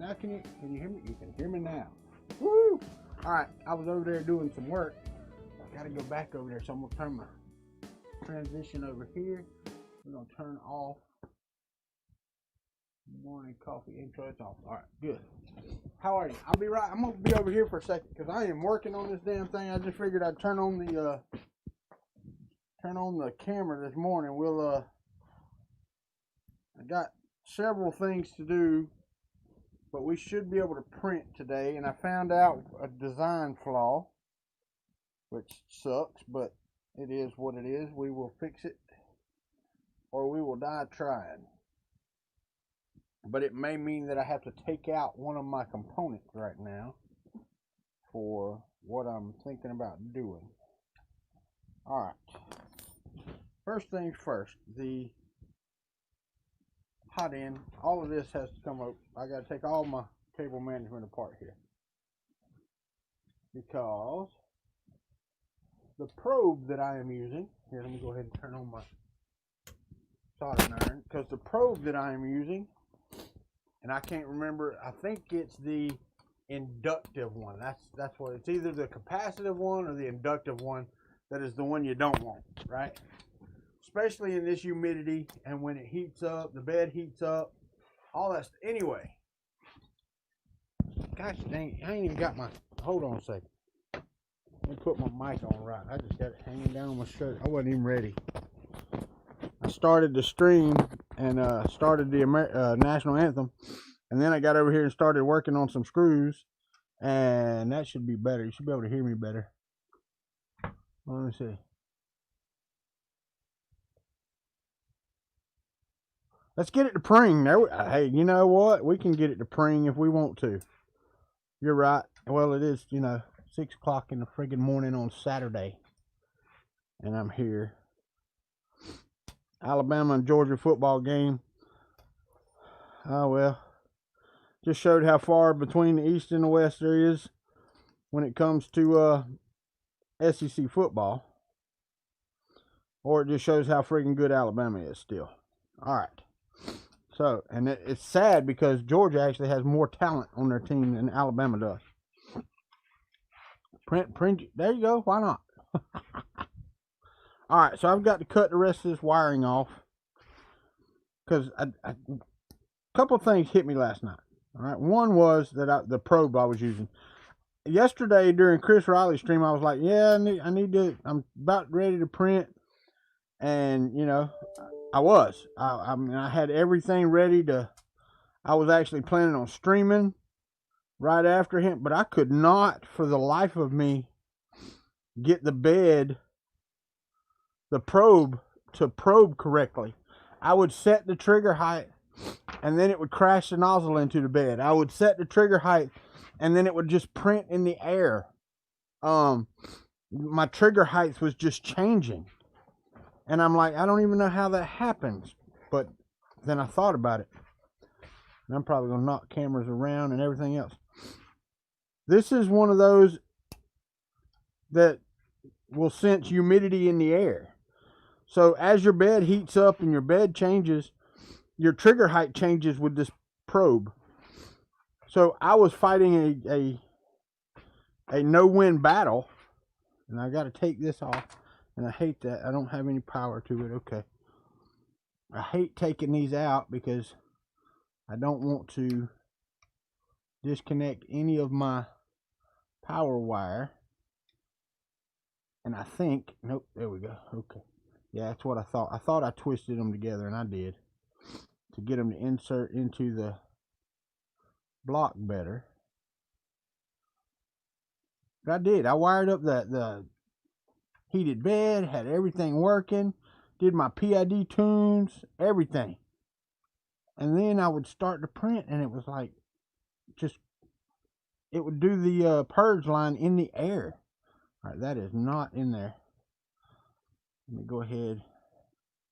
Now can you hear me? You can hear me now. Woo! Alright, I was over there doing some work. I gotta go back over there, so I'm gonna turn my transition over here. We're gonna turn off morning coffee intro. It's off. Alright, good. How are you? I'll be right. I'm gonna be over here for a second because I am working on this damn thing. I just figured I'd turn on the camera this morning. I got several things to do, but we should be able to print today, and I found out a design flaw, which sucks, but it is what it is. We will fix it, or we will die trying. But it may mean that I have to take out one of my components right now for what I'm thinking about doing. Alright. First things first, the hot end, all of this has to come up. I got to take all my cable management apart here, because the probe that I am using, here, let me go ahead and turn on my soldering iron, because the probe that I am using, and I can't remember, I think it's the inductive one. That's what it's either the capacitive one or the inductive one that is the one you don't want, right? Especially in this humidity, and when it heats up, the bed heats up, all that stuff. Anyway, gosh dang, I ain't even got my, hold on a second. Let me put my mic on right. I just got it hanging down on my shirt. I wasn't even ready. I started the stream and started the national anthem, and then I got over here and started working on some screws, and that should be better. You should be able to hear me better. Let me see. Let's get it to pring. There, hey, you know what? We can get it to pring if we want to. You're right. Well, it is, 6 o'clock in the friggin' morning on Saturday, and I'm here. Alabama and Georgia football game. Oh, well. Just showed how far between the East and the West there is when it comes to SEC football. Or it just shows how friggin' good Alabama is still. All right. So, and it's sad because Georgia actually has more talent on their team than Alabama does. Print, there you go. Why not? All right, so I've got to cut the rest of this wiring off because a couple of things hit me last night. All right, one was that the probe I was using yesterday during Chris Riley's stream. I was like, yeah, I need to. I'm about ready to print, and I was. I mean, I had everything ready to. I was actually planning on streaming right after him, but I could not, for the life of me, get the probe to probe correctly. I would set the trigger height, and then it would crash the nozzle into the bed. I would set the trigger height, and then it would just print in the air. My trigger height was just changing. And I'm like, I don't even know how that happens. But then I thought about it. And I'm probably going to knock cameras around and everything else. This is one of those that will sense humidity in the air. So as your bed heats up and your bed changes, your trigger height changes with this probe. So I was fighting a no-win battle. And I got to take this off. And I hate that. I don't have any power to it. Okay. I hate taking these out because I don't want to disconnect any of my power wire. And I think, nope, there we go. Okay. Yeah, that's what I thought. I thought I twisted them together, and I did, to get them to insert into the block better. But I did. I wired up the heated bed, had everything working, did my PID tunes, everything. And then I would start to print, and it was like, it would do the purge line in the air. All right, that is not in there. Let me go ahead,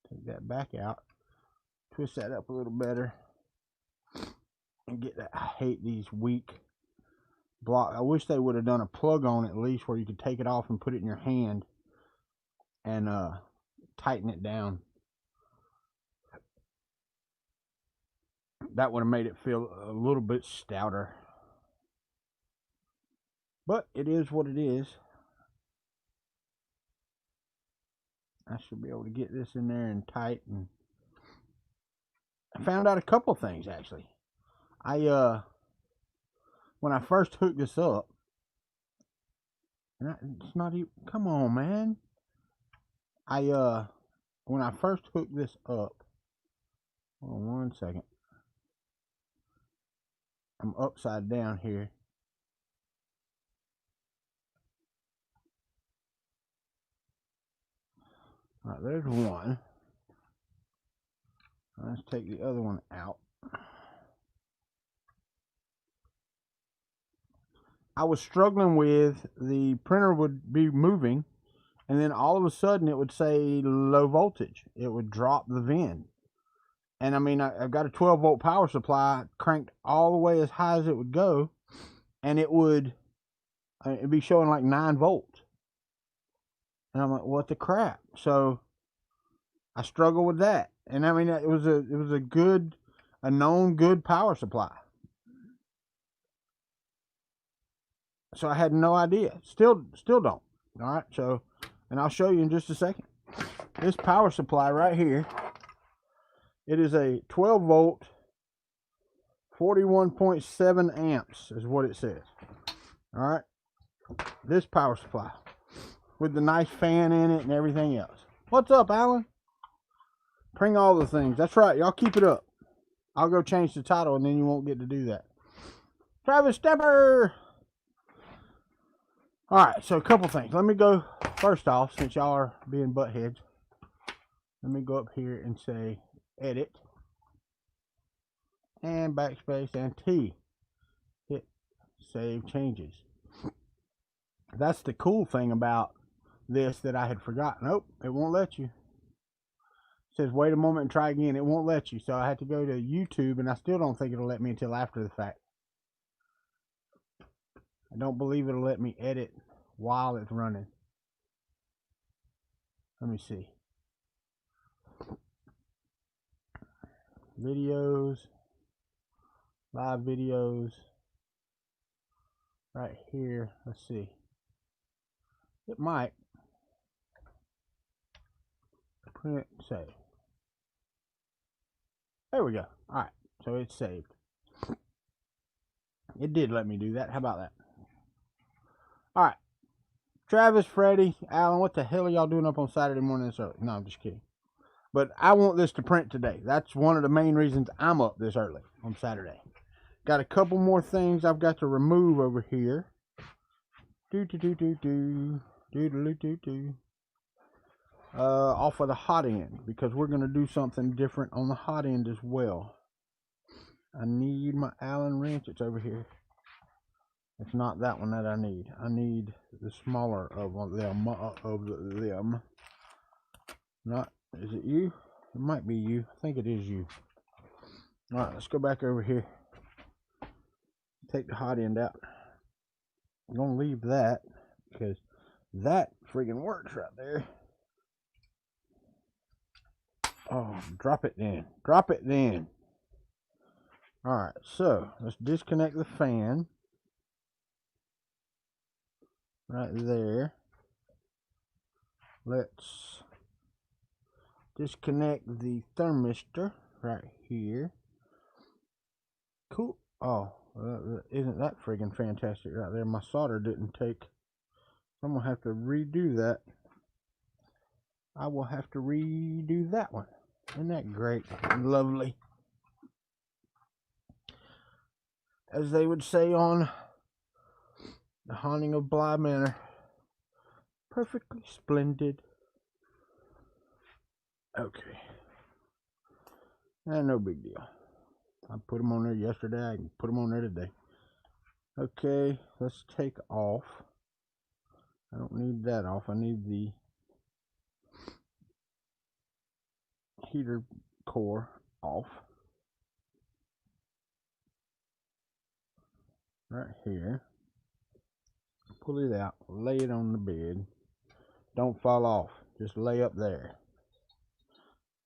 take that back out, twist that up a little better, and get that. I hate these weak block. I wish they would have done a plug on at least where you could take it off and put it in your hand and tighten it down. That would have made it feel a little bit stouter. But it is what it is. I should be able to get this in there and tight. And I found out a couple things, actually. When I first hooked this up, and it's not even, come on, man. When I first hooked this up, hold on 1 second. I'm upside down here. All right, there's one. Let's take the other one out. I was struggling with the printer would be moving, and then all of a sudden it would say low voltage. It would drop the VIN. And I mean, I've got a 12-volt power supply cranked all the way as high as it would go, and it'd be showing like 9 volts. And I'm like, what the crap? So I struggle with that. And I mean, it was a known good power supply. So I had no idea. Still don't. All right. So, and I'll show you in just a second. This power supply right here, it is a 12-volt, 41.7 amps is what it says. All right. This power supply with the nice fan in it and everything else. What's up, Alan? Bring all the things. That's right. Y'all keep it up. I'll go change the title and then you won't get to do that. Travis Stepper. All right, so a couple things. Let me go, first off, since y'all are being buttheads, let me go up here and say edit and backspace and T. Hit save changes. That's the cool thing about this that I had forgotten. Nope, it won't let you. It says wait a moment and try again. It won't let you. So I had to go to YouTube, and I still don't think it'll let me until after the fact. I don't believe it'll let me edit while it's running. Let me see. Videos, live videos, right here. Let's see. It might. Print, save. There we go. All right, so it's saved. It did let me do that. How about that? All right. Travis, Freddie, Alan, what the hell are y'all doing up on Saturday morning this early? No, I'm just kidding. But I want this to print today. That's one of the main reasons I'm up this early on Saturday. Got a couple more things I've got to remove over here. Off of the hot end, because we're going to do something different on the hot end as well. I need my Allen wrench. It's over here. It's not that one that I need. I need the smaller of them. Not, is it you? It might be you. I think it is you. All right, let's go back over here. Take the hot end out. I'm gonna leave that because that friggin' works right there. Oh, drop it then. Drop it then. All right, so let's disconnect the fan. Right there. Let's disconnect the thermistor right here. Cool. Oh, isn't that friggin' fantastic right there? My solder didn't take. I'm gonna have to redo that. I will have to redo that one. Isn't that great and lovely? As they would say on The Haunting of Bly Manor, perfectly splendid. Okay. No big deal. I put them on there yesterday. I can put them on there today. Okay, let's take off. I don't need that off. I need the heater core off. Right here. Pull it out. Lay it on the bed. Don't fall off. Just lay up there.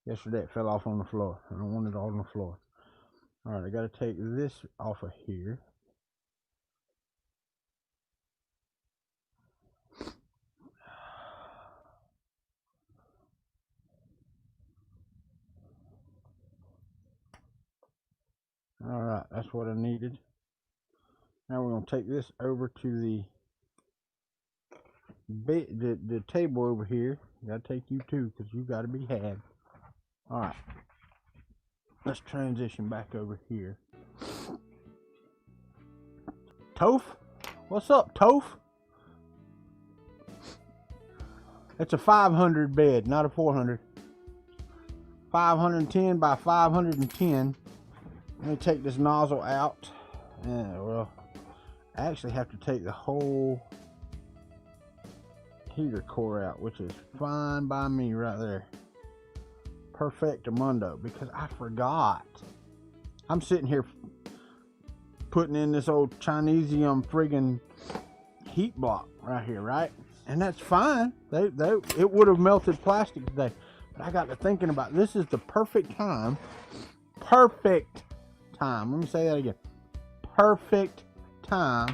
Yesterday it fell off on the floor. I don't want it all on the floor. All right, I got to take this off of here. All right, that's what I needed. Now we're going to take this over to the table over here. Got to take you too, because you got to be had. All right, let's transition back over here. Toph, what's up, Toph? It's a 500 bed, not a 400. 510 by 510. Let me take this nozzle out. Yeah, well, I actually have to take the whole heater core out, which is fine by me right there. Perfectamundo, because I forgot. I'm sitting here putting in this old Chinesium friggin' heat block right here, right? And that's fine. It would have melted plastic today. But I got to thinking about, this is the perfect time. Perfect time. Let me say that again. Perfect time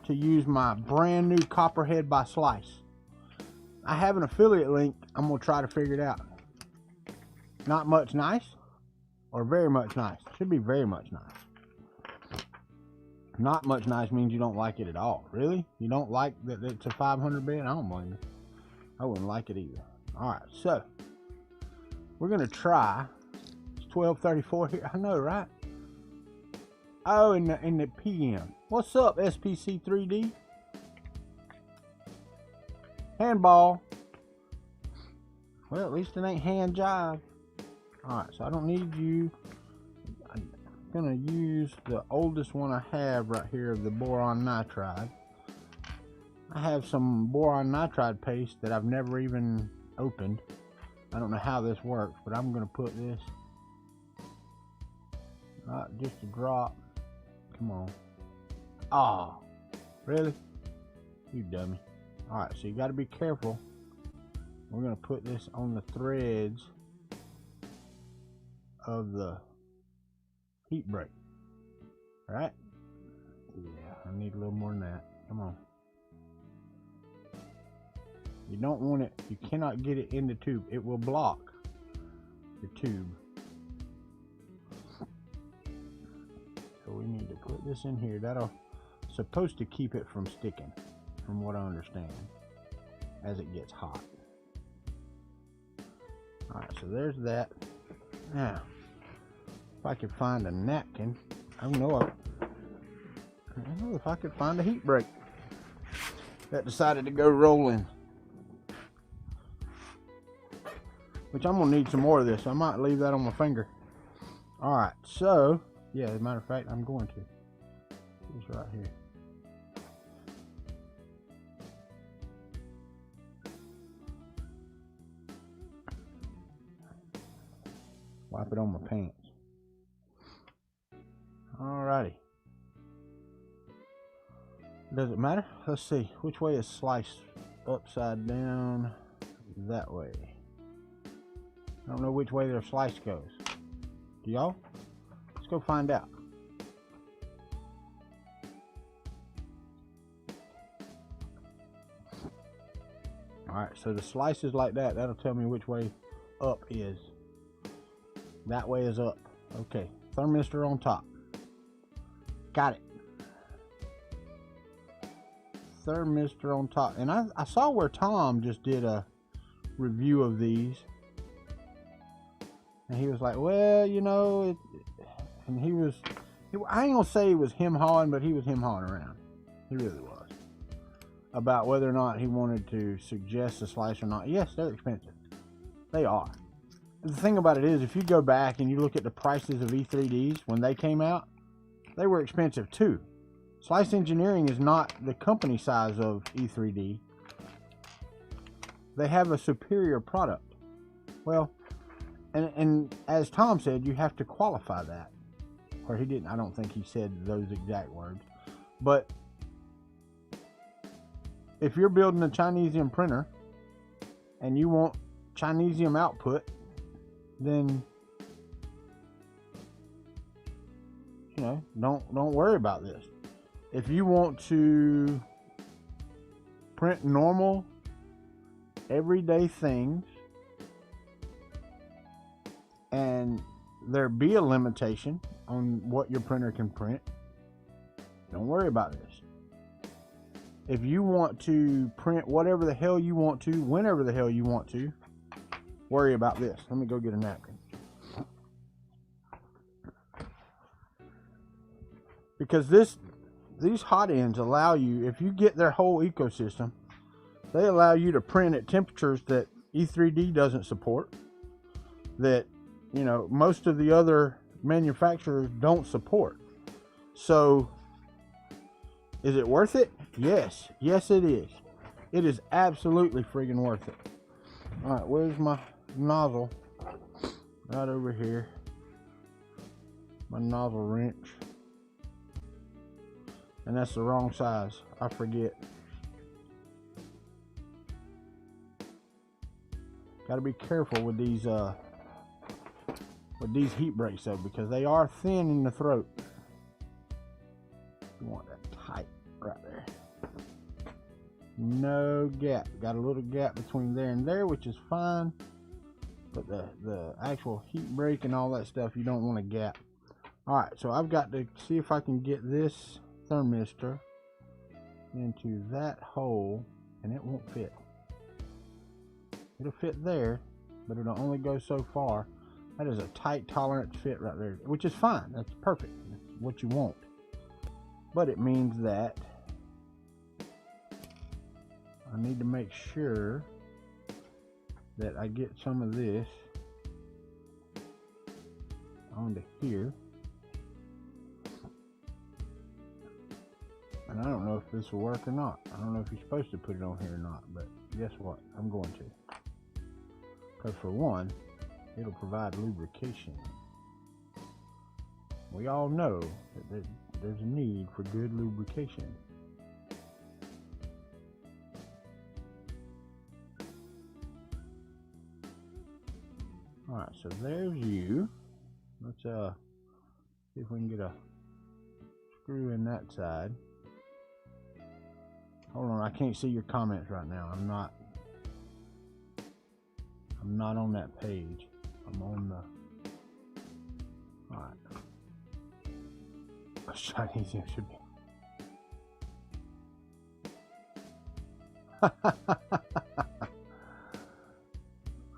to use my brand new Copperhead by Slice. I have an affiliate link. I'm going to try to figure it out. Not much nice or very much nice. Should be very much nice. Not much nice means you don't like it at all. Really? You don't like that it's a 500 bed? I don't blame you. I wouldn't like it either. All right, so we're going to try. It's 12:34 here. I know, right? Oh, in the PM. What's up, SPC 3D? Handball. Well, at least it ain't hand jive. Alright, so I don't need you. I'm gonna use the oldest one I have right here of the boron nitride. I have some boron nitride paste that I've never even opened. I don't know how this works, but I'm gonna put this just a drop. Come on. Oh, really? You dummy. Alright, so you got to be careful. We're going to put this on the threads of the heat break. Alright? Yeah, I need a little more than that. Come on. You don't want it, you cannot get it in the tube. It will block the tube. So we need to put this in here. That'll supposed to keep it from sticking, from what I understand, as it gets hot. Alright, so there's that. Now, if I could find a napkin, I don't know if I could find a heat break that decided to go rolling. Which I'm gonna need some more of this. I might leave that on my finger. Alright, so yeah, as a matter of fact, I'm going to. It's right here. Wipe it on my pants. Alrighty. Does it matter? Let's see. Which way is sliced? Upside down. That way. I don't know which way their slice goes. Do y'all? Let's go find out. Alright, so the slice is like that. That'll tell me which way up is. That way is up. Okay, thermistor on top. Got it. Thermistor on top. And I saw where Tom just did a review of these. And he was like, well, you know, and I ain't gonna say it was him hawing, but he was him hawing around. He really was. About whether or not he wanted to suggest a slice or not. Yes, they're expensive. They are. The thing about it is, if you go back and you look at the prices of E3Ds when they came out, they were expensive too. Slice Engineering is not the company size of E3D. They have a superior product. Well, and as Tom said, you have to qualify that. Or he didn't, I don't think he said those exact words. But if you're building a Chinesium printer and you want Chinesium output, then you know, don't worry about this. If you want to print normal, everyday things, and there be a limitation on what your printer can print, don't worry about this. If you want to print whatever the hell you want to, whenever the hell you want to, worry about this. Let me go get a napkin. Because these hot ends allow you, if you get their whole ecosystem, they allow you to print at temperatures that E3D doesn't support, that, you know, most of the other manufacturers don't support. So, is it worth it? Yes. Yes, it is. It is absolutely friggin' worth it. Alright, where's my nozzle? Right over here. My nozzle wrench. And that's the wrong size. I forget. Got to be careful with these heat breaks though, because they are thin in the throat. You want that tight right there. No gap. Got a little gap between there and there, which is fine. But the actual heat break and all that stuff, you don't want a gap. Alright, so I've got to see if I can get this thermistor into that hole, and it won't fit. It'll fit there, but it'll only go so far. That is a tight tolerance fit right there, which is fine. That's perfect. That's what you want. But it means that I need to make sure that I get some of this onto here. And I don't know if this will work or not. I don't know if you're supposed to put it on here or not, but guess what? I'm going to. Because for one, it'll provide lubrication. We all know that there's a need for good lubrication. Alright, so there's you. Let's see if we can get a screw in that side. Hold on, I can't see your comments right now. I'm not on that page. I'm on the... Alright. As Chinese as it should be.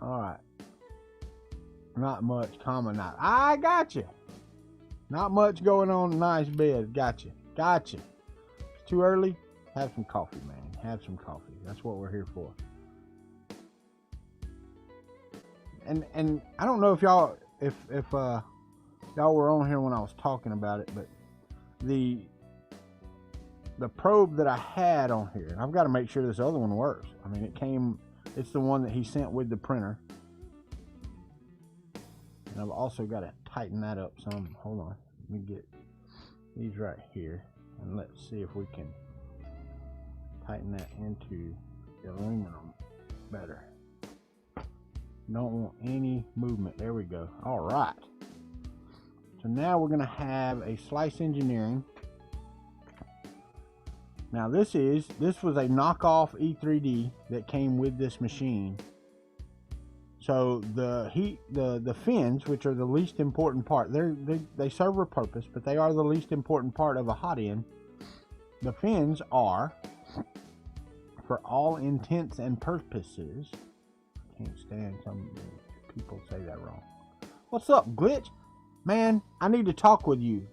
Alright. Not much common night. I got you. Not much going on. Nice bed. Got you. Got you. It's too early. Have some coffee, man. Have some coffee. That's what we're here for. And I don't know if y'all y'all were on here when I was talking about it, but the probe that I had on here, and I've got to make sure this other one works. I mean, it's the one that he sent with the printer. And I've also got to tighten that up some. Hold on. Let me get these right here, and let's see if we can tighten that into the aluminum better. Don't want any movement. There we go. All right. So now we're going to have a Slice Engineering. Now this was a knockoff E3D that came with this machine. So the fins, which are the least important part, they serve a purpose, but they are the least important part of a hot end. The fins are, for all intents and purposes, can't stand some people say that wrong. What's up, Glitch? Man, I need to talk with you.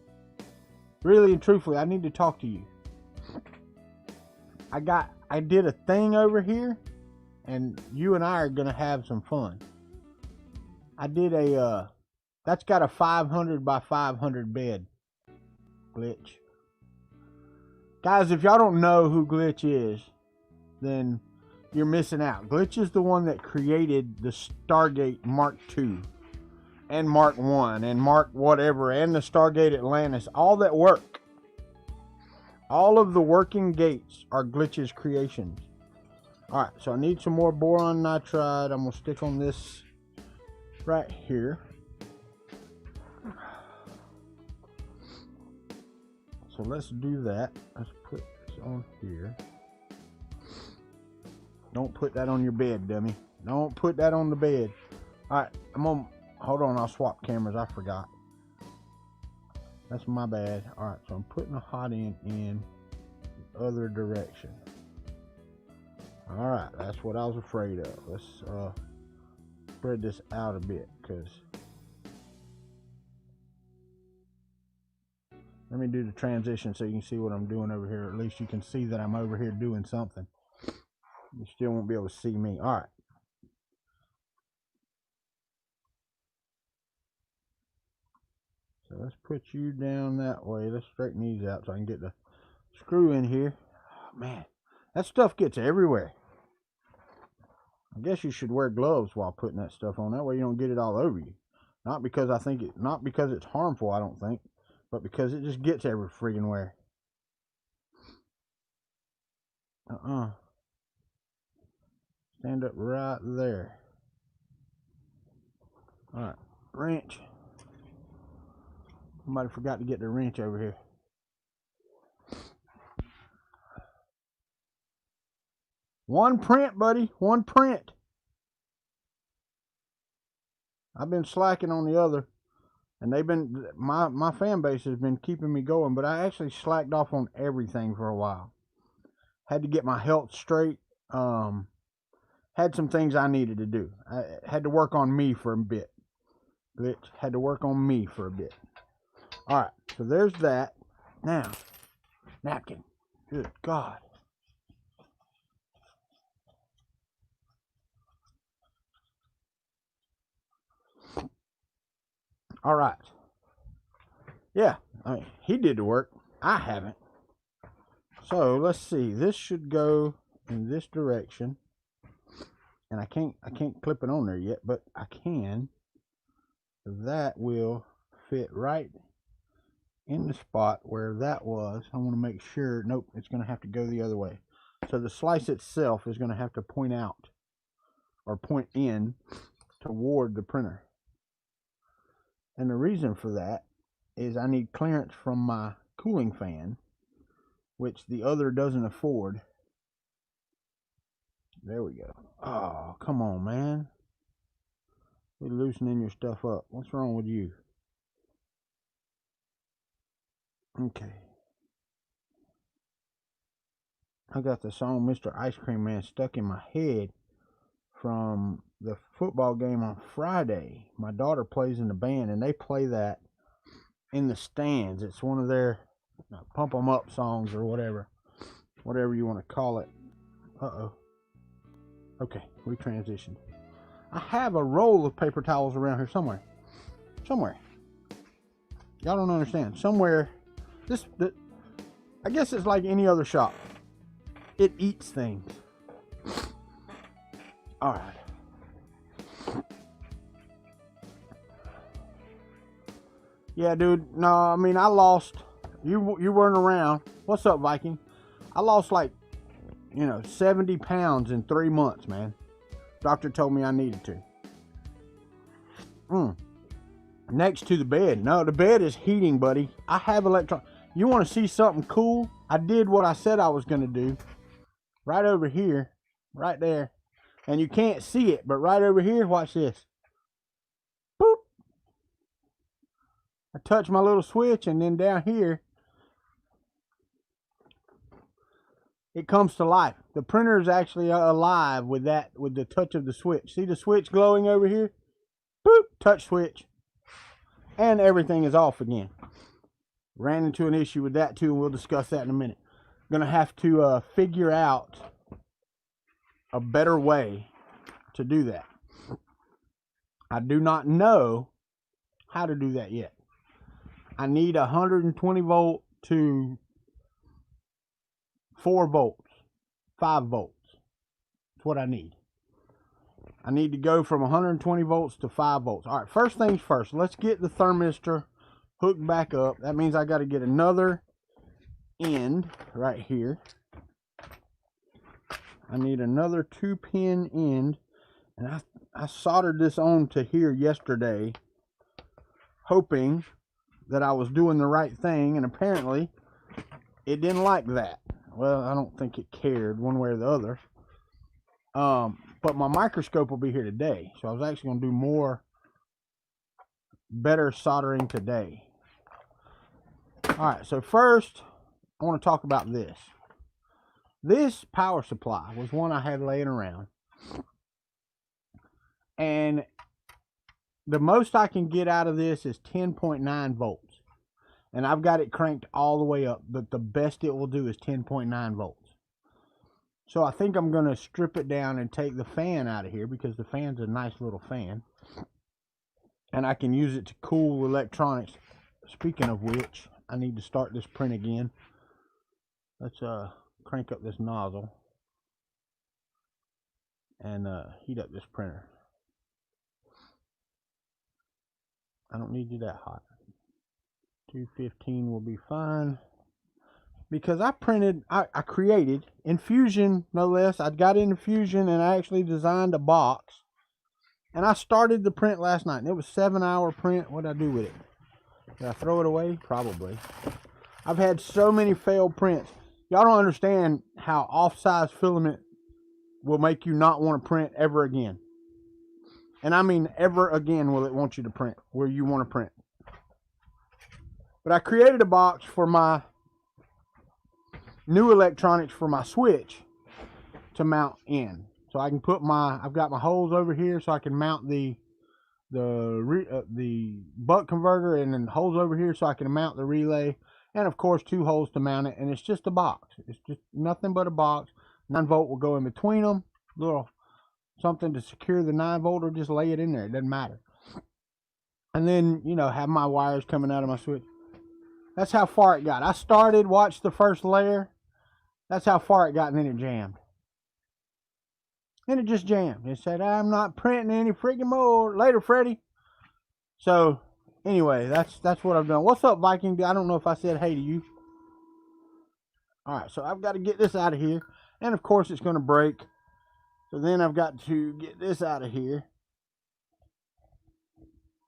Really and truthfully, I need to talk to you. I did a thing over here, and you and I are gonna have some fun. I did that's got a 500 by 500 bed. Glitch. Guys, if y'all don't know who Glitch is, then you're missing out. Glitch is the one that created the Stargate Mark II and Mark I and Mark whatever and the Stargate Atlantis. All that work. All of the working gates are Glitch's creations. Alright, so I need some more boron nitride. I'm going to stick on this right here. so let's do that. Let's put this on here. Don't put that on your bed, dummy. Don't put that on the bed. Alright, I'm gonna, hold on, I'll swap cameras, I forgot. That's my bad. Alright, so I'm putting the hot end in the other direction. Alright, that's what I was afraid of. Let's spread this out a bit, because let me do the transition so you can see what I'm doing over here. At least you can see that I'm over here doing something. You still won't be able to see me. Alright. So let's put you down that way. Let's straighten these out so I can get the screw in here. Oh, man, that stuff gets everywhere. I guess you should wear gloves while putting that stuff on. That way you don't get it all over you. Not because not because it's harmful, I don't think, but because it just gets every friggin' where. Stand up right there. Alright, wrench. Somebody forgot to get the wrench over here. One print, buddy. One print. I've been slacking on the other. And they've been, my fan base has been keeping me going. But I actually slacked off on everything for a while. Had to get my health straight. Had some things I needed to do. I had to work on me for a bit. Had to work on me for a bit. Alright, so there's that. Now, napkin. Good God. Alright. Yeah, I mean, he did the work. I haven't. So, let's see. This should go in this direction. And I can't clip it on there yet, but I can. That will fit right in the spot where that was. I want to make sure, nope, it's going to have to go the other way. So the slice itself is going to have to point out or point in toward the printer. And the reason for that is I need clearance from my cooling fan, which the other doesn't afford. There we go. Oh, come on, man. You're loosening your stuff up. What's wrong with you? Okay. I got the song Mr. Ice Cream Man stuck in my head from the football game on Friday. My daughter plays in the band, and they play that in the stands. It's one of their pump 'em up songs or whatever you want to call it. Okay, we transitioned. I have a roll of paper towels around here somewhere. Y'all don't understand. Somewhere. I guess it's like any other shop. It eats things. Alright. Yeah, dude. No, I mean, I lost. You weren't around. What's up, Viking? I lost like, 70 pounds in 3 months, man. Doctor told me I needed to. Next to the bed. No, the bed is heating, buddy. I have electron. You want to see something cool? I did what I said I was going to do. Right over here. Right there. And you can't see it, but right over here, watch this. Boop. I touch my little switch, and then down here, it comes to life. The printer is actually alive with the touch of the switch. See the switch glowing over here? Boop. Touch switch. And everything is off again. Ran into an issue with that too, and we'll discuss that in a minute. Gonna have to figure out a better way to do that. I do not know how to do that yet. I need 120 volt to 4 volts, 5 volts. That's what I need. I need to go from 120 volts to 5 volts. All right, first things first, let's get the thermistor hooked back up. That means I got to get another end right here. I need another 2-pin end, and I soldered this on to here yesterday, hoping that I was doing the right thing, and apparently it didn't like that. Well, I don't think it cared one way or the other. But my microscope will be here today, so I was actually going to do better soldering today. All right, so first I want to talk about this. This power supply was one I had laying around, and the most I can get out of this is 10.9 volts, and I've got it cranked all the way up, but the best it will do is 10.9 volts. So I think I'm going to strip it down and take the fan out of here, because the fan's a nice little fan, and I can use it to cool electronics. Speaking of which, I need to start this print again. Let's crank up this nozzle and heat up this printer. I don't need you that hot. 215 will be fine, because I created in Fusion, no less. I got into Fusion and I actually designed a box, and I started the print last night, and it was a 7-hour print. What did I do with it? Did I throw it away? Probably. I've had so many failed prints. Y'all don't understand how off-size filament will make you not want to print ever again. And I mean ever again will it want you to print where you want to print. But I created a box for my new electronics for my switch to mount in. So I can put I've got my holes over here, so I can mount the buck converter, and then holes over here so I can mount the relay, and of course 2 holes to mount it. And it's just a box. It's just nothing but a box. 9 volt will go in between them. Little something to secure the 9 volt, or just lay it in there. It doesn't matter. And then, you know, have my wires coming out of my switch. That's how far it got. I started, watched the first layer. That's how far it got, and then it jammed. And it just jammed. It said, I'm not printing any freaking more. Later, Freddy. So, anyway, that's what I've done. What's up, Viking? I don't know if I said hey to you. Alright, so I've got to get this out of here. And, of course, it's going to break. So then I've got to get this out of here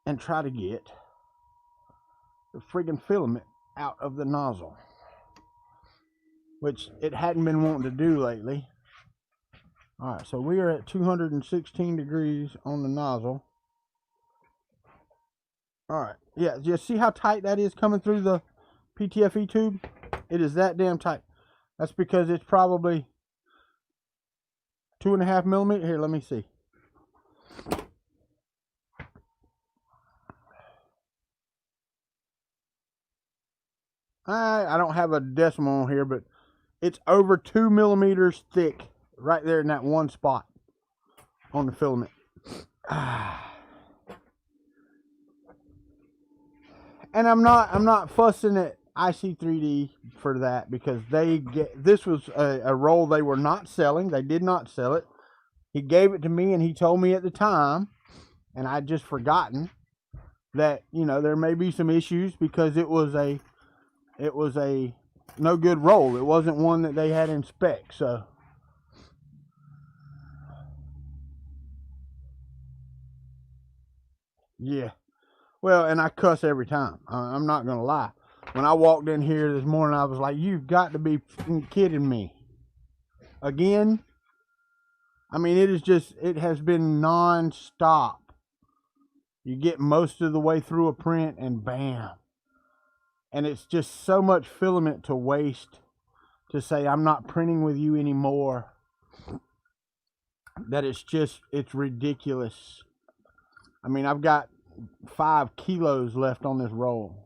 and try to get the friggin' filament out of the nozzle, which it hadn't been wanting to do lately. Alright, so we are at 216 degrees on the nozzle. Alright, yeah, you see how tight that is coming through the PTFE tube? It is that damn tight. That's because it's probably 2.5 millimeter. Here, let me see. I don't have a decimal on here, but it's over 2 millimeters thick right there in that one spot on the filament. And I'm not fussing at IC3D for that, because this was a roll they were not selling. They did not sell it. He gave it to me, and he told me at the time, and I'd just forgotten that, you know, there may be some issues, because it was a no good roll. It wasn't one that they had in spec. So yeah, well, and I cuss every time. I'm not gonna lie. When I walked in here this morning, I was like, you've got to be kidding me again. I mean, it has been non-stop. You get most of the way through a print, and bam. And it's just so much filament to waste to say I'm not printing with you anymore, that it's ridiculous. I mean, I've got 5 kilos left on this roll.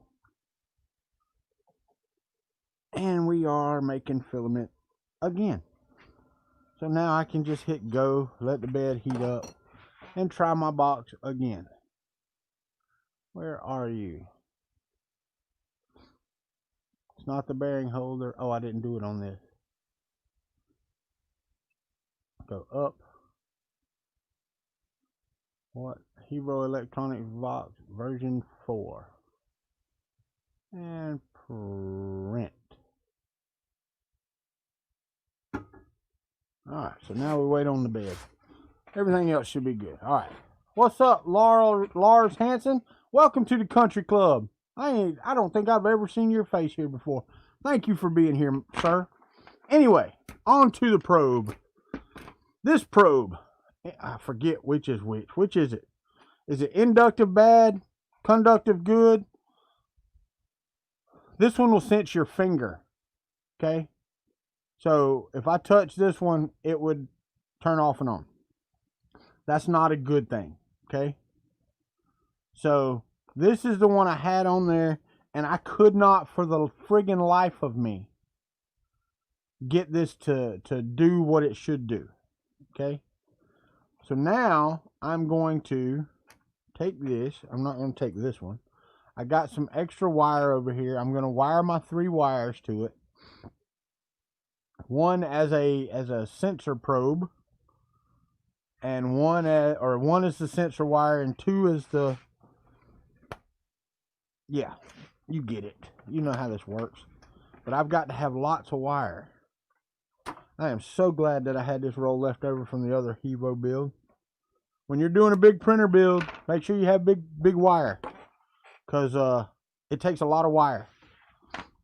And we are making filament again. So now I can just hit go, let the bed heat up, and try my box again. Where are you? It's not the bearing holder. Oh, I didn't do it on this. Go up. What? Hero Electronics Box version 4. And print. Alright, so now we wait on the bed. Everything else should be good. Alright. What's up, Lars Hansen? Welcome to the country club. I don't think I've ever seen your face here before. Thank you for being here, sir. Anyway, on to the probe. This probe, I forget which is which. Which is it? Is it inductive bad? Conductive good? This one will sense your finger. Okay? So if I touch this one, it would turn off and on. That's not a good thing. Okay? So this is the one I had on there, and I could not for the friggin' life of me get this to do what it should do. Okay? So now I'm going to take this. I'm not going to take this one. I got some extra wire over here. I'm going to wire my 3 wires to it. One as a sensor probe, and one is the sensor wire, and 2 is the, yeah, you get it. You know how this works. But I've got to have lots of wire. I am so glad that I had this roll left over from the other EVO build. When you're doing a big printer build, make sure you have big wire, because it takes a lot of wire,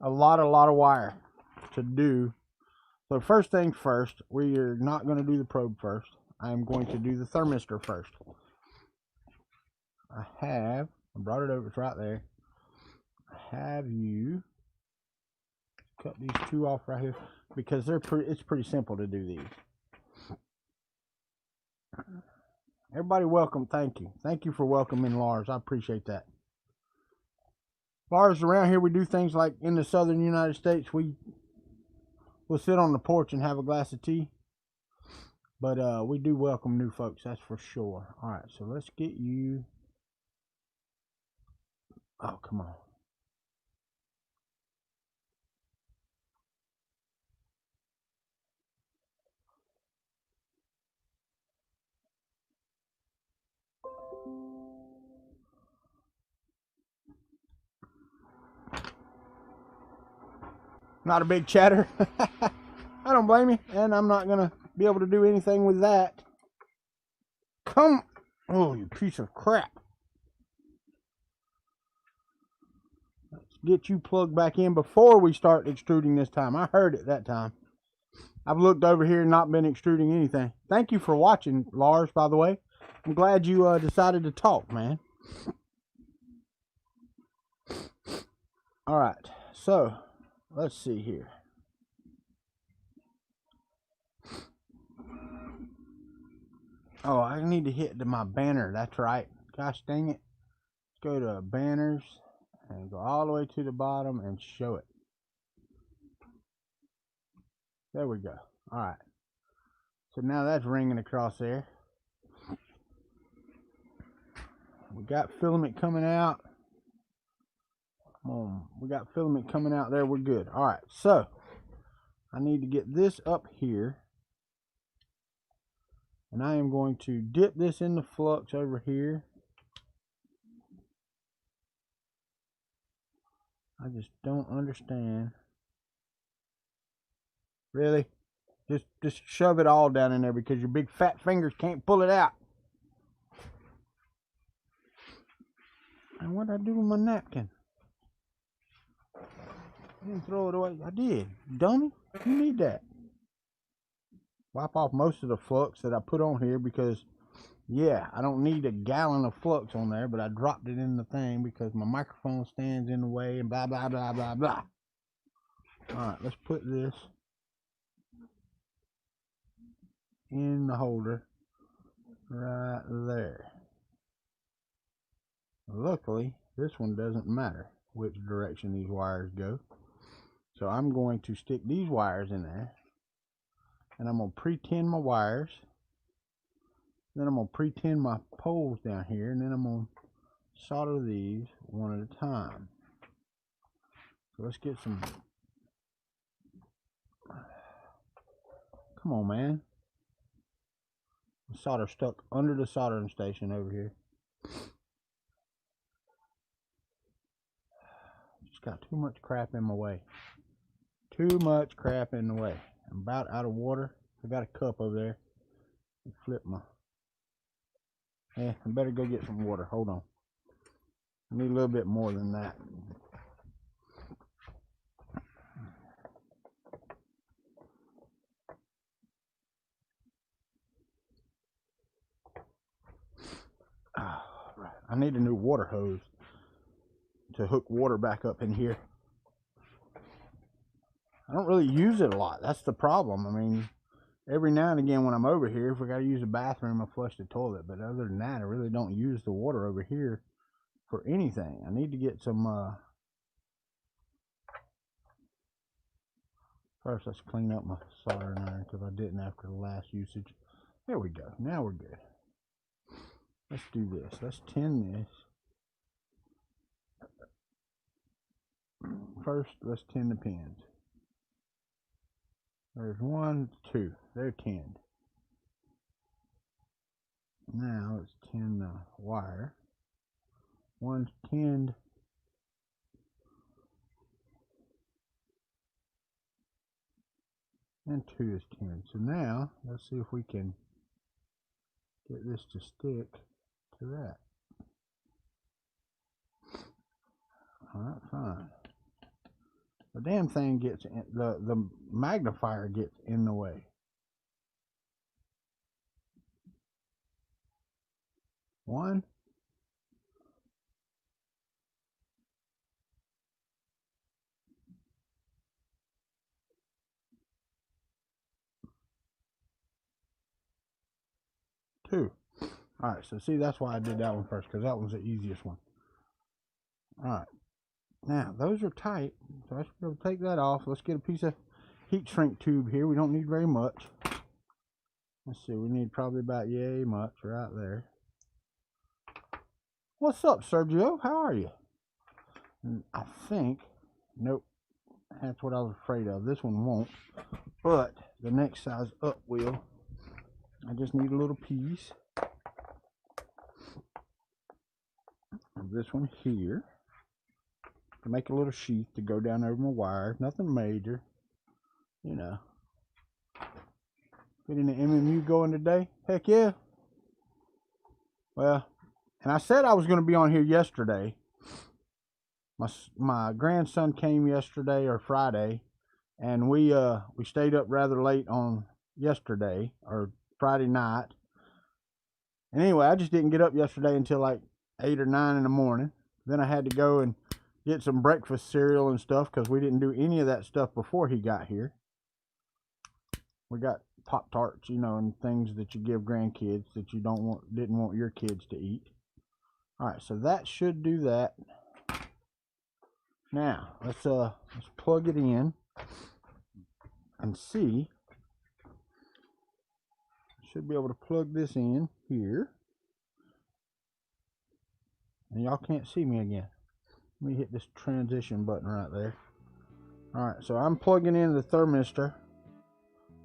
a lot of wire to do. So first thing first, we're not going to do the probe first. I'm going to do the thermistor first. I brought it over, it's right there. I have you cut these 2 off right here, because it's pretty simple to do these. Everybody welcome, thank you. Thank you for welcoming Lars, I appreciate that. Lars, around here we do things like in the southern United States, we'll sit on the porch and have a glass of tea. But we do welcome new folks, that's for sure. Alright, so let's get you. Oh, come on. Not a big chatter. I don't blame you, and I'm not gonna be able to do anything with that. Oh, you piece of crap. Let's get you plugged back in before we start extruding this time. I heard it that time. I've looked over here and not been extruding anything. Thank you for watching, Lars, by the way. I'm glad you decided to talk, man. Alright, so let's see here. Oh, I need to hit my banner. That's right. Gosh dang it. Let's go to banners and go all the way to the bottom and show it. There we go. Alright. So now that's ringing across there. We got filament coming out. Come on. We got filament coming out there. We're good. Alright. So I need to get this up here. And I am going to dip this in the flux over here. I just don't understand. Really? Just shove it all down in there because your big fat fingers can't pull it out. And what did I do with my napkin? I didn't throw it away. I did. Dummy, you need that. Wipe off most of the flux that I put on here because, yeah, I don't need a gallon of flux on there, but I dropped it in the thing because my microphone stands in the way and blah, blah, blah, blah, blah. Alright, let's put this in the holder right there. Luckily, this one doesn't matter which direction these wires go. So I'm going to stick these wires in there. And I'm going to pre-tin my wires. Then I'm going to pre-tin my poles down here. And then I'm going to solder these one at a time. So let's get some. Come on, man. The solder stuck under the soldering station over here. Just got too much crap in my way. Too much crap in the way. I'm about out of water. I got a cup over there. Flip my. Yeah, I better go get some water. Hold on. I need a little bit more than that. need a new water hose to hook water back up in here. I don't really use it a lot. That's the problem. I mean, every now and again when I'm over here, if we got to use a bathroom, I flush the toilet. But other than that, I really don't use the water over here for anything. I need to get some, first let's clean up my soldering iron because I didn't after the last usage. There we go. Now we're good. Let's do this. Let's tin this. First, let's tin the pins. There's 1, 2. They're tinned. Now let's tin the wire. One's tinned. And 2 is tinned. So now let's see if we can get this to stick to that. Alright, fine. The damn thing gets in, the magnifier gets in the way. One. Two. Alright, so see, that's why I did that one first, because that was the easiest one. Alright. Now, those are tight, so I should be able to take that off. Let's get a piece of heat shrink tube here. We don't need very much. Let's see, we need probably about yay much right there. What's up, Sergio? How are you? And I think, nope, that's what I was afraid of. This one won't, but the next size up will. I just need a little piece of this one here to make a little sheath to go down over my wire. Nothing major, you know. Getting the MMU going today? Heck yeah. Well, and I said I was going to be on here yesterday. My grandson came yesterday or Friday, and we stayed up rather late on yesterday or Friday night. And anyway, I just didn't get up yesterday until like 8 or 9 in the morning. Then I had to go and get some breakfast cereal and stuff because we didn't do any of that stuff before he got here. We got Pop-Tarts, you know, and things that you give grandkids that you didn't want your kids to eat. All right, so that should do that. Now let's plug it in and see. Should be able to plug this in here. And y'all can't see me again. Let me hit this transition button right there. Alright, so I'm plugging in the thermistor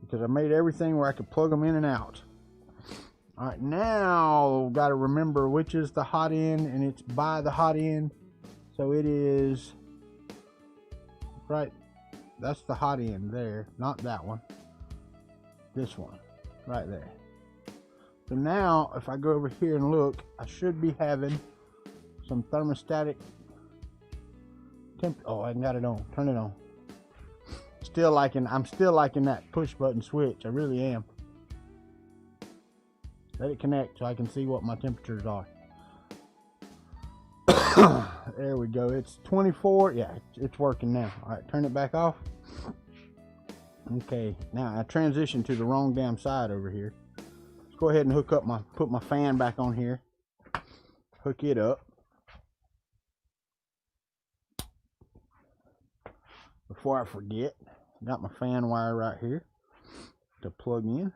because I made everything where I could plug them in and out. Alright, now got to remember which is the hot end, and it's by the hot end. So it is right, that's the hot end there, not that one. This one right there. So now if I go over here and look, I should be having some thermostatic temp. Oh, I got it on. Turn it on. I'm still liking that push button switch. I really am. Let it connect so I can see what my temperatures are. There we go. It's 24. Yeah, it's working now. All right, turn it back off. Okay, now I transitioned to the wrong damn side over here. Let's go ahead and put my fan back on here. Hook it up. Before I forget, I got my fan wire right here to plug in.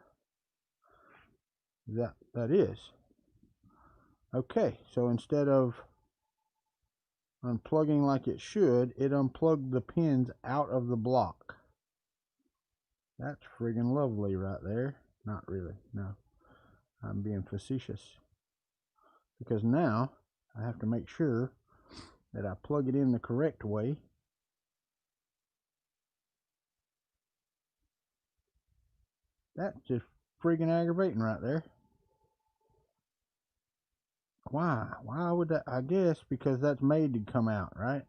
That is. Okay, so instead of unplugging like it should, it unplugged the pins out of the block. That's friggin' lovely right there. Not really, no. I'm being facetious. Because now I have to make sure that I plug it in the correct way. That's just friggin' aggravating right there. Why? Why would that? I guess because that's made to come out, right?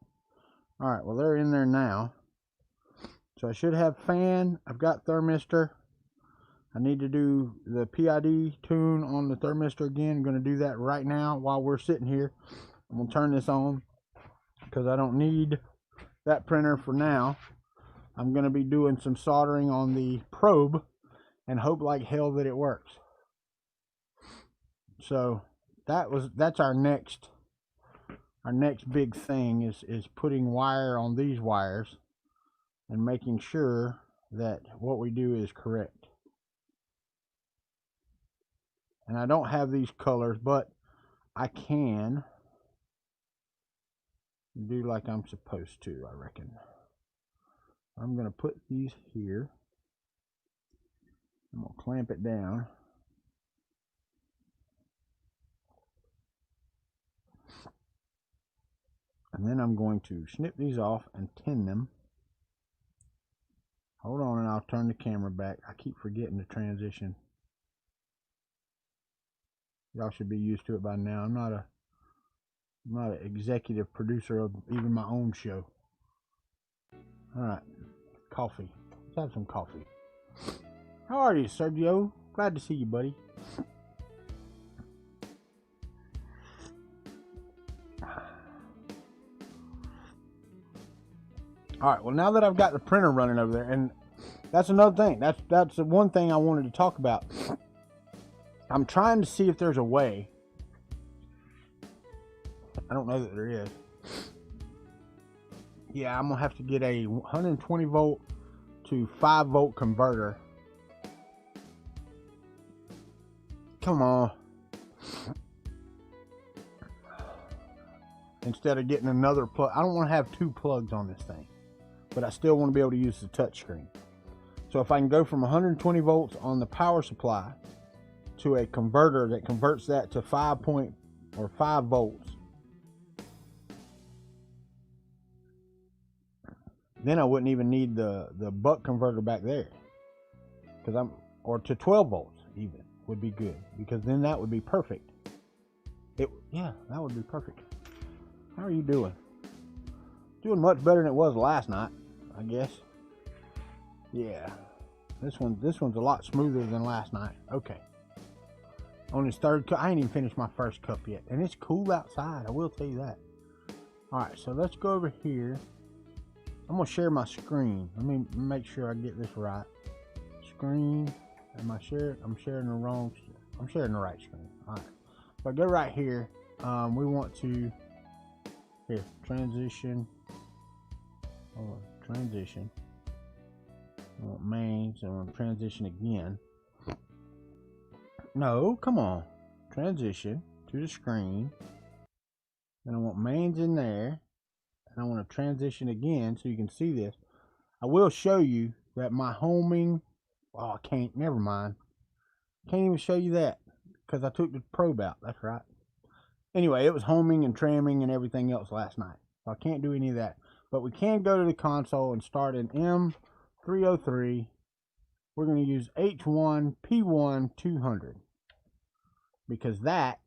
Alright, well they're in there now. So I should have fan. I've got thermistor. I need to do the PID tune on the thermistor again. I'm going to do that right now while we're sitting here. I'm going to turn this on because I don't need that printer for now. I'm going to be doing some soldering on the probe and hope like hell that it works. So that's our next big thing is putting wire on these wires and making sure that what we do is correct. And I don't have these colors, but I can do like I'm supposed to, I reckon. I'm going to put these here. I'm going to clamp it down. And then I'm going to snip these off and tin them. Hold on, and I'll turn the camera back. I keep forgetting to transition. Y'all should be used to it by now. I'm not an executive producer of even my own show. All right, coffee. Let's have some coffee. How are you, Sergio? Glad to see you, buddy. All right, well, now that I've got the printer running over there, and that's another thing. That's the one thing I wanted to talk about. I'm trying to see if there's a way. I don't know that there is. Yeah, I'm going to have to get a 120 volt to 5 volt converter. Come on. Instead of getting another plug. I don't want to have 2 plugs on this thing, but I still want to be able to use the touch screen. So if I can go from 120 volts on the power supply to a converter that converts that to 5 volts, then I wouldn't even need the buck converter back there, or to 12 volts even would be good, because then that would be perfect. Yeah, that would be perfect. How are you doing? Doing much better than it was last night, I guess. Yeah, this one's a lot smoother than last night. Okay. On his third cup, I ain't even finished my first cup yet, and it's cool outside, I will tell you that. All right, so let's go over here. I'm gonna share my screen. Let me make sure I get this right. Screen. I'm sharing the wrong. I'm sharing the right screen. All right. So I go right here. We want to transition. Transition. I want mains. I want to transition again. No, come on. Transition to the screen. And I want mains in there. And I want to transition again so you can see this. I will show you that my homing. Oh, I can't. Never mind. Can't even show you that because I took the probe out. That's right. Anyway, it was homing and tramming and everything else last night. So I can't do any of that. But we can go to the console and start an M303. We're going to use H1 P1 200 because that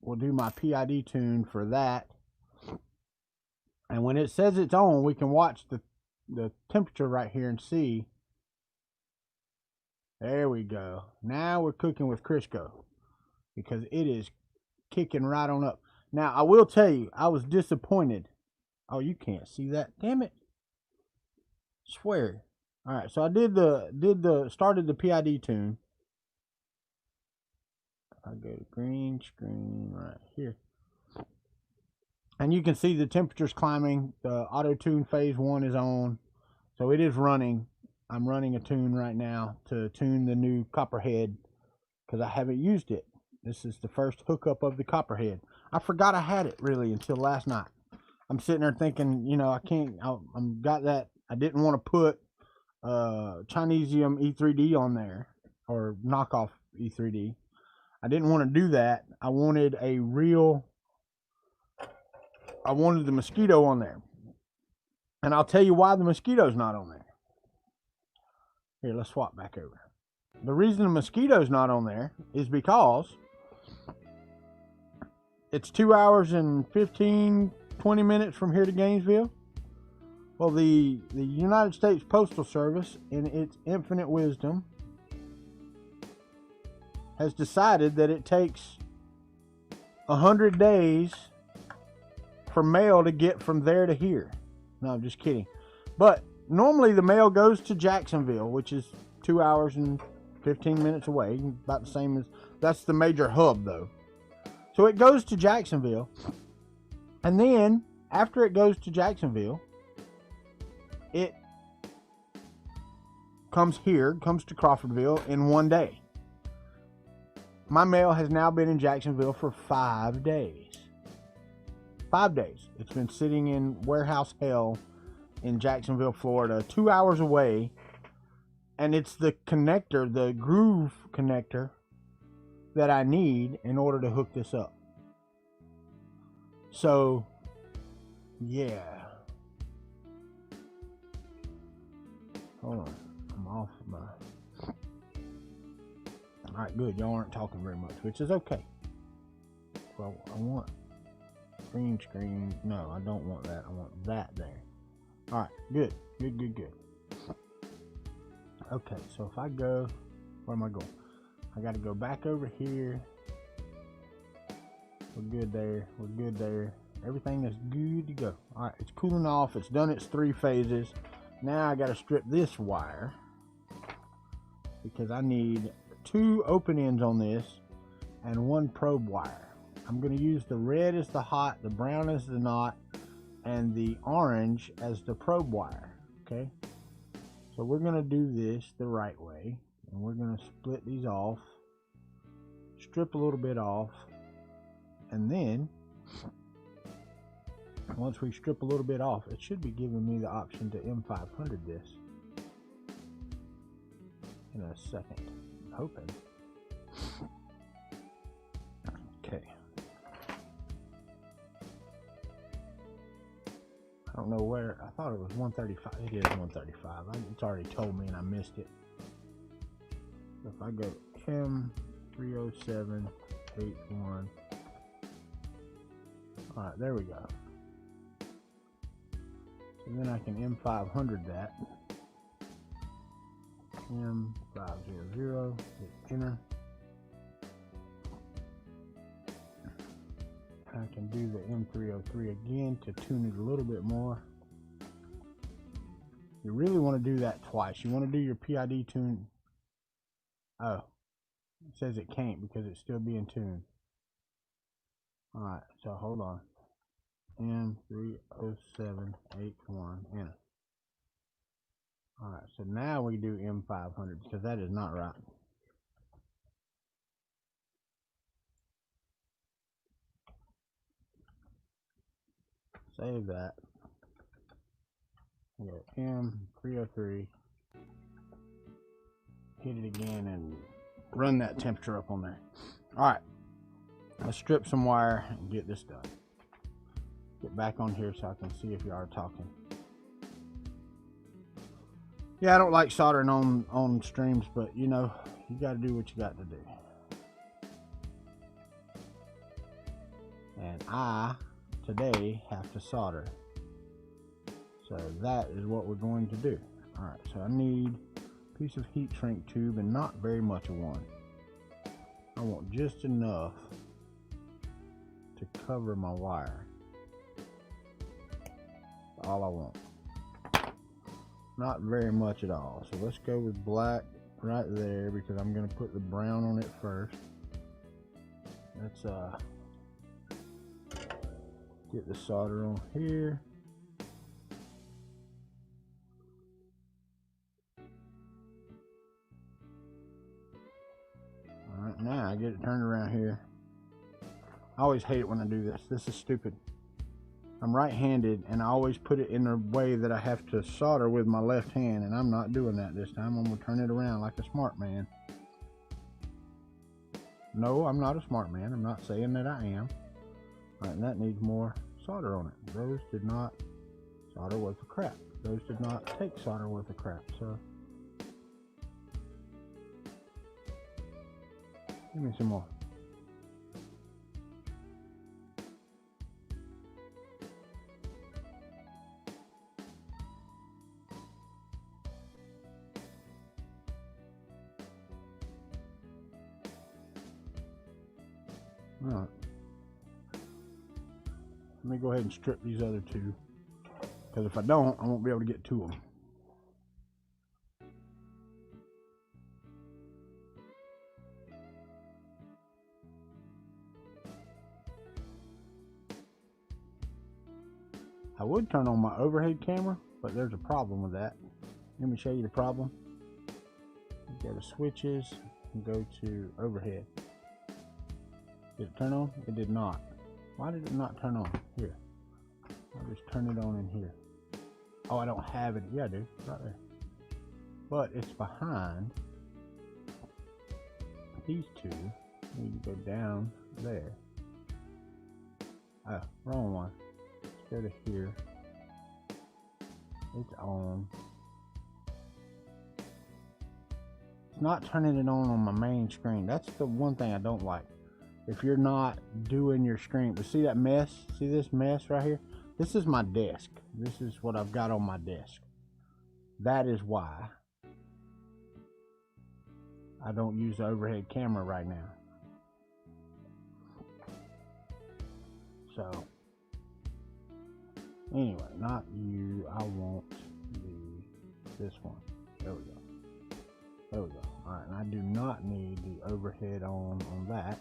will do my PID tune for that. And when it says it's on, we can watch the temperature right here and see. There we go. Now we're cooking with Crisco because it is kicking right on up. Now, I will tell you, I was disappointed. Oh, you can't see that. Damn it. Swear. All right, so I started the PID tune. I go to green screen right here. And you can see the temperature's climbing. The auto tune phase 1 is on. So it is running. I'm running a tune right now to tune the new copperhead because I haven't used it. This is the first hookup of the copperhead. I forgot I had it really until last night. I'm sitting there thinking, you know, I got that. I didn't want to put Chinesium E3D on there or knockoff E3D. I didn't want to do that. I wanted the mosquito on there. And I'll tell you why the mosquito's not on there. Here, let's swap back over. The reason the mosquito's not on there is because it's 2 hours and 15, 20 minutes from here to Gainesville. Well, the United States Postal Service, in its infinite wisdom, has decided that it takes 100 days for mail to get from there to here. No, I'm just kidding. But normally the mail goes to Jacksonville, which is 2 hours and 15 minutes away. About the same as, that's the major hub though. So it goes to Jacksonville. And then after it goes to Jacksonville, it comes here, comes to Crawfordville in 1 day. My mail has now been in Jacksonville for 5 days. 5 days. It's been sitting in warehouse hell in Jacksonville, Florida, 2 hours away. And it's the connector, the groove connector, that I need in order to hook this up. So, yeah. Hold on. I'm off my... Alright, good. Y'all aren't talking very much, which is okay. Well, I want green screen. No, I don't want that. I want that there. Alright, good. Good, good, good. Okay, so if I go... Where am I going? I got to go back over here. We're good there. We're good there. Everything is good to go. Alright, it's cooling off. It's done its 3 phases. Now I got to strip this wire because I need 2 open ends on this and 1 probe wire. I'm going to use the red as the hot, the brown as the not, and the orange as the probe wire. Okay, so we're going to do this the right way, and we're going to split these off, strip a little bit off, and then once we strip a little bit off, it should be giving me the option to M500 this in a second. I'm hoping. Okay. I don't know where. I thought it was 135. It is 135. It's already told me and I missed it. So if I go M30781. Alright, there we go. And then I can M500 that. M500, hit enter. I can do the M303 again to tune it a little bit more. You really want to do that twice. You want to do your PID tune. Oh, it says it can't because it's still being tuned. Alright, so hold on. M30781, enter. Alright, so now we do M500 because that is not right. Save that. We go M303. Hit it again and run that temperature up on there. Alright, let's strip some wire and get this done. Get back on here so I can see if you are talking. Yeah, I don't like soldering on streams, but you know, you got to do what you got to do. And I today have to solder, so that is what we're going to do. All right, so I need a piece of heat shrink tube and not very much of one. I want just enough to cover my wire. That's all I want. Not very much at all. So let's go with black right there because I'm going to put the brown on it first. Let's get the solder on here. Alright, now I get it turned around here. I always hate it when I do this. This is stupid. I'm right-handed and I always put it in a way that I have to solder with my left hand, and I'm not doing that this time. I'm going to turn it around like a smart man. No, I'm not a smart man. I'm not saying that I am. Alright, and that needs more solder on it. Those did not solder worth a crap. Those did not take solder worth a crap, so give me some more. Alright. Let me go ahead and strip these other two, because if I don't, I won't be able to get to them. I would turn on my overhead camera, but there's a problem with that. Let me show you the problem. You go to switches and go to overhead. Did it turn on? It did not. Why did it not turn on? Here. I'll just turn it on in here. Oh, I don't have it. Yeah, I do. Right there. But it's behind these two. I need to go down there. Oh, wrong one. Let's go to here. It's on. It's not turning it on my main screen. That's the one thing I don't like. If you're not doing your screen, but see that mess? See this mess right here? This is my desk. This is what I've got on my desk. That is why I don't use the overhead camera right now. So, anyway, not you. I want this one. There we go. There we go. Alright, and I do not need the overhead on that.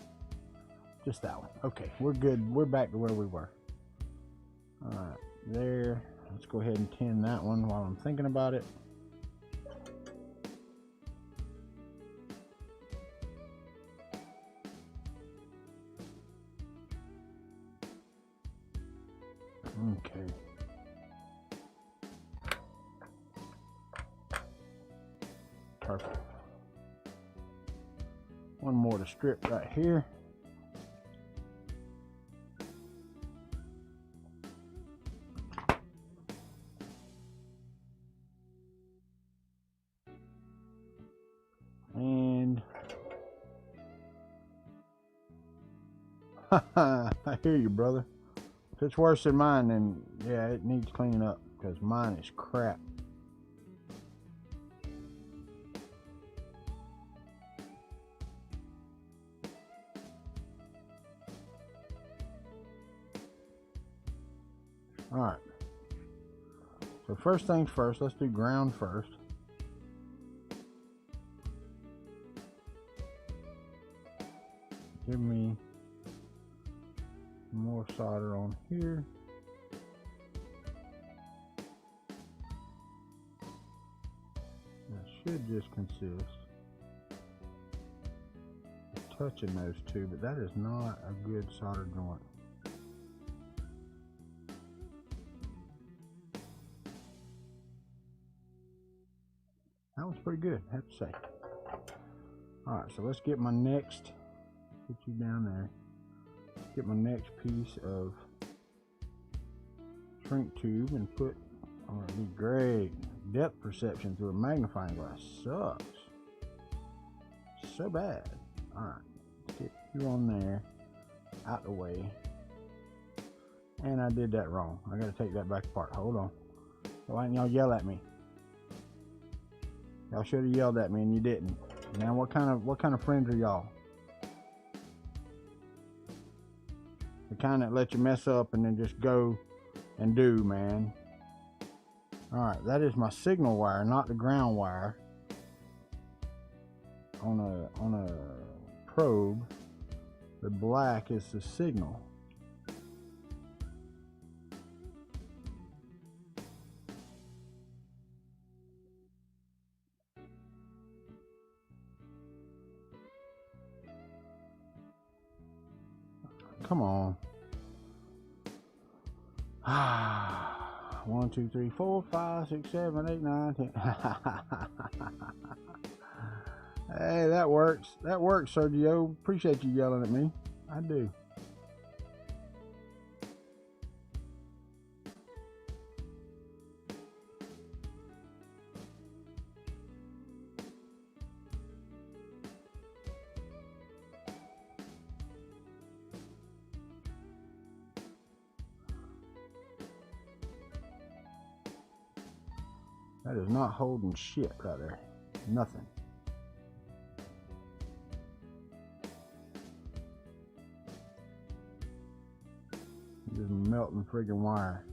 Just that one. Okay, we're good. We're back to where we were. Alright, there. Let's go ahead and tin that one while I'm thinking about it. Okay. Perfect. One more to strip right here. And I hear you, brother. If it's worse than mine, then yeah, it needs cleaning up, because mine is crap. Alright. So first things first, let's do ground first. Give me more solder on here. That should just consist of touching those two, but that is not a good solder joint. That was pretty good, I have to say. Alright, so let's get my next, put you down there, get my next piece of shrink tube and put, oh, it'd be great. Depth perception through a magnifying glass sucks. So bad. Alright, let's get you on there, out the way. And I did that wrong. I gotta take that back apart. Hold on. Why didn't y'all yell at me? Y'all should have yelled at me and you didn't. Now what kind of friends are y'all? The kind that let you mess up and then just go and do, man. Alright, that is my signal wire, not the ground wire. On a probe, the black is the signal. Come on. 1, 2, 3, 4, 5, 6, 7, 8, 9, 10. Hey, that works. That works, Sergio. Appreciate you yelling at me. I do. That is not holding shit right there. Nothing. Just melting friggin' wire.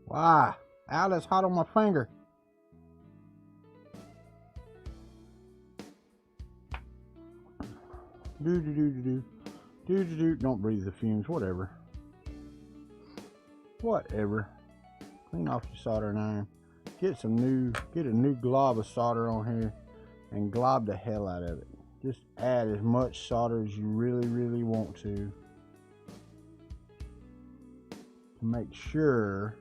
Why? Ow, that's hot on my finger. Do. Don't breathe the fumes. Whatever. Clean off your soldering iron. Get a new glob of solder on here and glob the hell out of it. Just add as much solder as you really want to make sure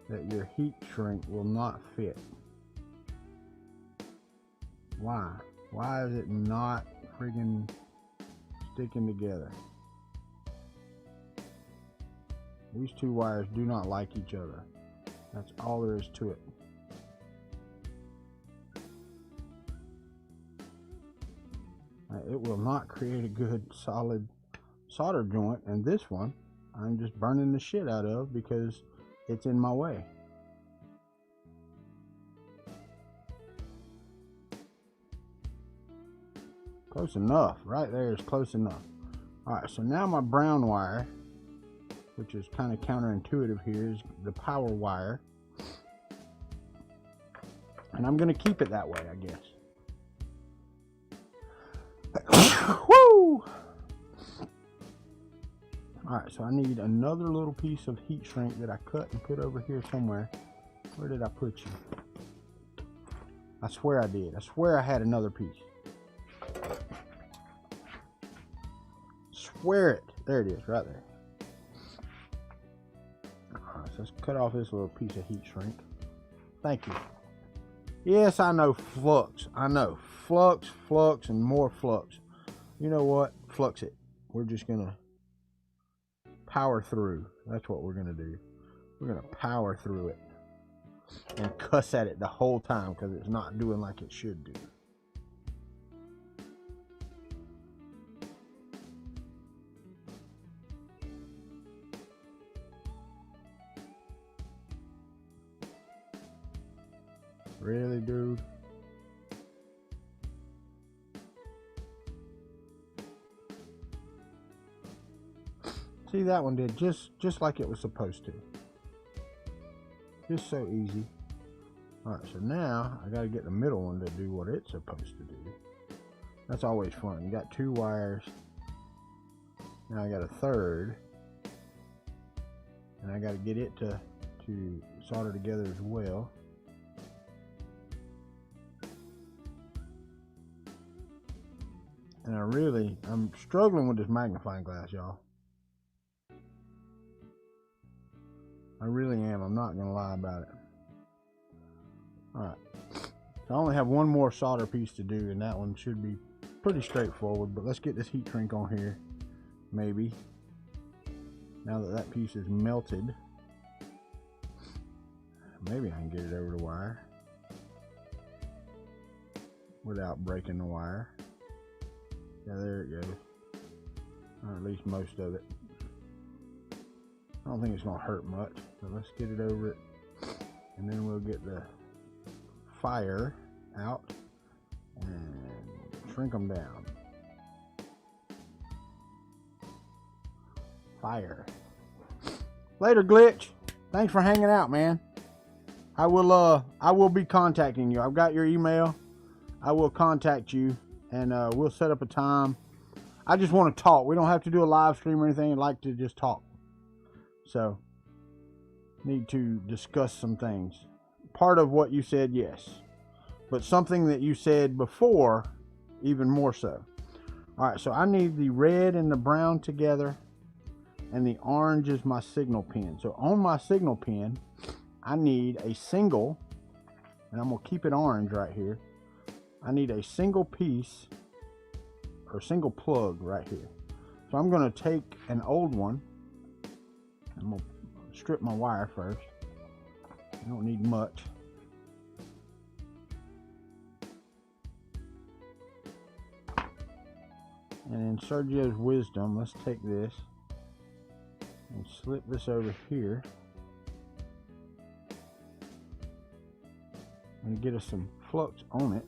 that your heat shrink will not fit. Why? Why is it not friggin' sticking together? These two wires do not like each other. That's all there is to it. It will not create a good solid solder joint, and this one I'm just burning the shit out of because it's in my way. Close enough. Right there is close enough. Alright, so now my brown wire, which is kind of counterintuitive here, is the power wire. And I'm going to keep it that way, I guess. Woo! Alright, so I need another little piece of heat shrink that I cut and put over here somewhere. Where did I put you? I swear I did. I swear I had another piece. Swear it. There it is, right there. Alright, so let's cut off this little piece of heat shrink. Thank you. Yes, I know flux. I know. Flux, and more flux. You know what? Flux it. We're just going to power through. That's what we're going to do. We're going to power through it. And cuss at it the whole time because it's not doing like it should do. Really, dude? See, that one did just like it was supposed to. Just so easy. Alright, so now I gotta get the middle one to do what it's supposed to do. That's always fun. You got two wires. Now I got a third. And I gotta get it to solder together as well. And I'm struggling with this magnifying glass, y'all. I really am. I'm not going to lie about it. Alright. So I only have one more solder piece to do, and that one should be pretty straightforward. But let's get this heat shrink on here. Maybe. Now that that piece is melted. Maybe I can get it over the wire. Without breaking the wire. Yeah, there it goes. Or at least most of it. I don't think it's going to hurt much. So let's get it over it. And then we'll get the fire out and shrink them down. Fire. Later, Glitch. Thanks for hanging out, man. I will be contacting you. I've got your email. I will contact you. And we'll set up a time. I just want to talk. We don't have to do a live stream or anything. I'd like to just talk. So, need to discuss some things. Part of what you said, yes. But something that you said before, even more so. Alright, so I need the red and the brown together. And the orange is my signal pin. So on my signal pin, I need a single. And I'm going to keep it orange right here. I need a single piece or single plug right here. So I'm going to take an old one. I'm going to strip my wire first. I don't need much. And in Sergio's wisdom, let's take this and slip this over here. And get us some flux on it.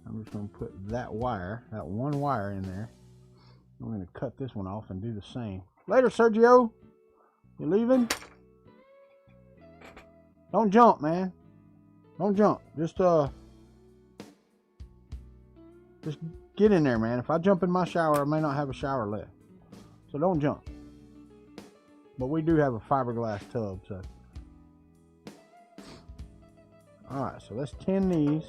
I'm just going to put that wire, that one wire in there. I'm going to cut this one off and do the same. Later, Sergio. You leaving? Don't jump, man. Don't jump. Just get in there, man. If I jump in my shower, I may not have a shower left. So don't jump. But we do have a fiberglass tub, so. Alright, so let's tin these.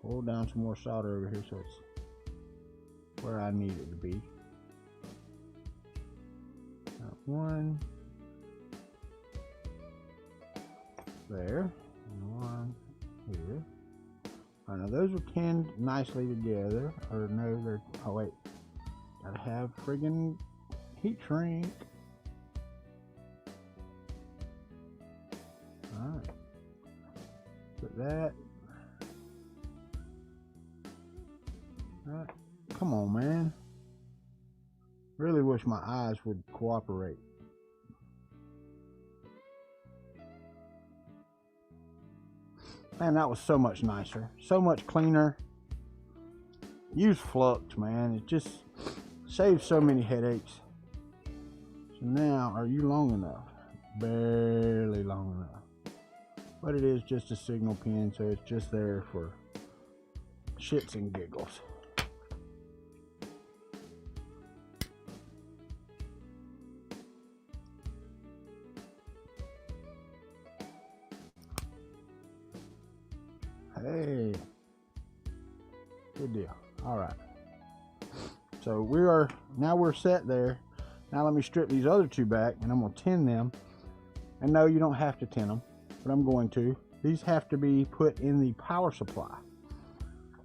Pull down some more solder over here so it's where I need it to be. Got one. There. And one here. Alright, now those are tinned nicely together. Or no, they're, oh wait. Gotta have friggin' heat shrink. Alright. Put that. Alright. Come on, man. Really wish my eyes would cooperate. Man, that was so much nicer. So much cleaner. Use flux, man. It just saves so many headaches. So now, are you long enough? Barely long enough. But it is just a signal pin, so it's just there for shits and giggles. Hey, good deal. All right, so we're set there. Now let me strip these other two back, and I'm gonna tin them. And no, you don't have to tin them, but I'm going to. These have to be put in the power supply.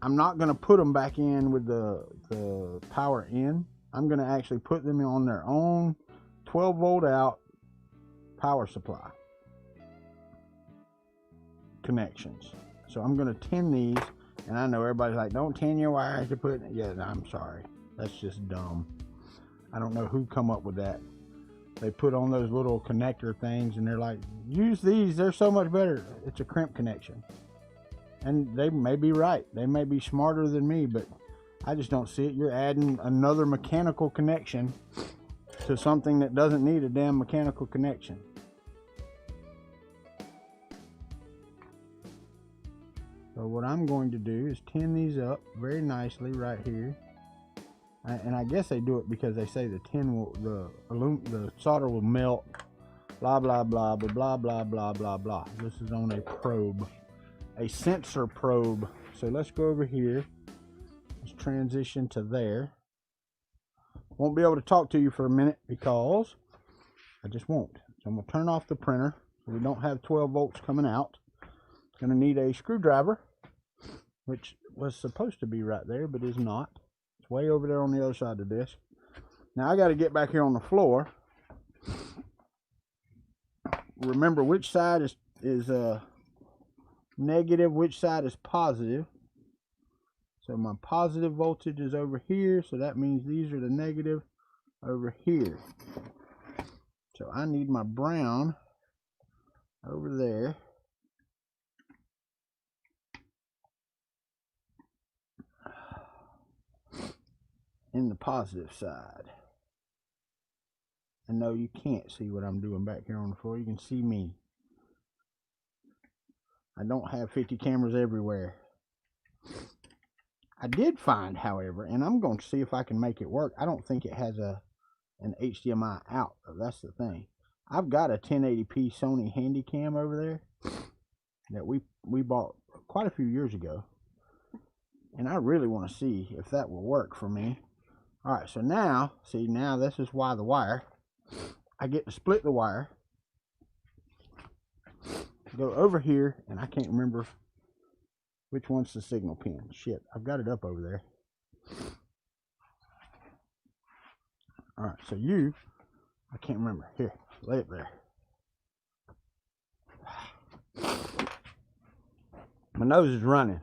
I'm not gonna put them back in with the power in. I'm gonna actually put them on their own 12-volt out power supply connections. So I'm going to tin these, and I know everybody's like, don't tin your wires to put, yeah, I'm sorry. That's just dumb. I don't know who come up with that. They put on those little connector things, and they're like, use these, they're so much better. It's a crimp connection. And they may be right. They may be smarter than me, but I just don't see it. You're adding another mechanical connection to something that doesn't need a damn mechanical connection. So what I'm going to do is tin these up very nicely right here. And I guess they do it because they say the tin will, the solder will melt, blah, blah, blah, blah, blah, blah, blah, blah, blah. This is on a probe, a sensor probe. So let's go over here. Let's transition to there. Won't be able to talk to you for a minute because I just won't. So I'm going to turn off the printer so we don't have 12 volts coming out. Going to need a screwdriver, which was supposed to be right there, but is not. It's way over there on the other side of the disc. Now I got to get back here on the floor. Remember which side is negative, which side is positive. So my positive voltage is over here, so that means these are the negative over here. So I need my brown over there. In the positive side. And no, you can't see what I'm doing back here on the floor. You can see me. I don't have 50 cameras everywhere. I did find, however, and I'm going to see if I can make it work. I don't think it has an HDMI out, though. That's the thing. I've got a 1080p Sony Handycam over there that we bought quite a few years ago. And I really want to see if that will work for me. Alright, so now, see, now this is why the wire, I get to split the wire, go over here, and I can't remember which one's the signal pin. Shit, I've got it up over there. Alright, so I can't remember. Here, lay it there. My nose is running.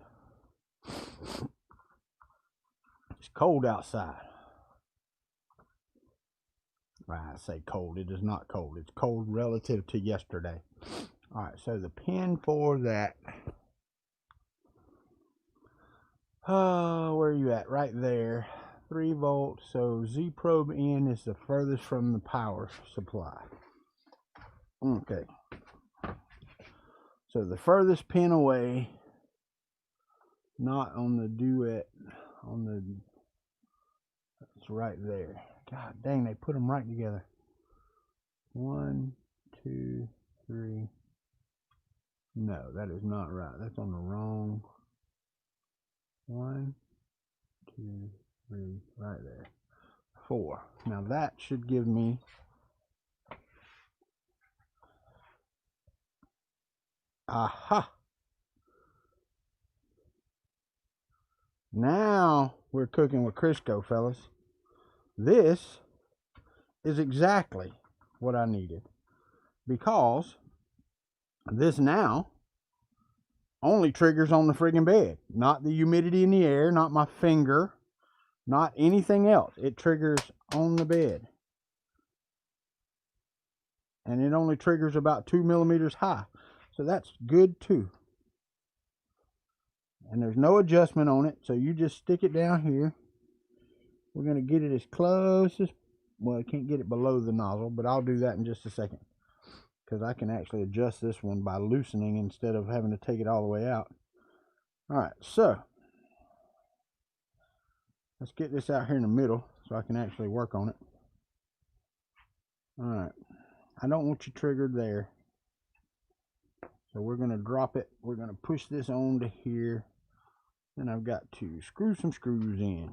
It's cold outside. I say cold, it is not cold. It's cold relative to yesterday. Alright, so the pin for that Oh, where are you at? Right there. 3 volts. So Z probe in is the furthest from the power supply. Okay. So the furthest pin away, not on the duet, on the, it's right there. God dang, they put them right together. 1, 2, 3. No, that is not right. That's on the wrong. 1, 2, 3, right there. 4. Now that should give me aha. Now we're cooking with Crisco, fellas. This is exactly what I needed, because this now only triggers on the friggin' bed, not the humidity in the air, not my finger, not anything else. It triggers on the bed, and it only triggers about 2 millimeters high, so that's good too. And there's no adjustment on it, so you just stick it down here. We're going to get it as close as, well, I can't get it below the nozzle, but I'll do that in just a second, because I can actually adjust this one by loosening instead of having to take it all the way out. All right, so let's get this out here in the middle so I can actually work on it. All right, I don't want you triggered there, so we're going to drop it. We're going to push this on to here, and I've got to screw some screws in.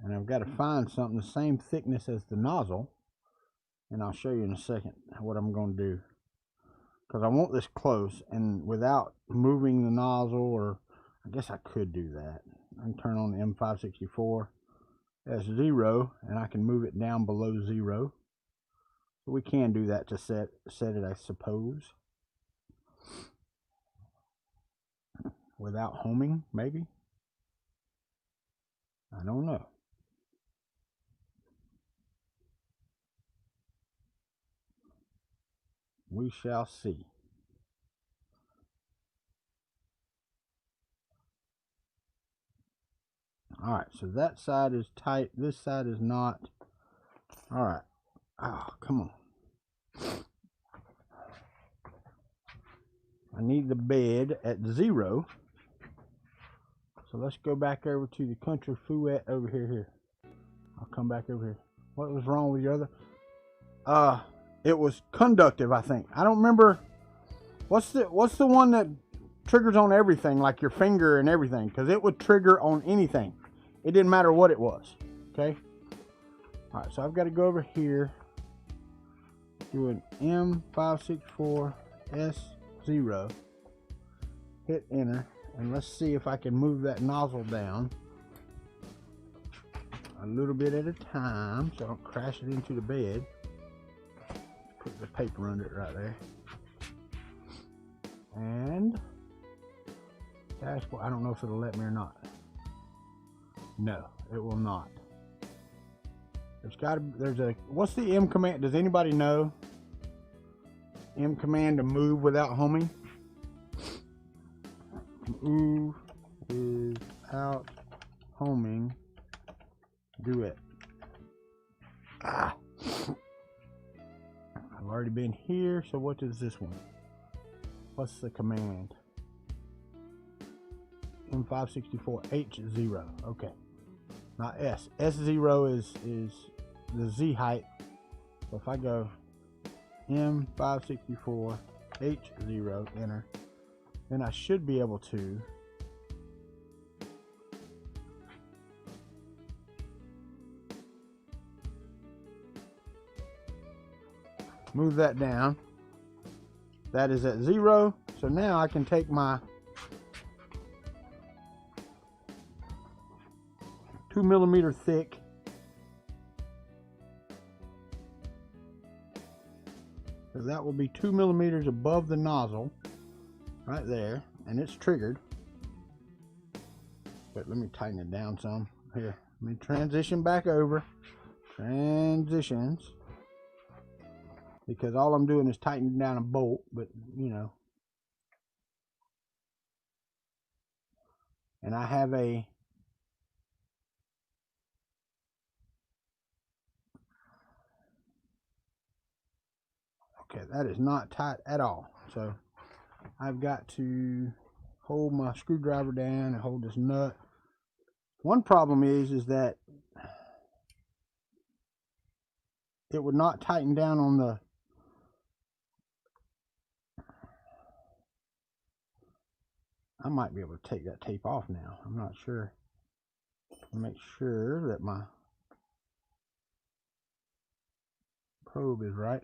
And I've got to find something the same thickness as the nozzle, and I'll show you in a second what I'm going to do, because I want this close and without moving the nozzle, or I guess I could do that. I can turn on the M564 S0 and I can move it down below 0. But we can do that to set it, I suppose, without homing, maybe. I don't know. We shall see. All right, so that side is tight. This side is not. All right. Oh, come on. I need the bed at 0. So let's go back over to the country fouette over here. I'll come back over here. What was wrong with your other? It was conductive, I think. I don't remember. What's the one that triggers on everything, like your finger and everything? Because it would trigger on anything. It didn't matter what it was. Okay. All right. So I've got to go over here. Do an M564 S0. Hit enter, and let's see if I can move that nozzle down a little bit at a time so I don't crash it into the bed. Put the paper under it right there. And dashboard, I don't know if it'll let me or not. No, it will not. There's a, what's the M command? Does anybody know? M command to move without homing? Move without homing. Do it. I've already been here, so what is this one? What's the command? M564 H0. Okay. Not S. S0 is the Z height. So if I go M564 H0, enter, then I should be able to move that down. That is at 0. So now I can take my 2 millimeter thick so that will be 2 millimeters above the nozzle right there, and it's triggered. But let me tighten it down some. Here, let me transition back over transitions, because all I'm doing is tightening down a bolt, but you know. And I have a okay, that is not tight at all. So I've got to hold my screwdriver down and hold this nut. One problem is that it would not tighten down on the I might be able to take that tape off now. I'm not sure. Make sure that my probe is right.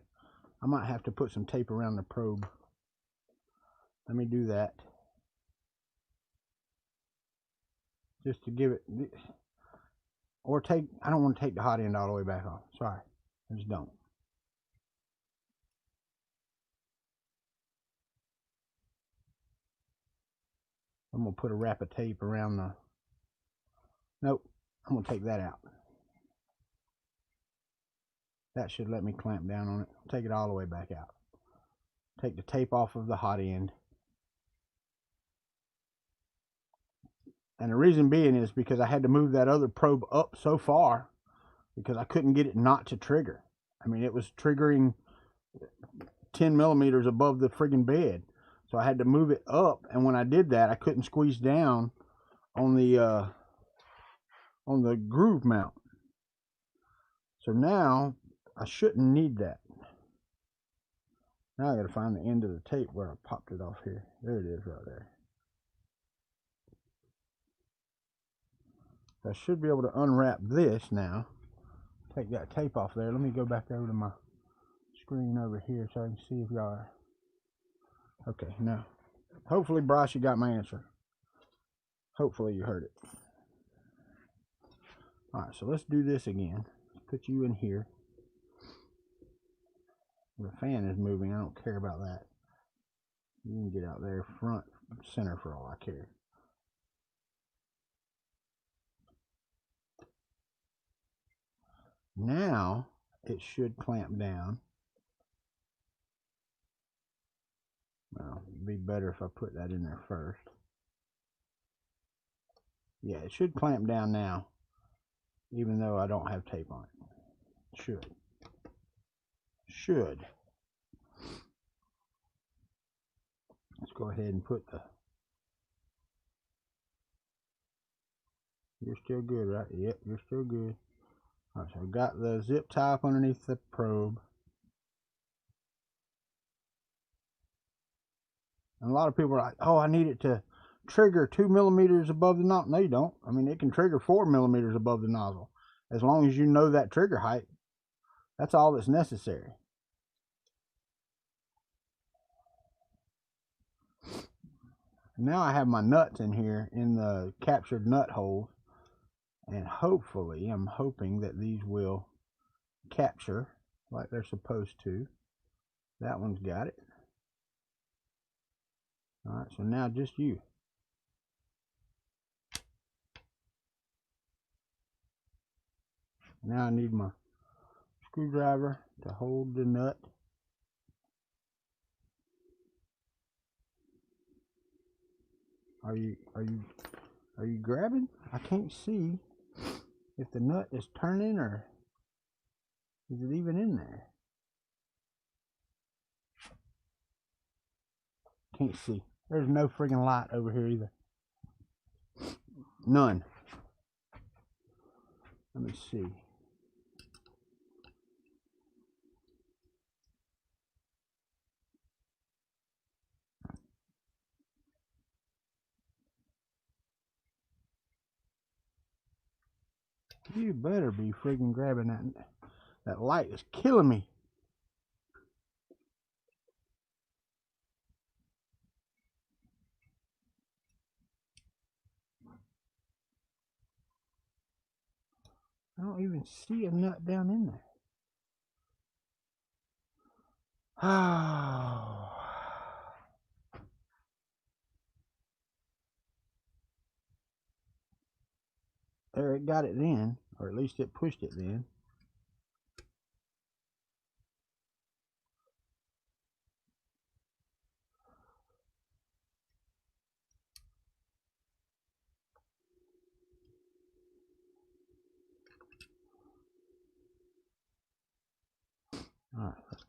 I might have to put some tape around the probe. Let me do that. Just to give it, or take, I don't want to take the hot end all the way back off. Sorry, I just don't. I'm going to put a wrap of tape around the, nope, I'm going to take that out. That should let me clamp down on it. Take it all the way back out. Take the tape off of the hot end. And the reason being is because I had to move that other probe up so far because I couldn't get it not to trigger. I mean, it was triggering 10 millimeters above the friggin' bed. So I had to move it up, and when I did that, I couldn't squeeze down on the groove mount. So now I shouldn't need that. Now I gotta find the end of the tape where I popped it off here. There it is right there. I should be able to unwrap this now. Take that tape off there. Let me go back over to my screen over here so I can see if y'all are. Okay, now, hopefully, Bryce, you got my answer. Hopefully you heard it. Alright, so let's do this again. Let's put you in here. The fan is moving. I don't care about that. You can get out there front, center for all I care. Now it should clamp down. Well, it'd be better if I put that in there first. Yeah, it should clamp down now, even though I don't have tape on it. Should. Let's go ahead and put the. You're still good, right? Yep, you're still good. Alright, so I've got the zip tie up underneath the probe. And a lot of people are like, oh, I need it to trigger 2 millimeters above the nozzle. No, you don't. I mean, it can trigger 4 millimeters above the nozzle. As long as you know that trigger height, that's all that's necessary. Now I have my nuts in here in the captured nut holes. And hopefully, I'm hoping that these will capture like they're supposed to. That one's got it. Alright, so now just you. Now I need my screwdriver to hold the nut. Are you grabbing? I can't see if the nut is turning or is it even in there? Can't see. There's no friggin' light over here either. None. Let me see. You better be friggin' grabbing that. That light is killing me. I don't even see a nut down in there. Oh. There, it got it then, or at least it pushed it then.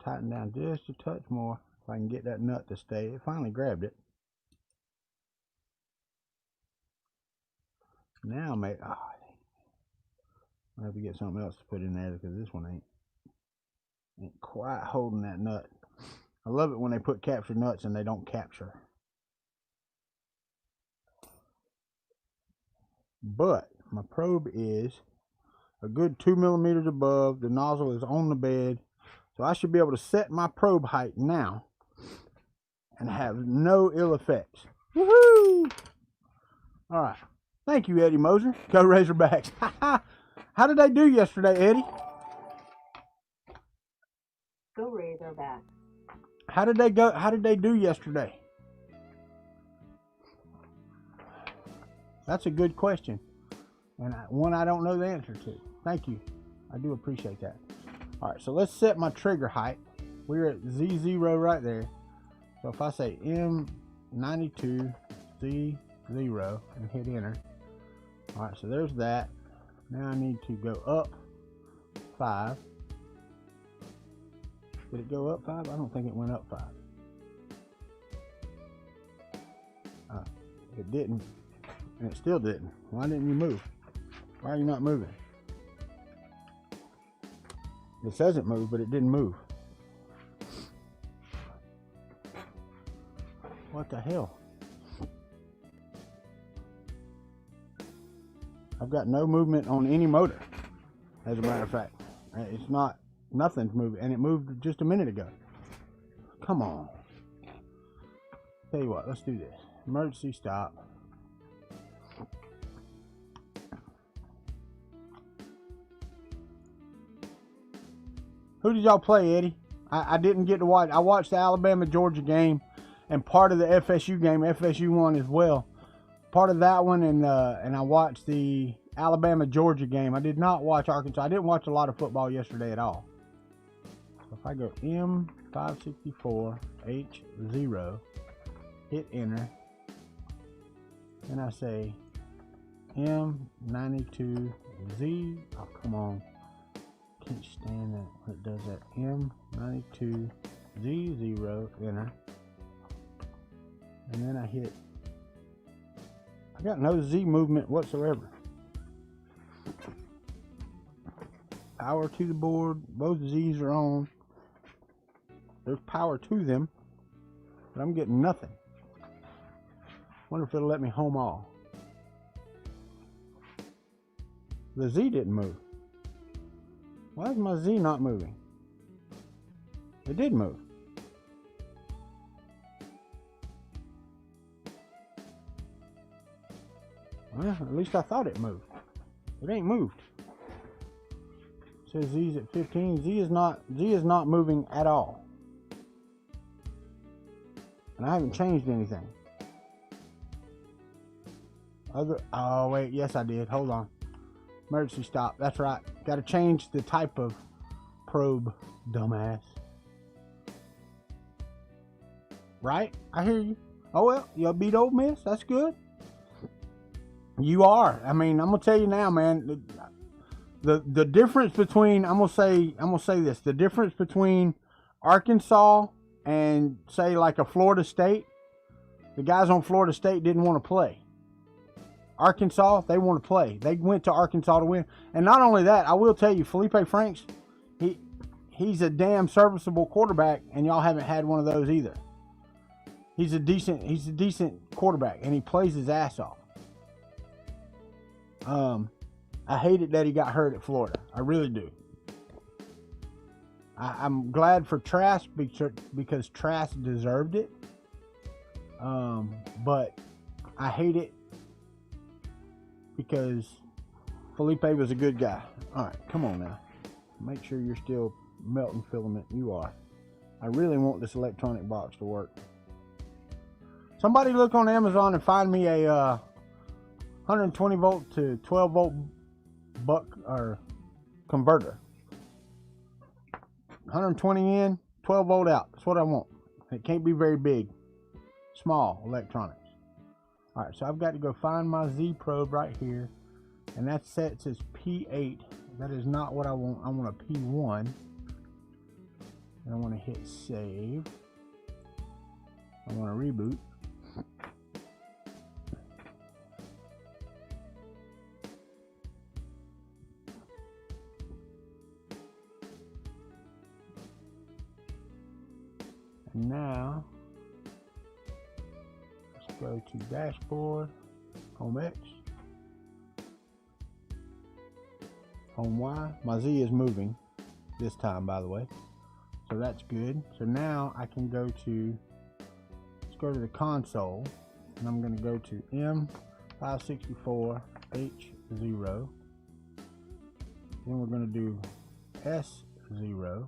Tighten down just a touch more if I can get that nut to stay. It finally grabbed it. Now maybe, I have to get something else to put in there because this one ain't quite holding that nut. I love it when they put capture nuts and they don't capture. But my probe is a good 2 millimeters above. The nozzle is on the bed. So I should be able to set my probe height now and have no ill effects. Woohoo! All right. Thank you, Eddie Moser. Go Razorbacks. How did they do yesterday, Eddie? Go Razorbacks. How did they go? How did they do yesterday? That's a good question, and one I don't know the answer to. Thank you. I do appreciate that. All right, so let's set my trigger height. We're at Z0 right there. So if I say M92 Z0 and hit enter. All right, so there's that. Now I need to go up 5. Did it go up 5? I don't think it went up 5. It didn't, and it still didn't. Why didn't you move? Why are you not moving? It says it moved, but it didn't move. What the hell? I've got no movement on any motor, as a matter of fact. It's not, nothing's moving, and it moved just a minute ago. Come on. Tell you what, let's do this. Emergency stop. Who did y'all play, Eddie? I didn't get to watch. I watched the Alabama-Georgia game and part of the FSU game. FSU won as well. Part of that one, and I watched the Alabama-Georgia game. I did not watch Arkansas. I didn't watch a lot of football yesterday at all. So if I go M564H0, hit enter, and I say M92Z. Oh, come on. Can't stand that when it does that. M92Z0, enter. And then I hit. I got no Z movement whatsoever. Power to the board. Both Z's are on. There's power to them, but I'm getting nothing. Wonder if it'll let me home all. The Z didn't move. Why is my Z not moving? It did move. Well, at least I thought it moved. It ain't moved. It says Z's at 15. Z is not moving at all. And I haven't changed anything. Oh wait, yes I did. Hold on. Emergency stop. That's right. Got to change the type of probe, dumbass. Right? I hear you. Oh well, you beat Ole Miss. That's good. You are. I mean, I'm gonna tell you now, man. The difference between I'm gonna say this. The difference between Arkansas and say like a Florida State. The guys on Florida State didn't want to play. Arkansas, they want to play. They went to Arkansas to win. And not only that, I will tell you, Felipe Franks, he's a damn serviceable quarterback, and y'all haven't had one of those either. He's a decent quarterback, and he plays his ass off. I hated that he got hurt at Florida. I really do. I'm glad for Trask because Trask deserved it. But I hate it because Felipe was a good guy. All right, come on now. Make sure you're still melting filament. You are. I really want this electronic box to work. Somebody look on Amazon and find me a 120 volt to 12 volt buck or converter. 120 in, 12 volt out. That's what I want. It can't be very big. Small electronics. All right, so I've got to go find my Z probe right here, and that says P8. That is not what I want. I want a P1. I want to hit save. I want to reboot. And now let's go to dashboard, home X, home Y. My Z is moving this time, by the way, so that's good. So now I can go to, let's go to the console, and I'm going to go to M564H0. Then we're going to do S0.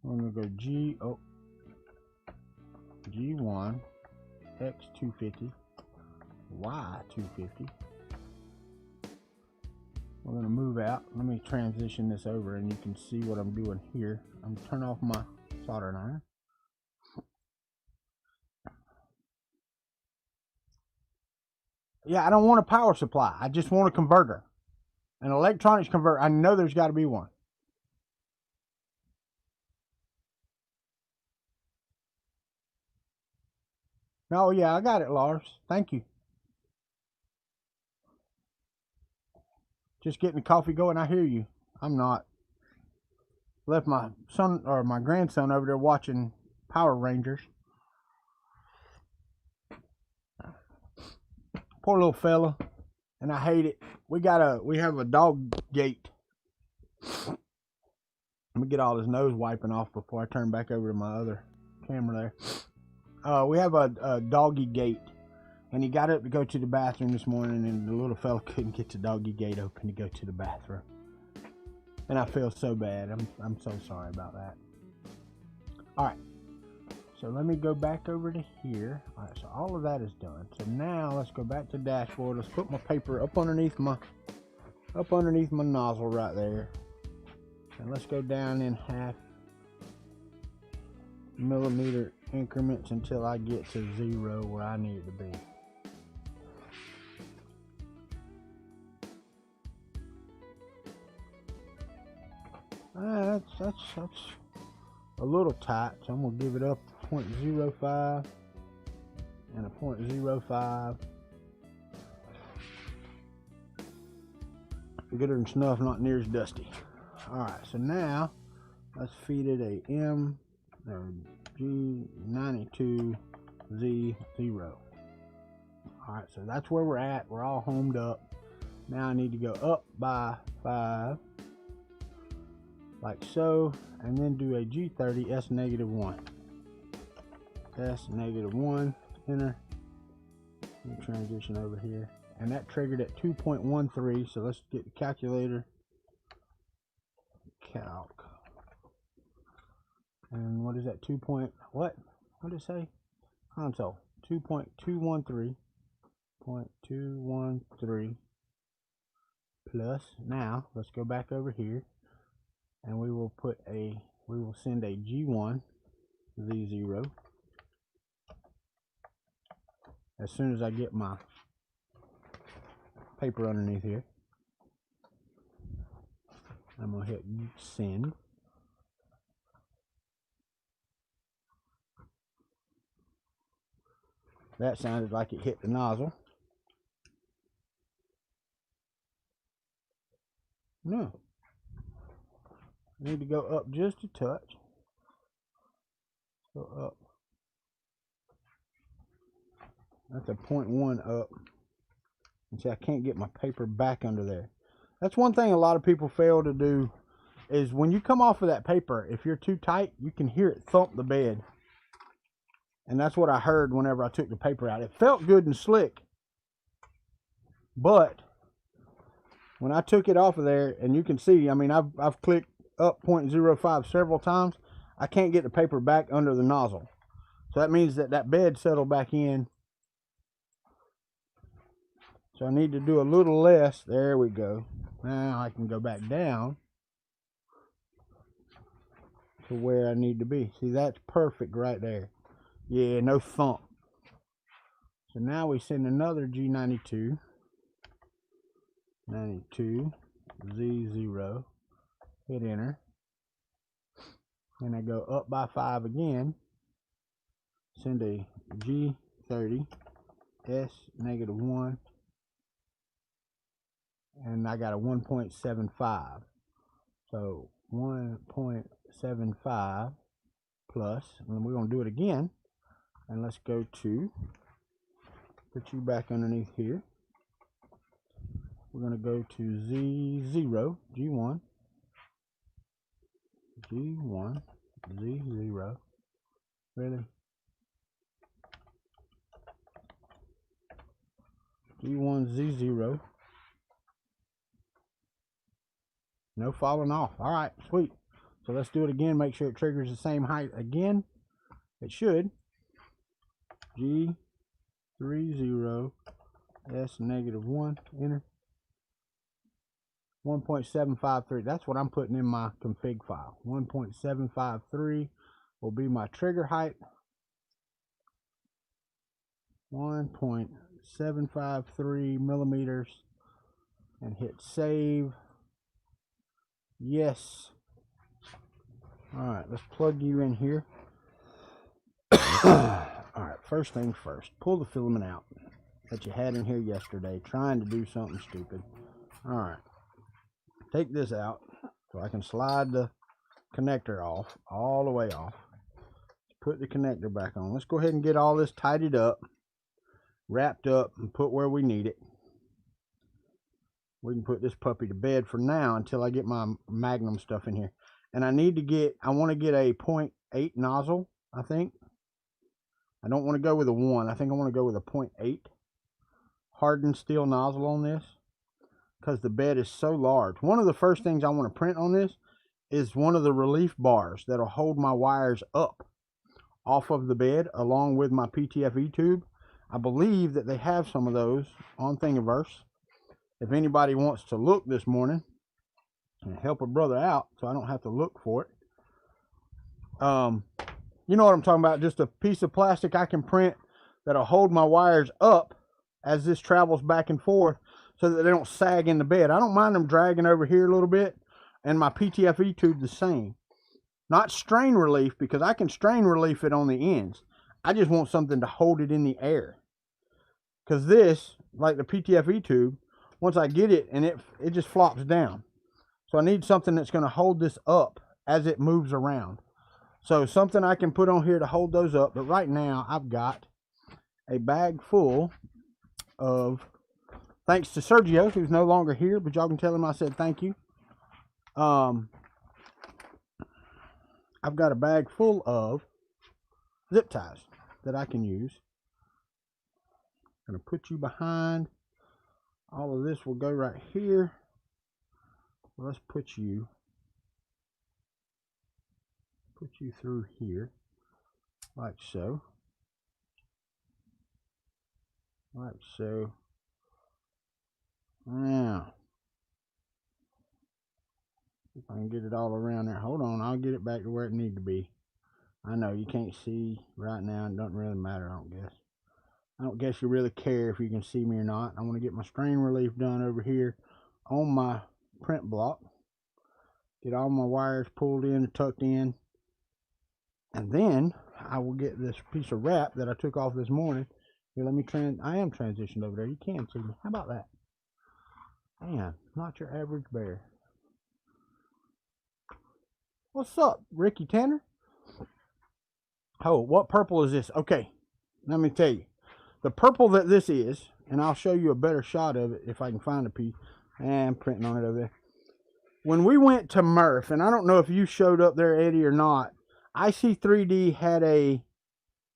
We're going to go G1, X250, Y250. We're going to move out. Let me transition this over and you can see what I'm doing here. I'm going to turn off my soldering iron. Yeah, I don't want a power supply. I just want a converter. An electronics converter. I know there's got to be one. Oh, yeah, I got it, Lars. Thank you. Just getting the coffee going. I hear you. I'm not. Left my son or my grandson over there watching Power Rangers. Poor little fella. And I hate it. We have a dog gate. Let me get all his nose wiping off before I turn back over to my other camera there. We have a doggy gate, and he got up to go to the bathroom this morning, and the little fella couldn't get the doggy gate open to go to the bathroom. And I feel so bad. I'm so sorry about that. All right, so let me go back over to here. All right, so all of that is done. So now let's go back to dashboard. Let's put my paper up underneath my nozzle right there, and let's go down in 1/2 millimeter increments until I get to 0 where I need it to be. That's a little tight, so I'm gonna give it up 0.05 and a 0.05. Gooder than snuff, not near as dusty. All right, so now let's feed it a G92Z0. All right, so that's where we're at. We're all homed up. Now I need to go up by 5, like so, and then do a G30 S-1. S-1, enter. Let me transition over here. And that triggered at 2.13, so let's get the calculator. Calc. And what is that? What did it say? Console. 2.213 plus. Now let's go back over here, and we will send a G1 Z0 as soon as I get my paper underneath here. I'm gonna hit send. That sounded like it hit the nozzle. No. Need to go up just a touch. Go up. That's a 0.1 up. And see, I can't get my paper back under there. That's one thing a lot of people fail to do, is when you come off of that paper, if you're too tight, you can hear it thump the bed. And that's what I heard whenever I took the paper out. It felt good and slick, but when I took it off of there, and you can see, I mean, I've clicked up 0.05 several times, I can't get the paper back under the nozzle. So that means that bed settled back in. So I need to do a little less. There we go. Now I can go back down to where I need to be. See, that's perfect right there. Yeah, no thump. So now we send another G92 Z0, hit enter. and I go up by 5 again, send a G30 S -1, and I got a 1.75. So 1.75 plus, and we're going to do it again. And let's go to, put you back underneath here. We're going to go to Z0, G1, G1, Z0. Really? G1, Z0. No falling off. All right, sweet. So let's do it again. Make sure it triggers the same height again. It should. G30 S -1. Enter. 1.753. That's what I'm putting in my config file. 1.753 will be my trigger height. 1.753 millimeters. And hit save. Yes. Alright, let's plug you in here. Alright, first thing first. Pull the filament out that you had in here yesterday, trying to do something stupid. Alright. Take this out so I can slide the connector off, all the way off. Put the connector back on. Let's go ahead and get all this tidied up, wrapped up, and put where we need it. We can put this puppy to bed for now until I get my Magnum stuff in here. And I want to get a 0.8 nozzle, I think. I don't want to go with a 1. I think I want to go with a 0.8 hardened steel nozzle on this, because the bed is so large. One of the first things I want to print on this is one of the relief bars that'll hold my wires up off of the bed along with my PTFE tube. I believe that they have some of those on Thingiverse. If anybody wants to look this morning and help a brother out so I don't have to look for it. You know what I'm talking about, just a piece of plastic I can print that'll hold my wires up as this travels back and forth so that they don't sag in the bed. I don't mind them dragging over here a little bit, and my PTFE tube the same. Not strain relief, because I can strain relief it on the ends. I just want something to hold it in the air. Because this, like the PTFE tube, once I get it, and it just flops down. So I need something that's going to hold this up as it moves around. So something I can put on here to hold those up. But right now, I've got a bag full of, thanks to Sergio, who's no longer here, but y'all can tell him I said thank you. I've got a bag full of zip ties that I can use. I'm going to put you behind. All of this will go right here. Let's put you through here, like so. Like so. Now, if I can get it all around there. Hold on, I'll get it back to where it needs to be. I know you can't see right now. It doesn't really matter, I don't guess. I don't guess you really care if you can see me or not. I want to get my strain relief done over here on my print block. Get all my wires pulled in and tucked in. And then I will get this piece of wrap that I took off this morning. Here, let me I am transitioned over there. You can see me. How about that? Man, not your average bear. What's up, Ricky Tanner? Oh, what purple is this? Okay, let me tell you. The purple that this is, and I'll show you a better shot of it if I can find a piece. And I'm printing on it over there. When we went to Murph, and I don't know if you showed up there, Eddie, or not, IC3D had a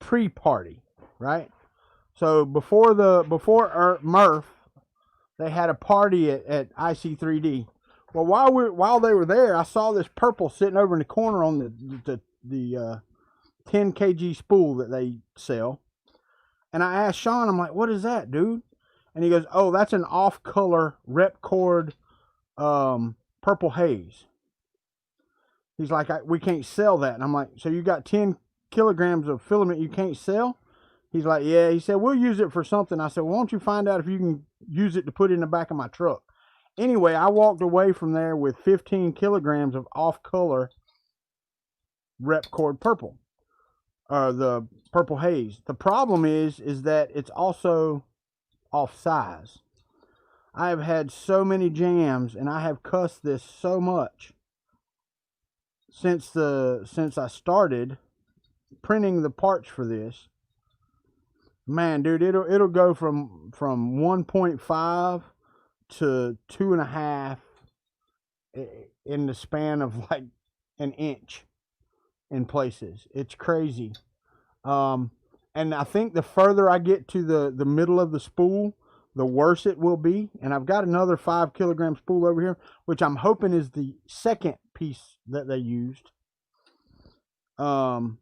pre-party, right? So before Murph, they had a party at IC3D. Well, while they were there, I saw this purple sitting over in the corner on the 10 kg spool that they sell. And I asked Sean, I'm like, what is that, dude? And he goes, oh, that's an off-color Repcord purple haze. He's like, we can't sell that. And I'm like, so you got 10 kilograms of filament you can't sell? He's like, yeah. He said, we'll use it for something. I said, well, why don't you find out if you can use it to put in the back of my truck? Anyway, I walked away from there with 15 kilograms of off-color Repcord Purple, or the Purple Haze. The problem is that it's also off size. I have had so many jams, and I have cussed this so much since I started printing the parts for this. Man, dude, it'll go from 1.5 to 2.5 in the span of like an inch in places. It's crazy. And I think the further I get to the middle of the spool, the worse it will be. And I've got another 5 kilogram spool over here, which I'm hoping is the second piece that they used after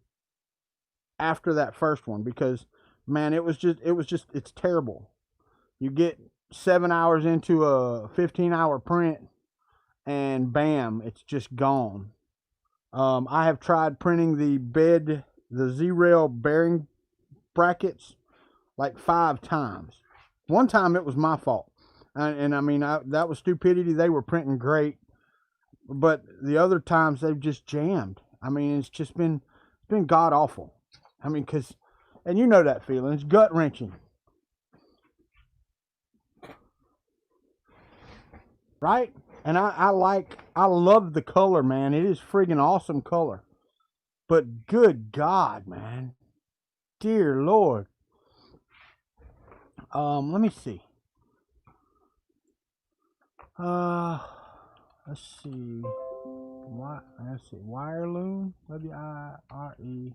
that first one, because man, it's terrible. You get 7 hours into a 15-hour print and bam, it's just gone. I have tried printing the Z-rail bearing brackets like 5 times. One time it was my fault, and I mean, that was stupidity. They were printing great, but the other times they've just jammed. I mean, it's just been god awful. I mean, and you know that feeling. It's gut wrenching, right? And I love the color, man. It is friggin' awesome color. But good God, man. Dear Lord. Let me see. Let's see. Let's see. Wireloom. WIRESTL.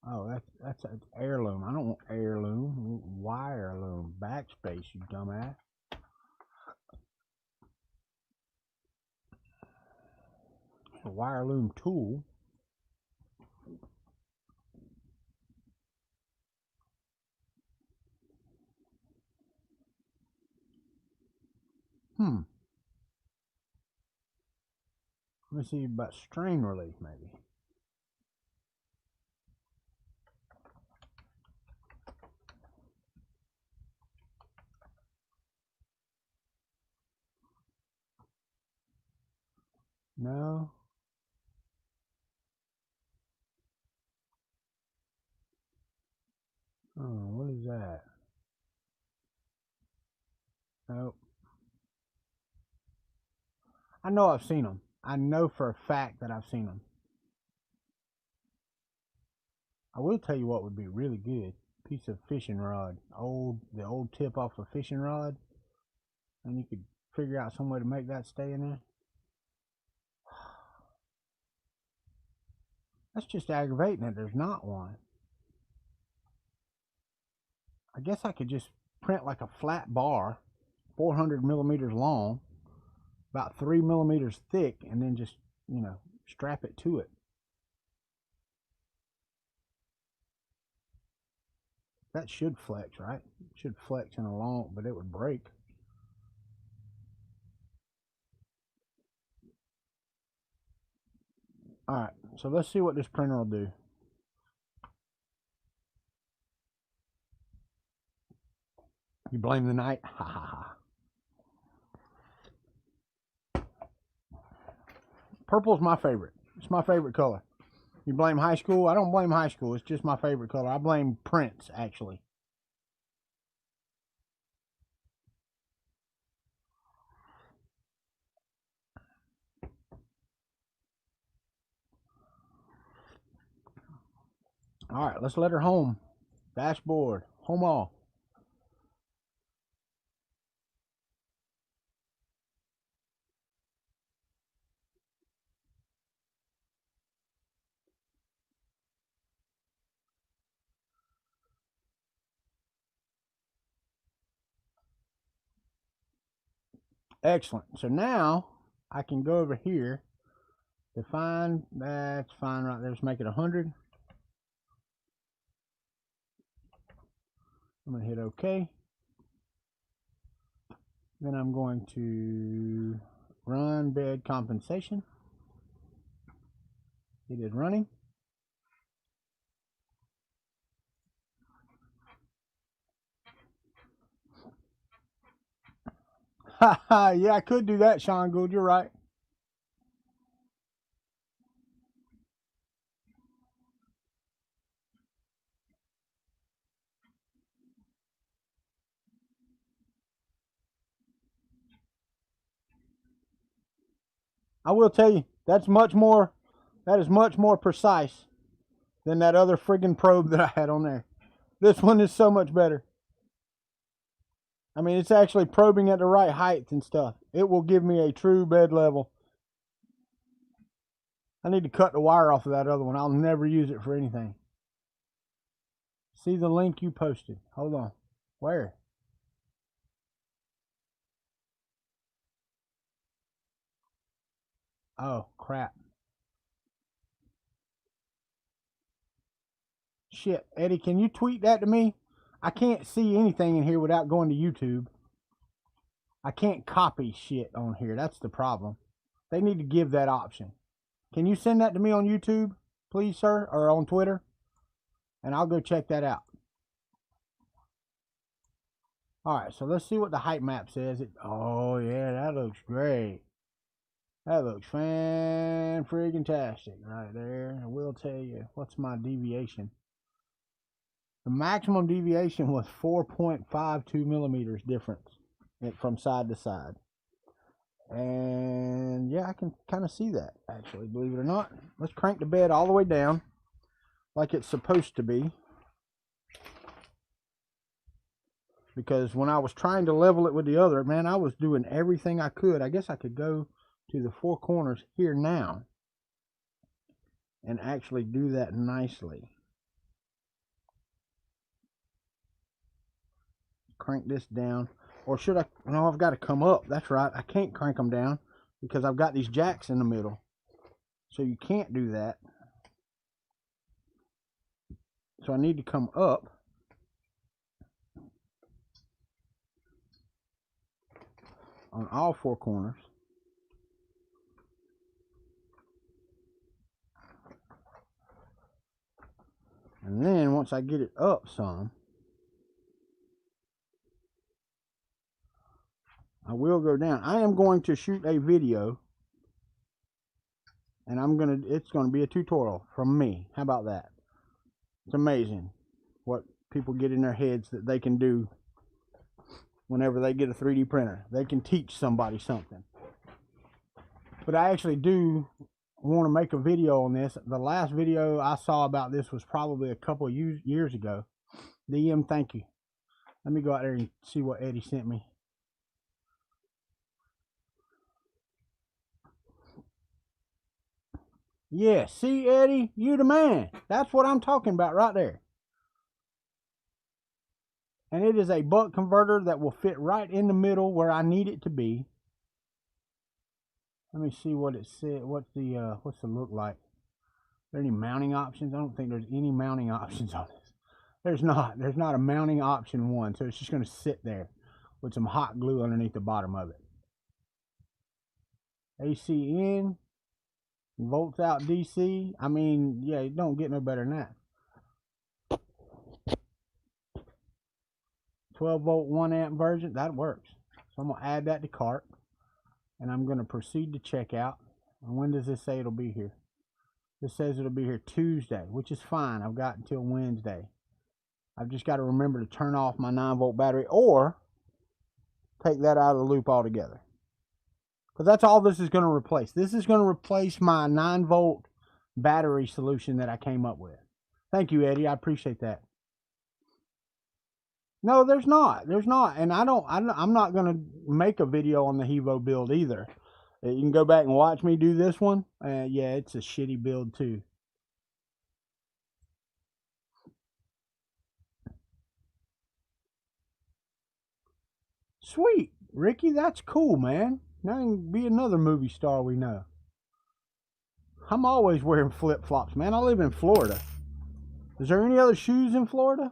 Oh, that's an heirloom. I don't want heirloom. Wireloom. Backspace, you dumbass. A wireloom tool. Let me see about strain relief, maybe. No. Oh, what is that? Nope. I know I've seen them. I know for a fact that I've seen them. I will tell you what would be really good. Piece of fishing rod. The old tip off a fishing rod. And you could figure out some way to make that stay in there. That's just aggravating that there's not one. I guess I could just print like a flat bar, 400 millimeters long, about 3 millimeters thick, and then just, strap it to it. That should flex, right? It should flex in a long, but it would break. All right, so let's see what this printer will do. You blame the night? Ha ha ha. Purple's my favorite. It's my favorite color. You blame high school? I don't blame high school. It's just my favorite color. I blame prints, actually. All right, let's let her home. Dashboard. Home all. Excellent. So now I can go over here. Define. That's fine right there. Let's make it 100. I'm going to hit OK. Then I'm going to run bed compensation. It is running. Yeah, I could do that, Sean Gould. You're right. I will tell you, that is much more precise than that other friggin' probe that I had on there. This one is so much better. I mean, it's actually probing at the right height and stuff. It will give me a true bed level. I need to cut the wire off of that other one. I'll never use it for anything. See the link you posted. Hold on. Where? Oh, crap. Shit. Eddie, can you tweet that to me? I can't see anything in here without going to YouTube. I can't copy shit on here. That's the problem. They need to give that option. Can you send that to me on YouTube, please, sir? Or on Twitter? And I'll go check that out. Alright, so let's see what the height map says. Oh, yeah, that looks great. That looks fan-friggin-tastic right there. I will tell you. What's my deviation? The maximum deviation was 4.52 millimeters difference from side to side. And yeah, I can kind of see that, actually, believe it or not. Let's crank the bed all the way down like it's supposed to be. Because when I was trying to level it with the other, man, I was doing everything I could. I guess I could go to the four corners here now and actually do that nicely. Crank this down. Or should I? No, I've got to come up. That's right. I can't crank them down because I've got these jacks in the middle. So you can't do that. So I need to come up. On all four corners. And then once I get it up some, I will go down. I am going to shoot a video, and it's gonna be a tutorial from me. How about that? It's amazing what people get in their heads that they can do whenever they get a 3D printer. They can teach somebody something. But I actually do want to make a video on this. The last video I saw about this was probably a couple of years ago. DM, thank you. Let me go out there and see what Eddie sent me. Yeah, see, Eddie, you the man. That's what I'm talking about right there. And it is a buck converter that will fit right in the middle where I need it to be. Let me see what it said. What's the look like? Are there any mounting options? I don't think there's any mounting options on this. There's not a mounting option one, so it's just going to sit there with some hot glue underneath the bottom of it. AC in, volts out DC. I mean, yeah, it don't get no better than that. 12 volt 1 amp version, that works. So I'm going to add that to cart, and I'm going to proceed to checkout. And when does this say it'll be here? This says it'll be here Tuesday, which is fine. I've got until Wednesday. I've just got to remember to turn off my 9 volt battery or take that out of the loop altogether. Because that's all this is going to replace. This is going to replace my 9 volt battery solution that I came up with. Thank you, Eddie. I appreciate that. No, there's not. There's not. And I'm not going to make a video on the EVO build either. You can go back and watch me do this one. Yeah, it's a shitty build too. Sweet. Ricky, that's cool, man. Now you can be another movie star we know. I'm always wearing flip-flops, man. I live in Florida. Is there any other shoes in Florida?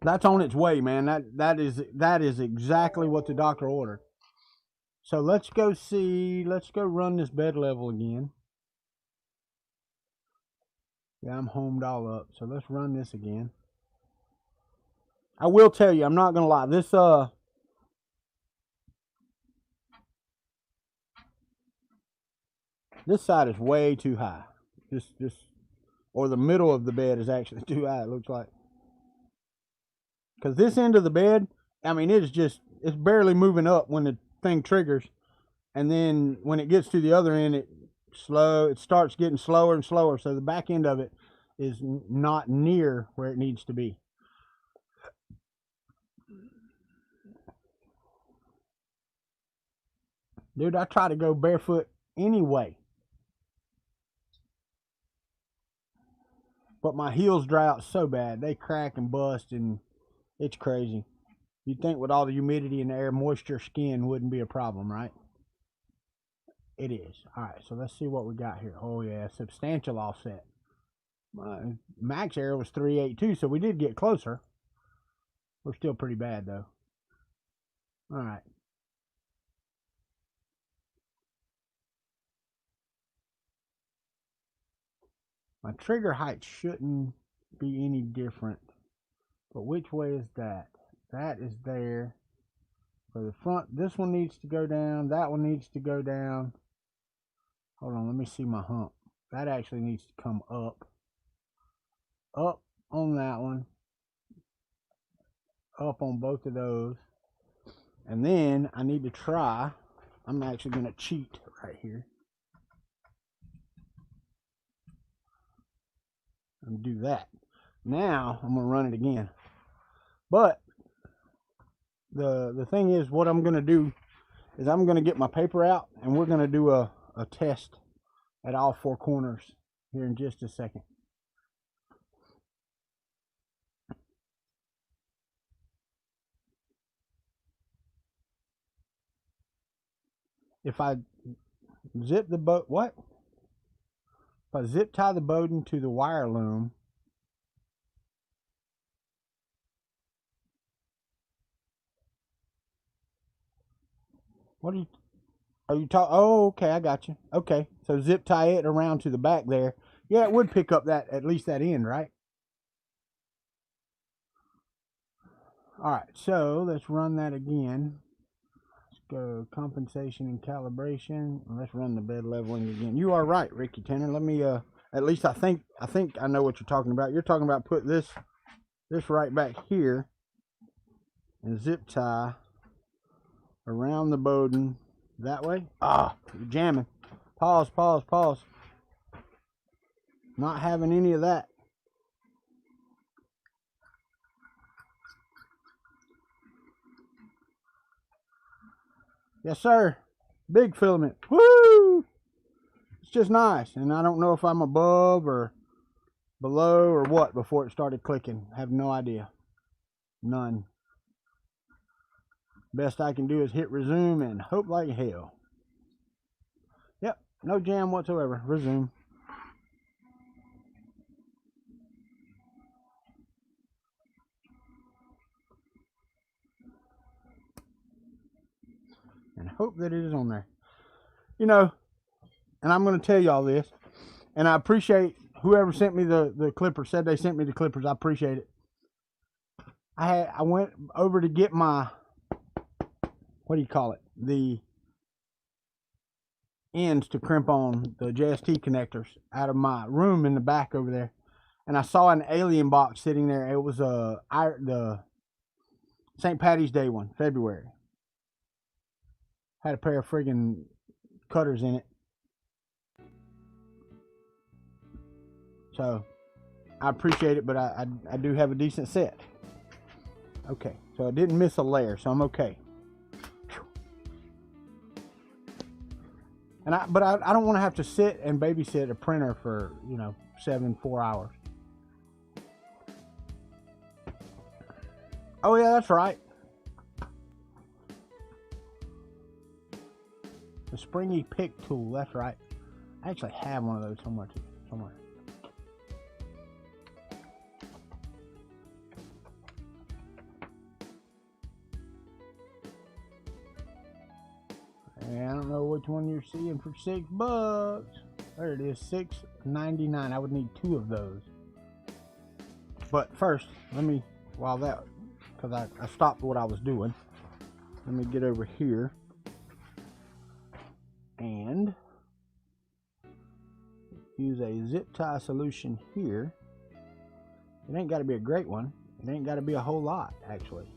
That's on its way, man. That is exactly what the doctor ordered. So let's go run this bed level again. Yeah, I'm homed all up. So let's run this again. I will tell you, I'm not gonna lie. This side is way too high. Or the middle of the bed is actually too high, it looks like. Because this end of the bed, I mean, it's barely moving up when the thing triggers. And then when it gets to the other end, it starts getting slower and slower. So the back end of it is not near where it needs to be. Dude, I try to go barefoot anyway. But my heels dry out so bad. They crack and bust, and it's crazy. You'd think with all the humidity in the air, moisture skin wouldn't be a problem, right? It is. All right, so let's see what we got here. Oh, yeah, substantial offset. My max error was 382, so we did get closer. We're still pretty bad, though. All right. My trigger height shouldn't be any different. But which way is that? That is there. For the front, this one needs to go down. That one needs to go down. Hold on, let me see my hump. That actually needs to come up. Up on that one. Up on both of those. And then I need to try. I'm actually going to cheat right here. And do that. Now I'm going to run it again. But the thing is, what I'm going to do is I'm going to get my paper out and we're going to do a test at all four corners here in just a second. If I zip the boat, what? If I zip tie the Bowden to the wire loom, what are you talking? Oh, okay, I got you. Okay, so zip tie it around to the back there. Yeah, it would pick up that, at least that end, right? All right, so let's run that again. Let's go compensation and calibration. Let's run the bed leveling again. You are right, Ricky Tanner. Let me at least I think I know what you're talking about. You're talking about put this right back here and zip tie around the Bowden that way. Ah, you're jamming. Pause, pause, pause. Not having any of that. Yes, sir. Big filament. Woo! It's just nice. And I don't know if I'm above or below or what before it started clicking. I have no idea. None. Best I can do is hit resume and hope like hell. Yep, no jam whatsoever. Resume. And hope that it is on there. You know, and I'm going to tell y'all this, and I appreciate whoever sent me the clippers, said they sent me the clippers. I appreciate it. I went over to get my, what do you call it? The ends to crimp on the JST connectors out of my room in the back over there. And I saw an alien box sitting there. It was the St. Patty's Day one, February. Had a pair of friggin' cutters in it. So I appreciate it, but I do have a decent set. Okay, so I didn't miss a layer, so I'm okay. And I don't want to have to sit and babysit a printer for, 4 hours. Oh yeah, that's right. The springy pick tool, that's right. I actually have one of those somewhere. And I don't know which one you're seeing for $6. There it is, $6.99. I would need 2 of those. But first, let me, while that because I stopped what I was doing. Let me get over here and use a zip tie solution here. It ain't got to be a great one. It ain't got to be a whole lot, actually.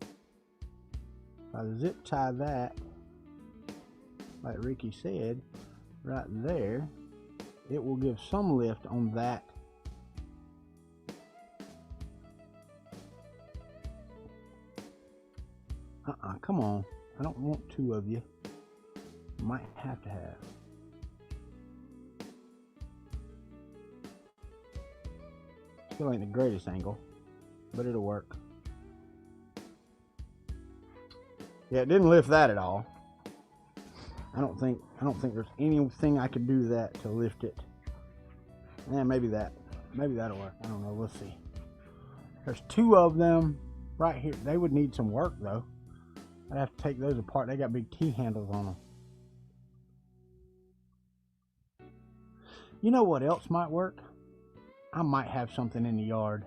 If I zip tie that, like Ricky said, right there, it will give some lift on that. Come on. I don't want two of you. Might have to have. Still ain't the greatest angle, but it'll work. Yeah, it didn't lift that at all. I don't think there's anything I could do that to lift it. Yeah, maybe that'll work. I don't know. We'll see. There's two of them right here. They would need some work though. I'd have to take those apart. They got big T handles on them. You know what else might work? I might have something in the yard.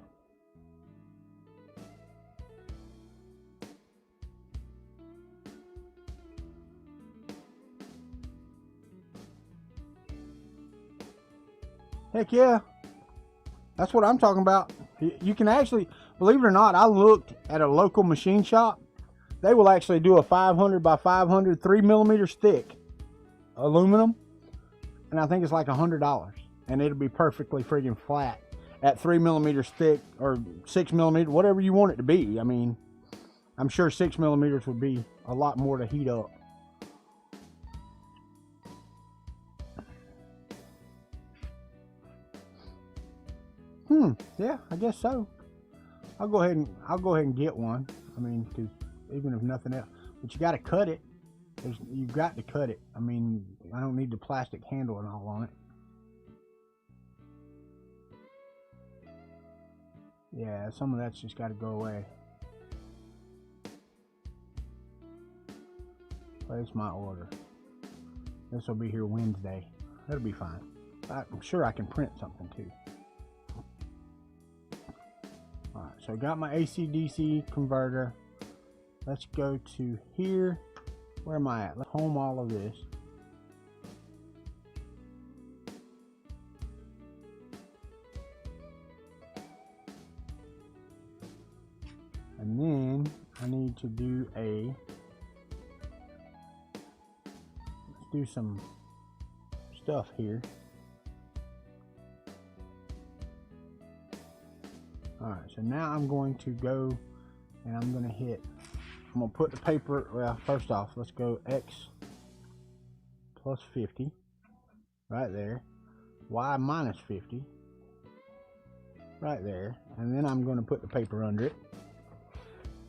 Heck yeah. That's what I'm talking about. You can actually, believe it or not, I looked at a local machine shop. They will actually do a 500 by 500 3mm thick aluminum, and I think it's like $100, and it'll be perfectly friggin' flat at 3mm thick or 6mm, whatever you want it to be. I mean, I'm sure 6mm would be a lot more to heat up. Yeah, I guess so. I'll go ahead and get one. I mean, 'cause even if nothing else, but you got to cut it. You've got to cut it. I mean, I don't need the plastic handle and all on it. Yeah, some of that's just got to go away. Place my order. This will be here Wednesday. That'll be fine. I'm sure I can print something too. Alright, so I got my AC-DC converter. Let's go to here. Where am I at? Let's home all of this. And then I need to do let's do some stuff here. Alright, so now I'm going to go and I'm going to put the paper, well, first off, let's go X plus 50, right there, Y minus 50, right there, and then I'm going to put the paper under it,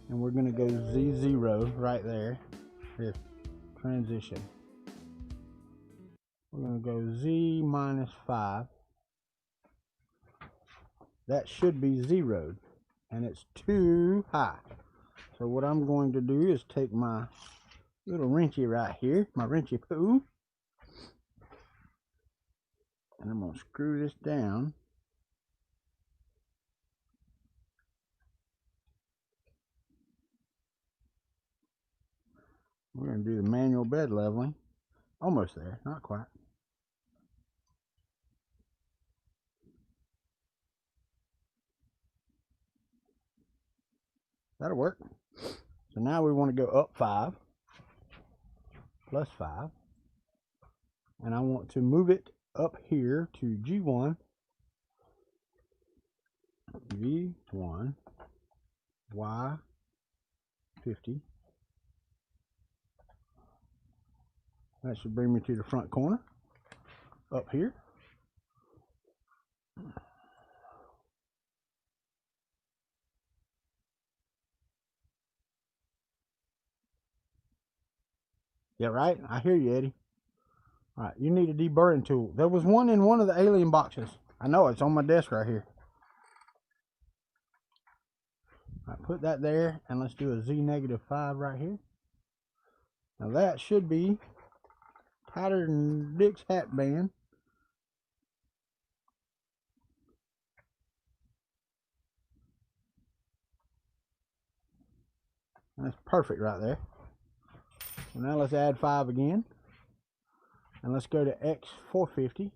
and we're going to go Z0 right there, with transition. We're going to go Z minus 5. That should be zeroed, and it's too high. So what I'm going to do is take my little wrenchy right here, my wrenchy poo, and I'm going to screw this down. We're going to do the manual bed leveling. Almost there, not quite. That'll work. So now we want to go up 5, plus 5, and I want to move it up here to G1, V1, Y 50. That should bring me to the front corner, up here. Yeah, right? I hear you, Eddie. Alright, you need a deburring tool. There was one in one of the alien boxes. I know, it's on my desk right here. Alright, put that there, and let's do a Z-5 right here. Now that should be tighter than Dick's hat band. That's perfect right there. So now let's add 5 again. And let's go to X450.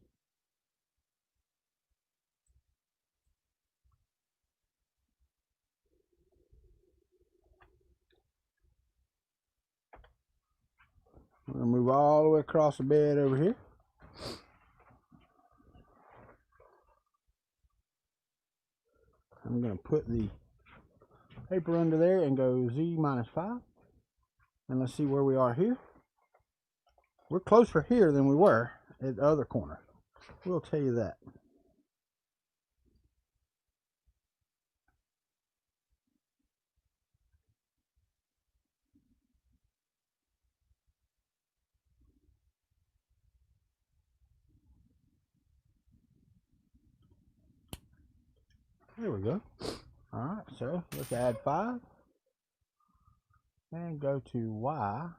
We're going to move all the way across the bed over here. I'm going to put the paper under there and go Z minus 5. And let's see where we are here. We're closer here than we were at the other corner. We'll tell you that. There we go. Alright, so let's add 5. And go to Y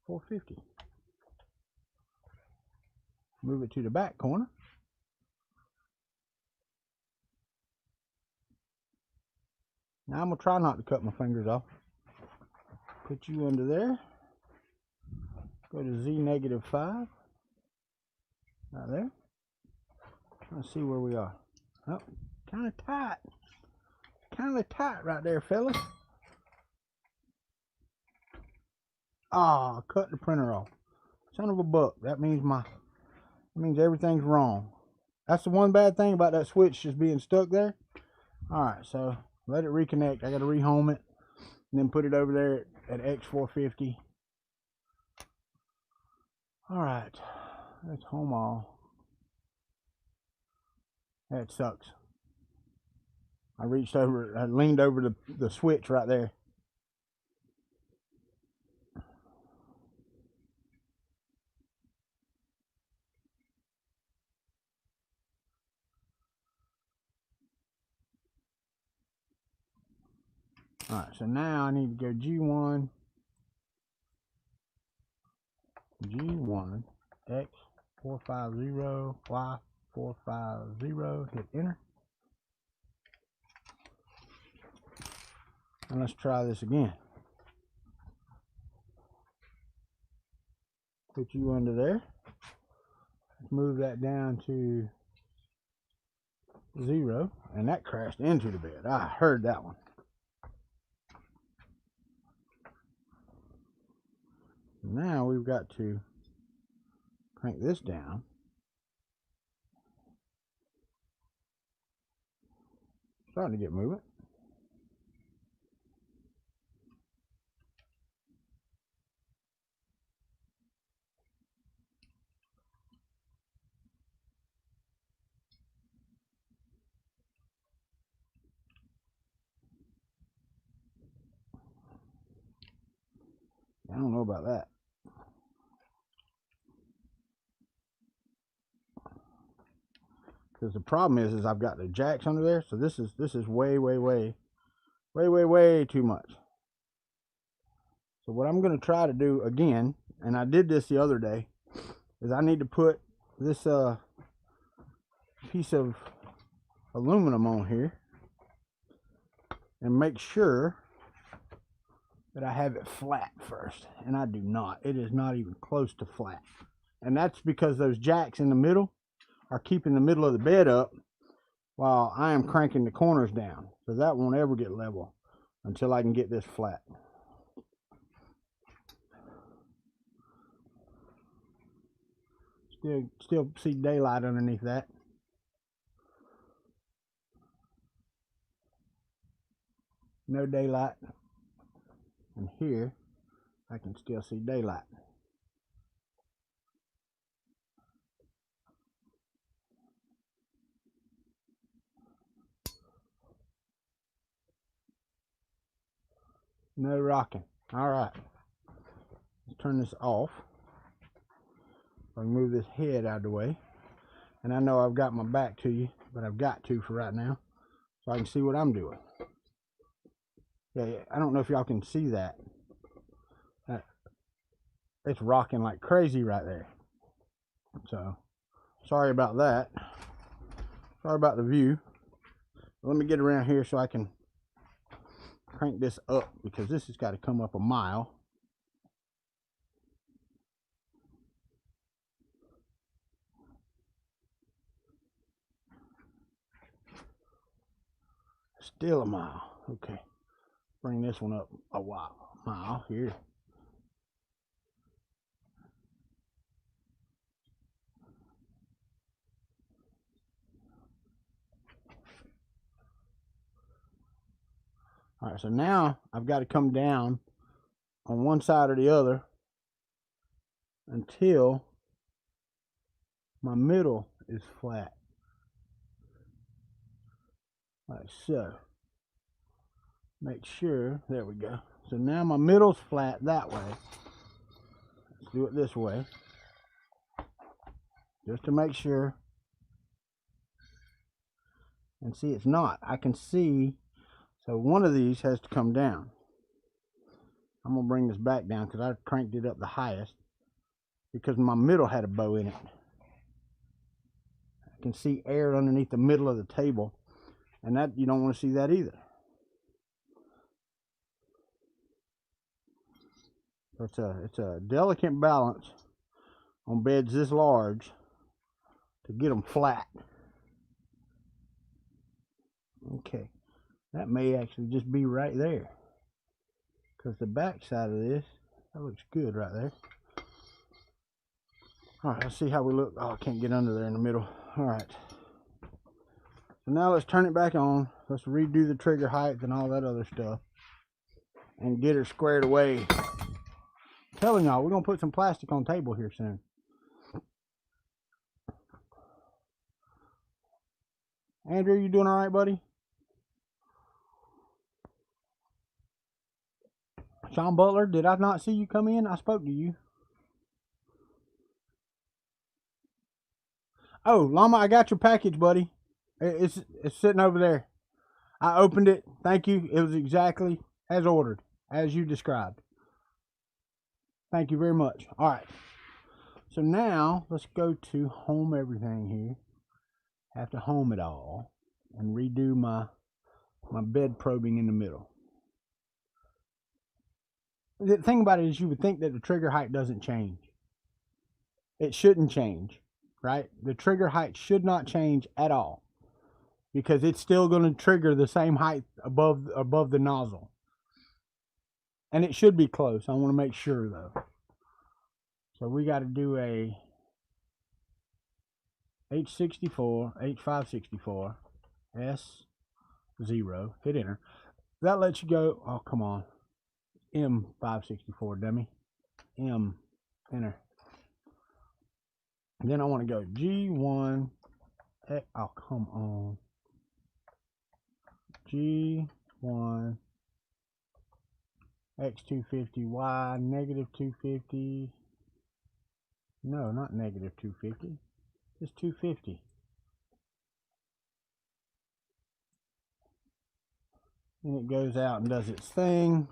450. Move it to the back corner. Now I'm going to try not to cut my fingers off. Put you under there. Go to Z negative 5. Right there. Let's see where we are. Oh, kind of tight. Kind of tight right there, fellas. Ah, cut the printer off. Son of a buck. That means everything's wrong. That's the one bad thing about that switch just being stuck there. Alright, so let it reconnect. I got to rehome it. And then put it over there at X450. Alright. Let's home all. That sucks. I reached over, I leaned over the switch right there. Alright, so now I need to go G1, X450, Y450, hit enter. And let's try this again. Put you under there. Move that down to 0. And that crashed into the bed. I heard that one. Now we've got to crank this down. Starting to get moving. I don't know about that. Because the problem is I've got the jacks under there, so this is way too much. So what I'm going to try to do again, and I did this the other day, is I need to put this piece of aluminum on here and make sure that I have it flat first, and I do not. It is not even close to flat, and that's because those jacks in the middle are keeping the middle of the bed up while I am cranking the corners down, so that won't ever get level until I can get this flat. Still see daylight underneath that. No daylight. And here, I can still see daylight. No rocking. All right. Let's turn this off. I can move this head out of the way. And I know I've got my back to you, but I've got to for right now, so I can see what I'm doing. Yeah, I don't know if y'all can see that. It's rocking like crazy right there. So, sorry about that. Sorry about the view. Let me get around here so I can crank this up because this has got to come up a mile. Still a mile. Okay. Bring this one up a mile here. All right, so now I've got to come down on one side or the other until my middle is flat. Like so. Make sure, there we go. So now my middle's flat that way. Let's do it this way. Just to make sure. And see, it's not. I can see, so one of these has to come down. I'm going to bring this back down because I cranked it up the highest because my middle had a bow in it. I can see air underneath the middle of the table, and that you don't want to see that either. It's a delicate balance on beds this large to get them flat. Okay, that may actually just be right there because the back side of this, that looks good right there. All right, let's see how we look. Oh, I can't get under there in the middle. All right, so now let's turn it back on. Let's redo the trigger height and all that other stuff and get her squared away. I'm telling y'all, we're gonna put some plastic on the table here soon. Andrew, you doing all right, buddy? Sean Butler, did I not see you come in? I spoke to you. Oh, Llama, I got your package, buddy. It's sitting over there. I opened it. Thank you. It was exactly as ordered, as you described. Thank you very much. All right. So now let's go to home everything here. Have to home it all and redo my bed probing in the middle. The thing about it is you would think that the trigger height doesn't change. It shouldn't change, right? The trigger height should not change at all because it's still going to trigger the same height above the nozzle. And it should be close. I want to make sure though. So we got to do a H64, H564, S0, hit enter. That lets you go, oh come on, M564, dummy, M, enter. And then I want to go G1, oh come on, G1, X250Y, negative 250, no, not negative 250, just 250. And it goes out and does its thing.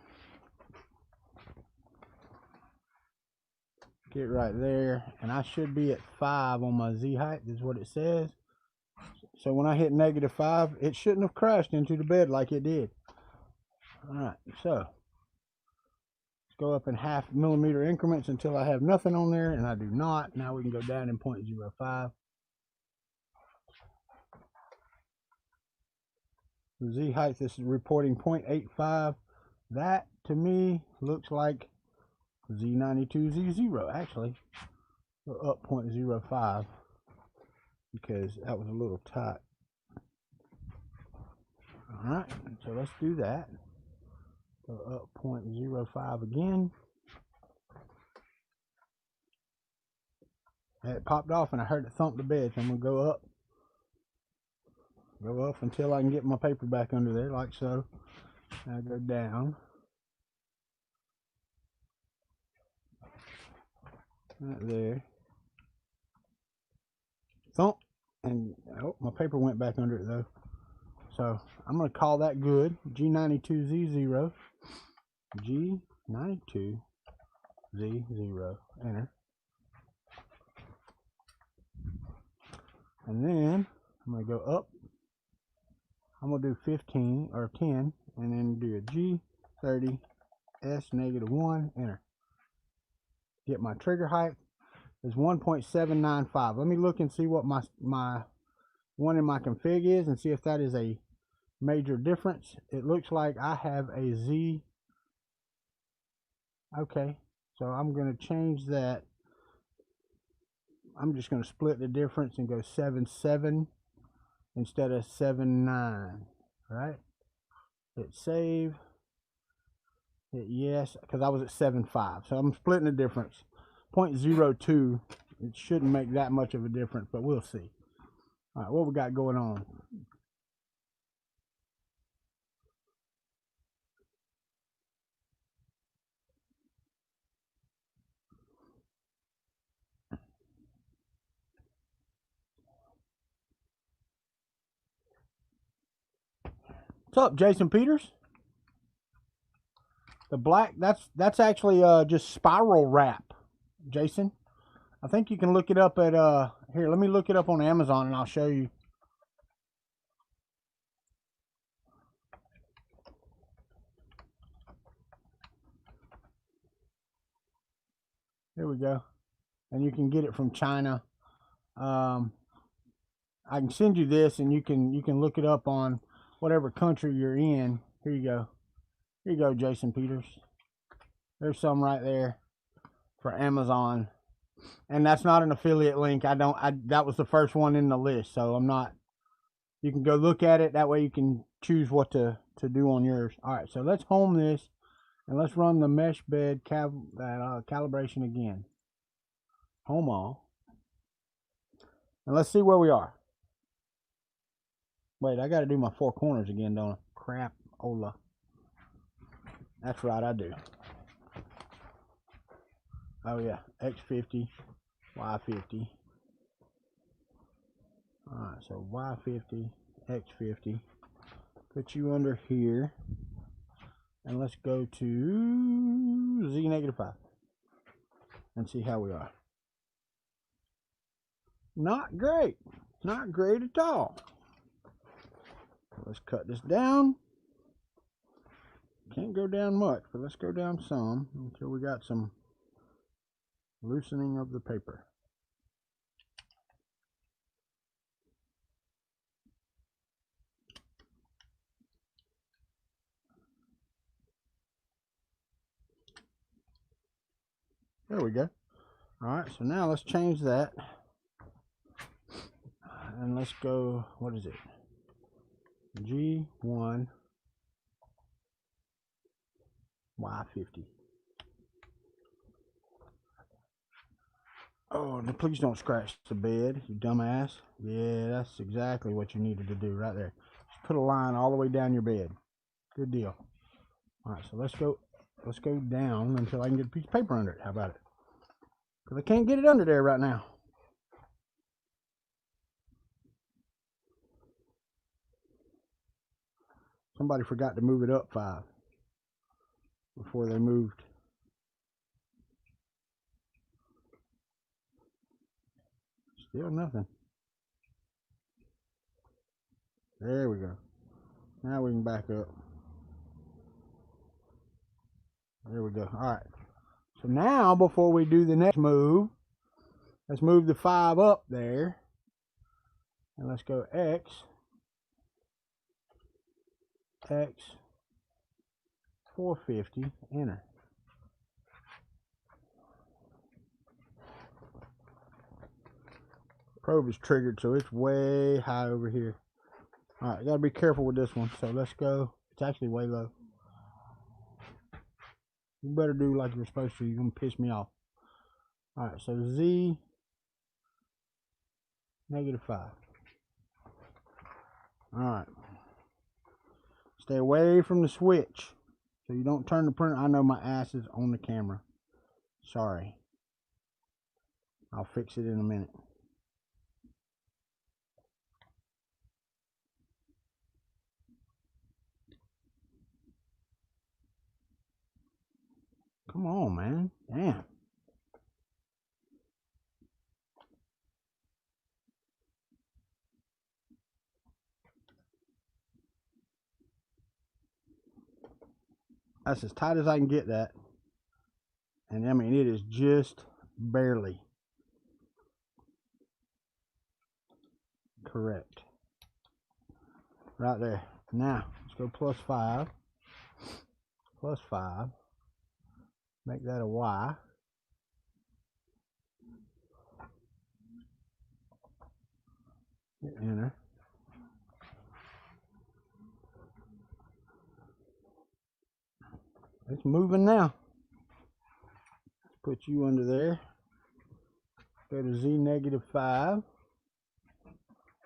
Get right there, and I should be at 5 on my Z height, is what it says. So when I hit negative 5, it shouldn't have crashed into the bed like it did. Alright, so let's go up in 0.5 millimeter increments until I have nothing on there, and I do not. Now we can go down in 0.05. The Z height, this is reporting 0.85. That to me looks like Z92Z0 actually. Go up 0.05 because that was a little tight. Alright, so let's do that. Go up 0.05 again. It popped off and I heard it thump the bed, so I'm going to go up. Go up until I can get my paper back under there, like so. Now go down. Right there. Thump. And oh, my paper went back under it though. So I'm going to call that good. G92Z0. G92Z0. Enter. And then I'm going to go up I'm gonna do 15 or 10, and then do a G30 S -1, enter. Get my trigger height is 1.795. Let me look and see what my one in my config is and see if that is a major difference. It looks like I have a Z. Okay, so I'm going to change that. I'm just going to split the difference and go 7.7 instead of 7.9. Right? Hit save. Hit yes, because I was at 7.5. So I'm splitting the difference. 0.02. It shouldn't make that much of a difference, but we'll see. All right, what we got going on? What's up, Jason Peters? The black, that's actually just spiral wrap, Jason. I think you can look it up at here, let me look it up on Amazon and I'll show you. Here we go. And you can get it from China. I can send you this and you can look it up on whatever country you're in. Here you go. Here you go, Jason Peters. There's some right there for Amazon. And that's not an affiliate link. That was the first one in the list, so I'm not. You can go look at it. That way you can choose what to do on yours. All right, so let's home this and let's run the mesh bed calibration again. Home all. And let's see where we are. Wait, I got to do my four corners again, don't I? Crap, Ola. That's right, I do. Oh yeah, X50, Y50. Alright, so Y50, X50. Put you under here. And let's go to Z -5. And see how we are. Not great. Not great at all. Let's cut this down. Can't go down much, but let's go down some until we got some loosening of the paper. There we go. Alright, so now let's change that. And let's go, what is it? G1 Y50. Oh, please don't scratch the bed, you dumbass. Yeah, that's exactly what you needed to do right there. Just put a line all the way down your bed. Good deal. Alright, so let's go down until I can get a piece of paper under it. How about it? Because I can't get it under there right now. Somebody forgot to move it up 5 before they moved. Still nothing. There we go. Now we can back up. There we go. All right. So now, before we do the next move, let's move the 5 up there. And let's go X, 450, enter. Probe is triggered, so it's way high over here. All right, gotta be careful with this one. So let's go. It's actually way low. You better do like you're supposed to. You're gonna piss me off. All right, so Z -5. All right. Stay away from the switch so you don't turn the printer. I know my ass is on the camera. Sorry. I'll fix it in a minute. Come on, man. Damn. That's as tight as I can get that. And I mean, it is just barely correct. Right there. Now, let's go +5. +5. Make that a Y. Hit enter. It's moving now. Let's put you under there. Go to Z -5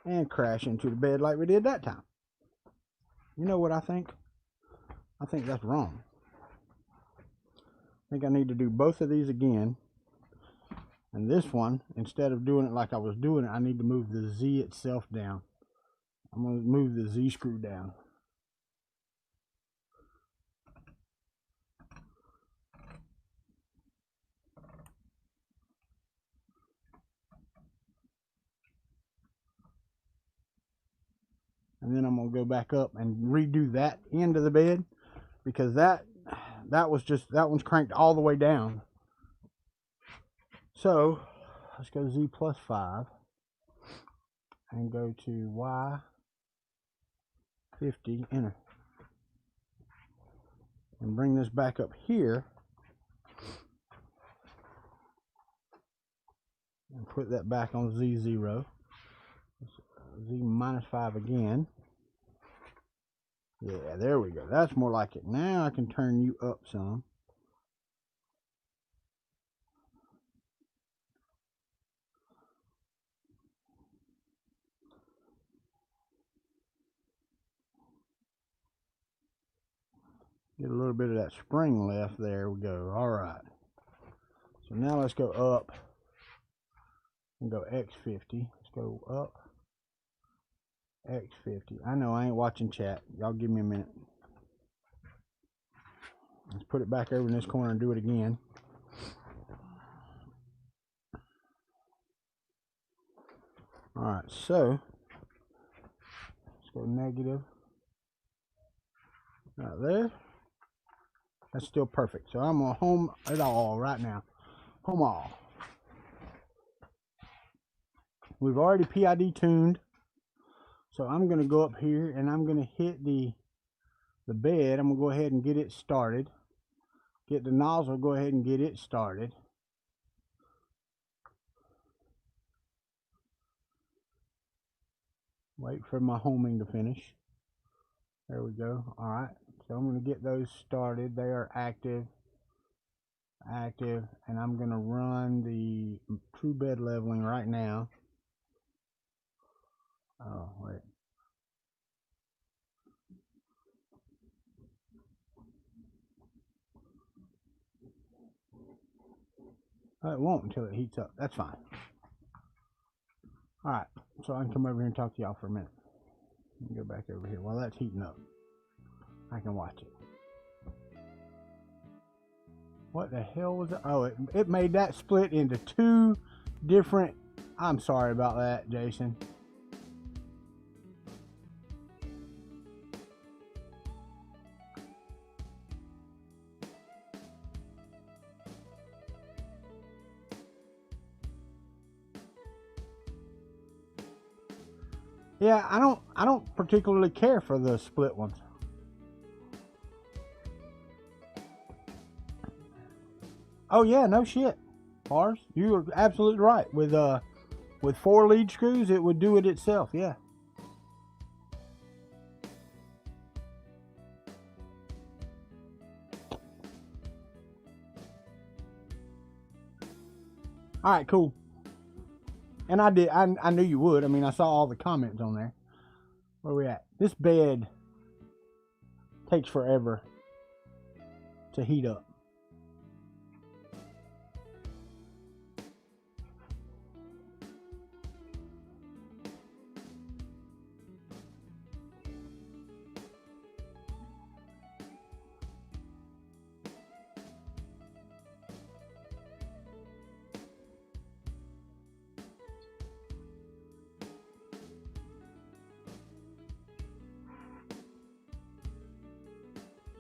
and crash into the bed like we did that time. You know what I think? I think that's wrong. I think I need to do both of these again. And this one, instead of doing it like I was doing it, I need to move the Z itself down. I'm going to move the Z screw down. And then I'm going to go back up and redo that end of the bed, because that one's cranked all the way down. So let's go Z +5 and go to Y 50, enter, and bring this back up here and put that back on Z0. Z -5 again. Yeah, there we go. That's more like it. Now I can turn you up some. Get a little bit of that spring left. There we go. All right. So now let's go up and go X50. Let's go up. X50. I know I ain't watching chat. Y'all give me a minute. Let's put it back over in this corner and do it again. Alright, so let's go negative. Right there. That's still perfect. So I'm going to home it all right now. Home all. We've already PID tuned. So I'm going to go up here and I'm going to hit the bed. I'm going to go ahead and get it started. Get the nozzle, go ahead and get it started. Wait for my homing to finish. There we go. All right. So I'm going to get those started. They are active. And I'm going to run the true bed leveling right now. Oh, wait. It won't until it heats up. That's fine. All right. So I can come over here and talk to y'all for a minute. Let me go back over here. While that's heating up, I can watch it. What the hell was it? Oh, it made that split into two different... I'm sorry about that, Jason. Yeah, I don't particularly care for the split ones. Oh yeah, no shit. Bars, you are absolutely right. With 4 lead screws, it would do it itself. Yeah. All right, cool. And I knew you would. I mean, I saw all the comments on there. Where are we at? This bed takes forever to heat up.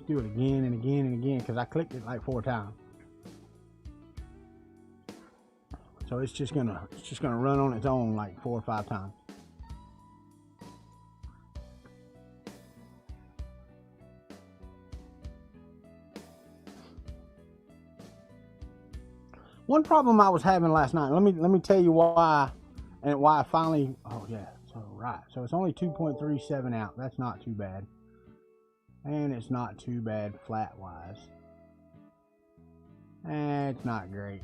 Let's do it again and again and again because I clicked it like 4 times. So it's just gonna run on its own like 4 or 5 times. One problem I was having last night. Let me tell you why, and why I finally. Oh yeah, so right. So it's only 2.37 out. That's not too bad, and it's not too bad flat wise. It's not great,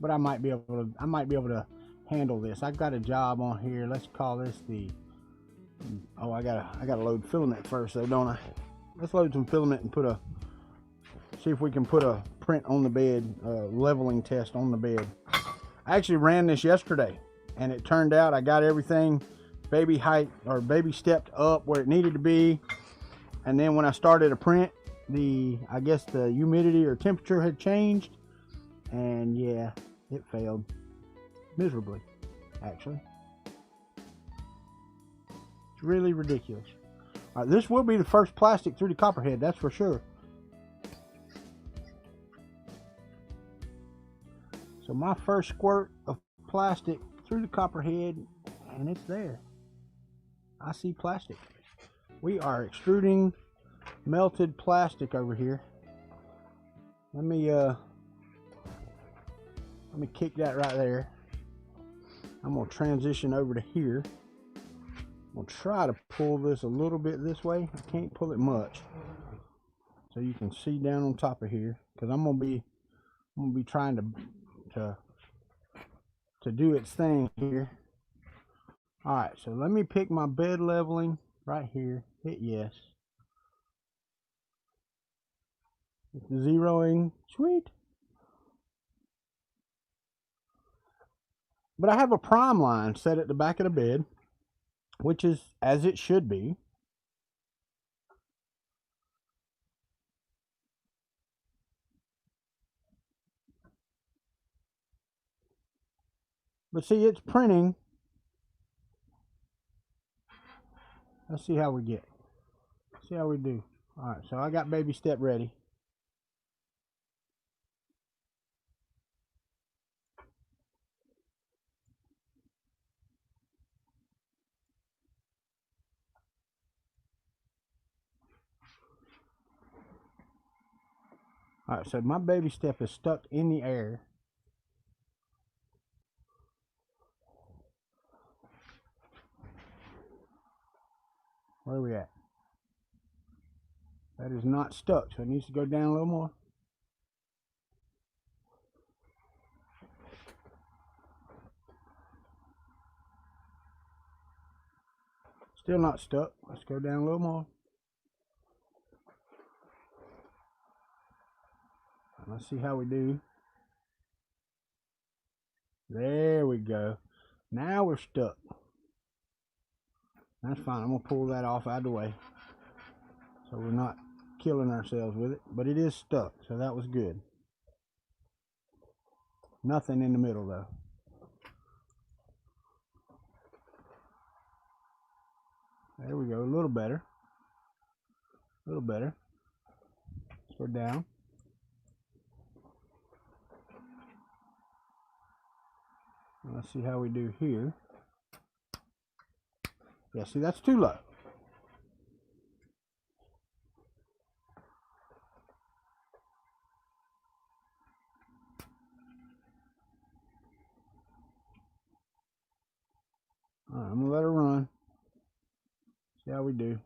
but I might be able to handle this. I've got a job on here. Let's call this the. Oh, I gotta load filament first, though, don't I? Let's load some filament and see if we can put a print on the bed, leveling test on the bed. I actually ran this yesterday, and it turned out I got everything baby height or baby stepped up where it needed to be. And then when I started a print, I guess the humidity or temperature had changed, and yeah, it failed miserably, actually. It's really ridiculous. All right, this will be the first plastic through the copperhead, that's for sure. So my first squirt of plastic through the copperhead, and it's there. I see plastic. We are extruding melted plastic over here. Let me kick that right there. I'm gonna transition over to here. I'm gonna try to pull this a little bit this way. I can't pull it much, so you can see down on top of here, because I'm gonna be trying to do its thing here. All right, so let me pick my bed leveling right here. Hit yes. It's zeroing. Sweet. But I have a prime line set at the back of the bed, which is as it should be. But see, it's printing. Let's see how we get. See how we do. All right, so I got baby step ready. All right, so my baby step is stuck in the air. Where are we at? That is not stuck, so it needs to go down a little more. Still not stuck. Let's go down a little more. Let's see how we do. There we go. Now we're stuck. That's fine. I'm going to pull that off out of the way, so we're not killing ourselves with it. But it is stuck, so that was good. Nothing in the middle, though. There we go. A little better. A little better. Let's go down. Let's see how we do here. Yeah, see, that's too low. All right, I'm gonna let her run. See how we do.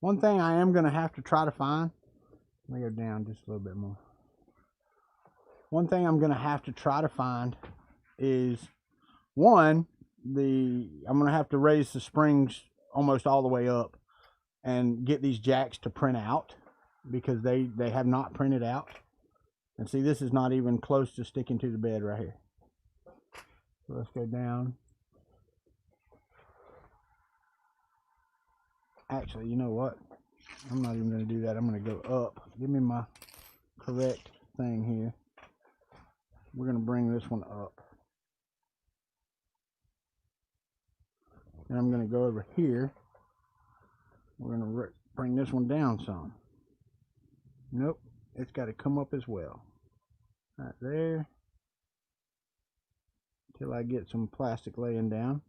One thing I am gonna have to try to find. Let me go down just a little bit more. One thing I'm gonna have to try to find is I'm gonna have to raise the springs almost all the way up and get these jacks to print out, because they have not printed out. And see, this is not even close to sticking to the bed right here. So let's go down. Actually, you know what? I'm not even going to do that. I'm going to go up. Give me my correct thing here. We're going to bring this one up. And I'm going to go over here. We're going to bring this one down some. Nope, it's got to come up as well. Right there. Till I get some plastic laying down.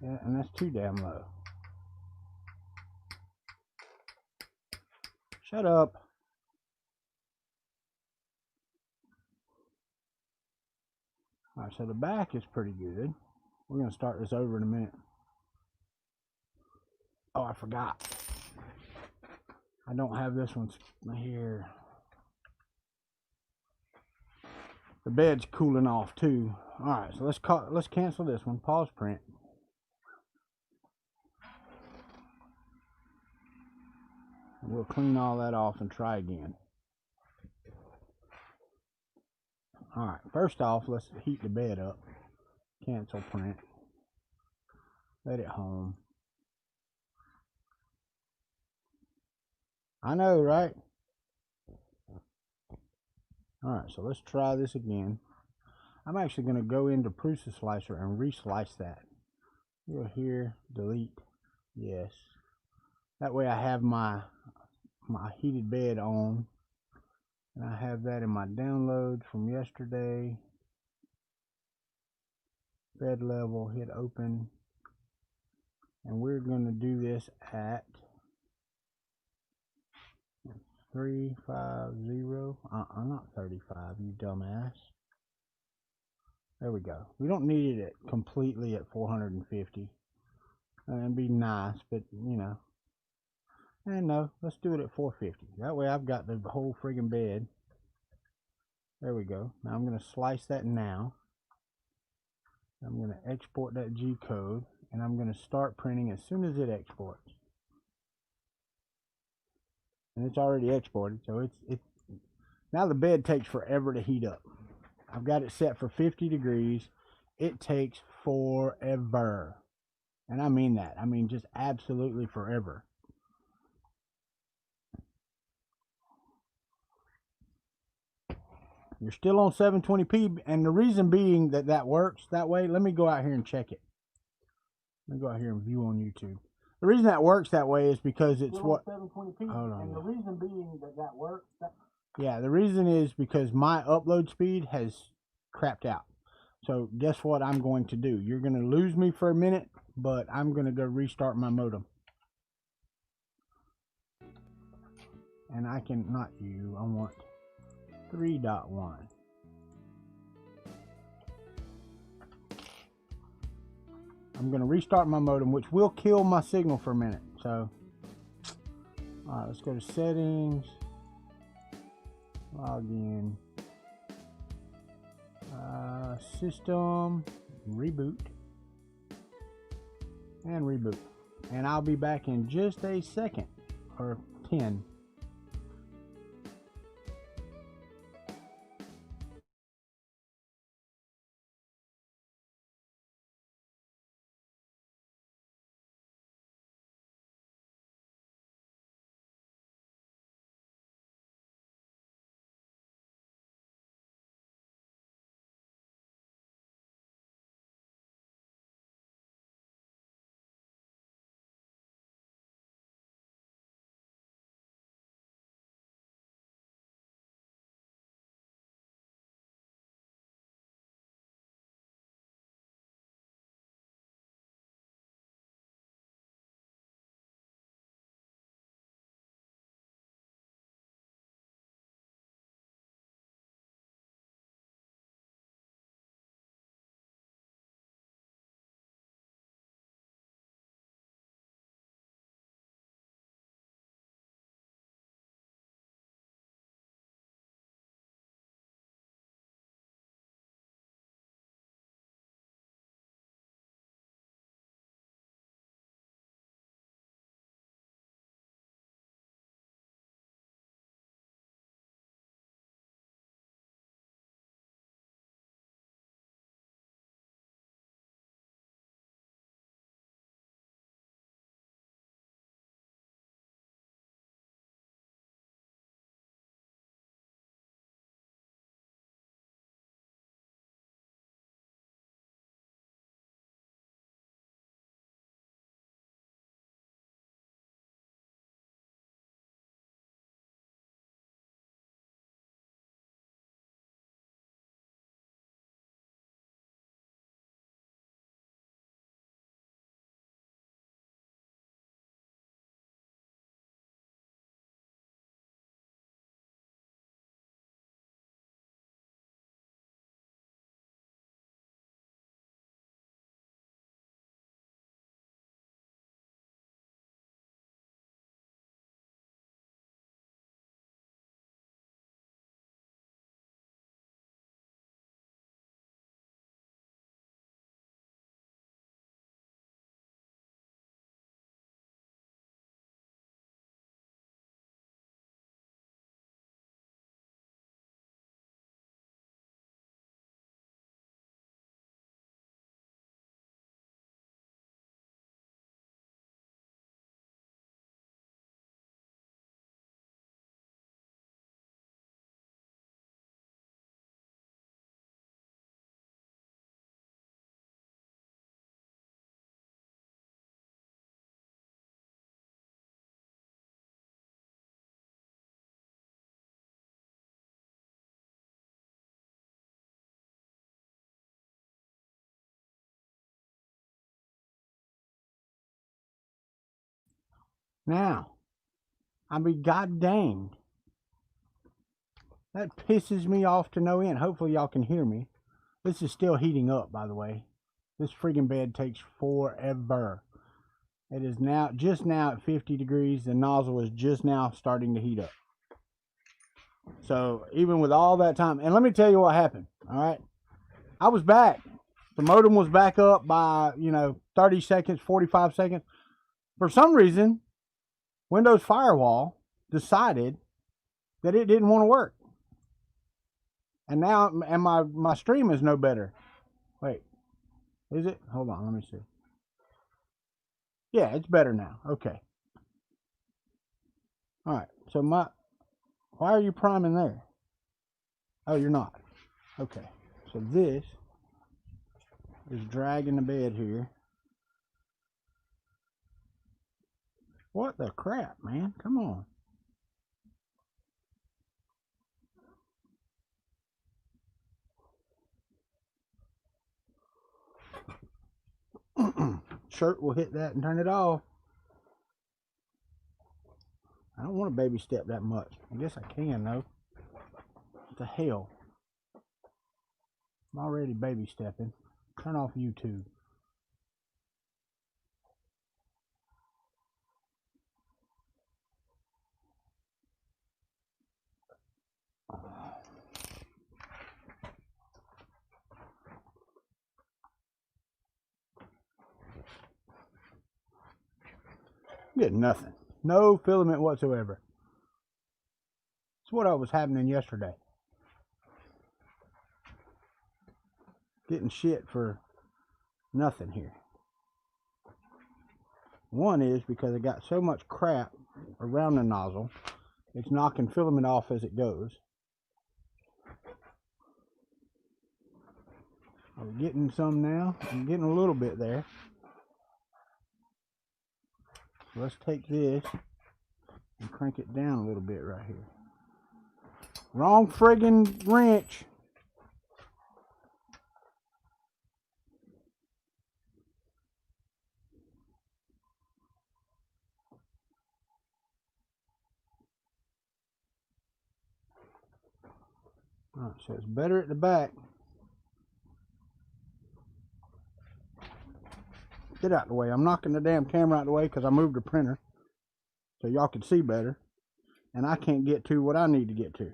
Yeah, and that's too damn low. Shut up. Alright, so the back is pretty good. We're going to start this over in a minute. Oh, I forgot. I don't have this one here. The bed's cooling off too. Alright, so let's cancel this one. Pause print. We'll clean all that off and try again. Alright, first off, let's heat the bed up. Cancel print. Let it home. I know, right? Alright, so let's try this again. I'm actually going to go into Prusa Slicer and reslice that. Go here, delete. Yes. That way I have my heated bed on. And I have that in my download from yesterday. Bed level, hit open. And we're going to do this at 350. Not 35, you dumbass. There we go. We don't need it completely at 450. It'd be nice, but you know. And no, let's do it at 450. That way I've got the whole friggin' bed. There we go. Now I'm going to slice that now. I'm going to export that G code, and I'm going to start printing as soon as it exports. And it's already exported, so it's now the bed takes forever to heat up. I've got it set for 50 degrees. It takes forever. And I mean that. I mean just absolutely forever. You're still on 720p, and the reason being that that works that way, let me go out here and check it. Let me go out here and view on YouTube. The reason that works that way is because it's what 720p. Hold on. And the reason being that works. Yeah, the reason is because my upload speed has crapped out. So guess what I'm going to do? You're going to lose me for a minute, but I'm going to go restart my modem. And I can, not you, I want 3.1. I'm going to restart my modem, which will kill my signal for a minute. So, alright, let's go to settings, log in, system, reboot, and reboot. And I'll be back in just a second, or 10. Now, I mean, god dang. That pisses me off to no end. Hopefully y'all can hear me. This is still heating up, by the way. This friggin' bed takes forever. It is now, just now at 50 degrees. The nozzle is just now starting to heat up. So even with all that time, and let me tell you what happened, all right? I was back. The modem was back up by, 30 seconds, 45 seconds. For some reason, Windows Firewall decided that it didn't want to work. And now, and my stream is no better. Wait, is it? Hold on, let me see. Yeah, it's better now. Okay. All right, so why are you priming there? Oh, you're not. Okay, so this is dragging the bed here. What the crap, man? Come on. Shirt will hit that and turn it off. I don't want to baby step that much. I guess I can, though. What the hell? I'm already baby stepping. Turn off YouTube. Get nothing. No filament whatsoever. It's what I was happening yesterday. Getting shit for nothing here. One is because I got so much crap around the nozzle, it's knocking filament off as it goes. I'm getting some now. I'm getting a little bit there. So let's take this and crank it down a little bit right here. Wrong friggin' wrench. Alright, so it's better at the back. Get out of the way. I'm knocking the damn camera out of the way because I moved the printer so y'all can see better. And I can't get to what I need to get to.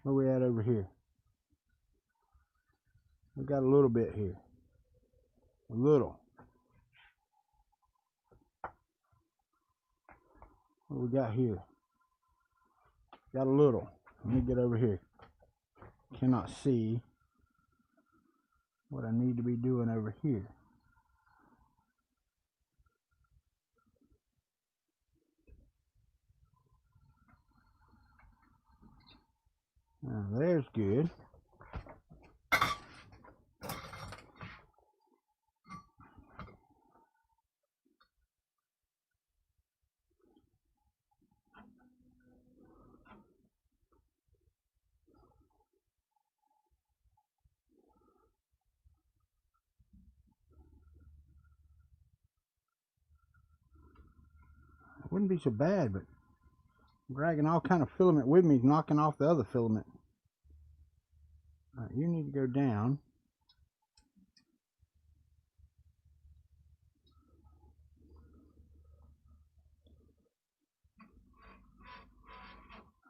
Where we at over here? We got a little bit here. A little. What we got here? Got a little. Let me get over here. Cannot see what I need to be doing over here. Now, there's good. Wouldn't be so bad, but dragging all kind of filament with me, knocking off the other filament. All right, you need to go down.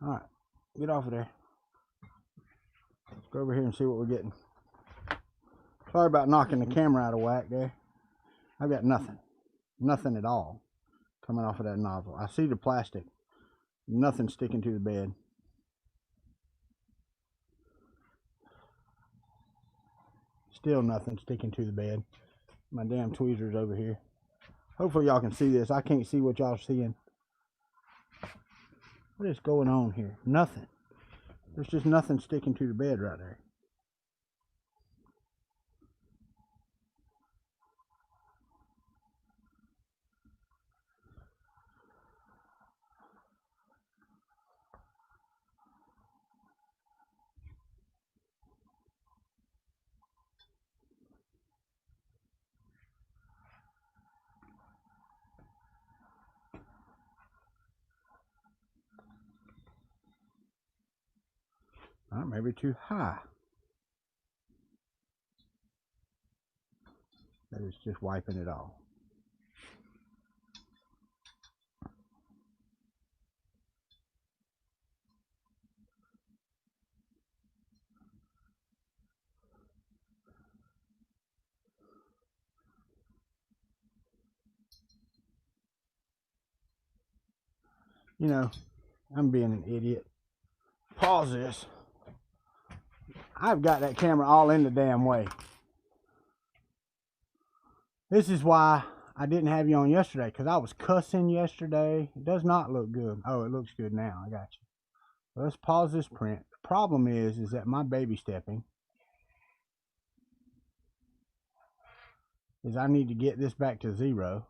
All right, get off of there. Let's go over here and see what we're getting. Sorry about knocking the camera out of whack there. I've got nothing. Nothing at all coming off of that nozzle. I see the plastic. Nothing sticking to the bed. Still nothing sticking to the bed. My damn tweezers over here. Hopefully y'all can see this. I can't see what y'all are seeing. What is going on here? Nothing. There's just nothing sticking to the bed right there. All right, maybe too high. That is just wiping it off. You know, I'm being an idiot. Pause this. I've got that camera all in the damn way. This is why I didn't have you on yesterday, because I was cussing yesterday. It does not look good. Oh, it looks good now. I got you. So let's pause this print. The problem is that my baby stepping is I need to get this back to 0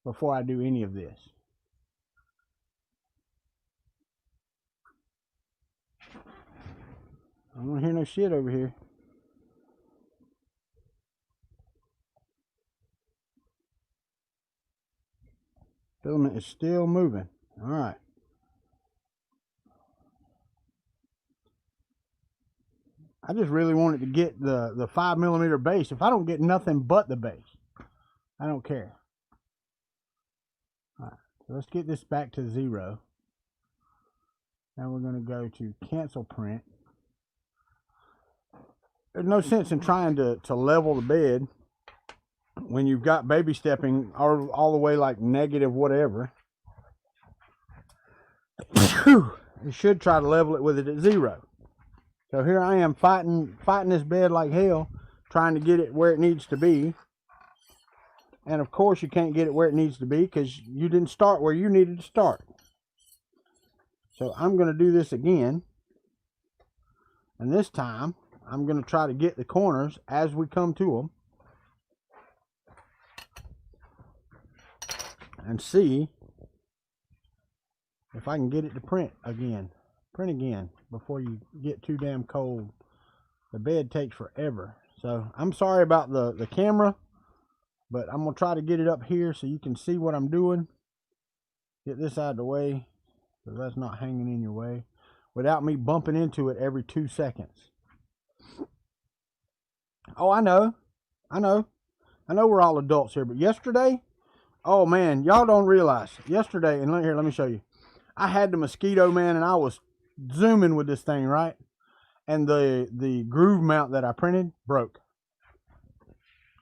before I do any of this. I don't want to hear no shit over here. Filament is still moving. All right. I just really wanted to get the 5mm base. If I don't get nothing but the base, I don't care. All right. So let's get this back to 0. Now we're going to go to cancel print. There's no sense in trying to level the bed when you've got baby stepping all the way like negative whatever. You should try to level it with it at 0. So here I am fighting this bed like hell, trying to get it where it needs to be. And of course you can't get it where it needs to be because you didn't start where you needed to start. So I'm going to do this again. And this time I'm going to try to get the corners as we come to them. And see if I can get it to print again. Print again before you get too damn cold. The bed takes forever. So I'm sorry about the camera, but I'm going to try to get it up here so you can see what I'm doing. Get this out of the way so that's not hanging in your way without me bumping into it every 2 seconds. Oh, I know we're all adults here, but yesterday, oh man, y'all don't realize. Yesterday, and let me show you. I had the mosquito, man, and I was zooming with this thing, right? And the groove mount that I printed broke.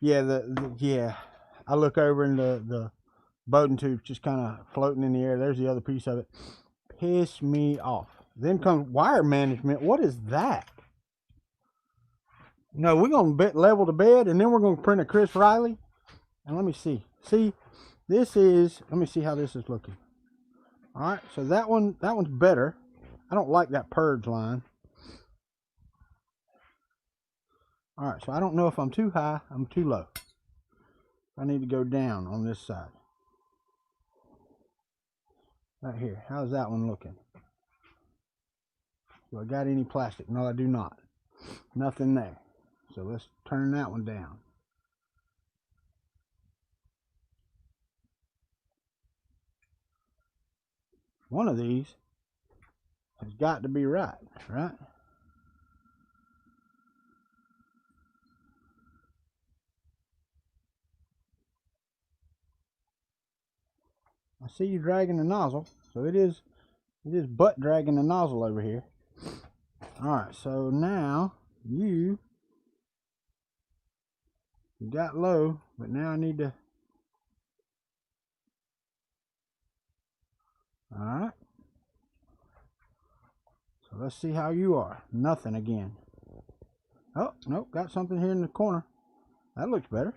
Yeah, yeah. I look over and the Bowden tube just kind of floating in the air. There's the other piece of it. Piss me off. Then comes wire management. What is that? No, we're going to level the bed, and then we're going to print a Chris Riley. And let me see. See, this is, let me see how this is looking. All right, so that one's better. I don't like that purge line. All right, so I don't know if I'm too high, I'm too low. I need to go down on this side. Right here, how's that one looking? Do I got any plastic? No, I do not. Nothing there. So let's turn that one down. One of these has got to be right, right? I see you dragging the nozzle, so it is butt dragging the nozzle over here. All right, so now you got low, but now I need to. All right. So let's see how you are. Nothing again. Oh, nope, got something here in the corner. That looks better.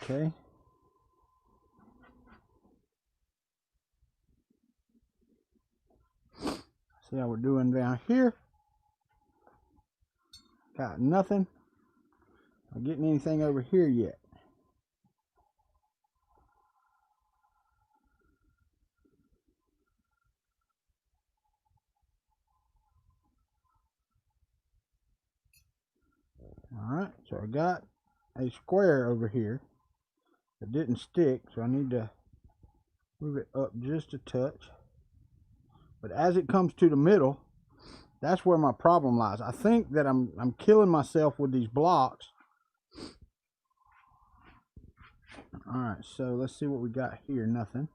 Okay. See how we're doing down here. Got nothing. Not getting anything over here yet. Alright, so I got a square over here that didn't stick, so I need to move it up just a touch. But as it comes to the middle, that's where my problem lies. I think that I'm killing myself with these blocks. Alright, so let's see what we got here. Nothing.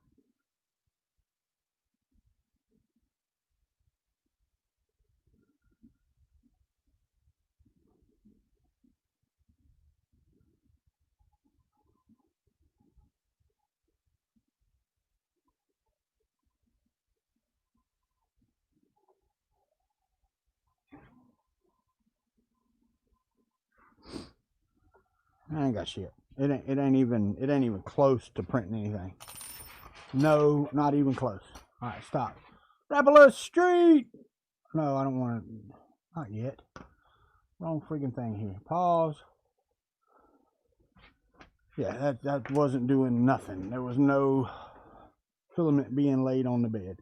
I ain't got shit. It ain't even close to printing anything. No, not even close. All right, stop. Rapalus Street. No, I don't want to. Not yet. Wrong freaking thing here. Pause. Yeah, that wasn't doing nothing. There was no filament being laid on the bed.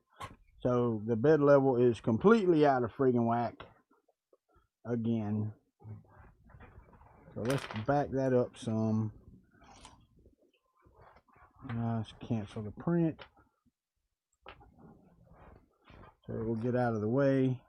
So the bed level is completely out of freaking whack again. So let's back that up some. Let's cancel the print. So it will get out of the way.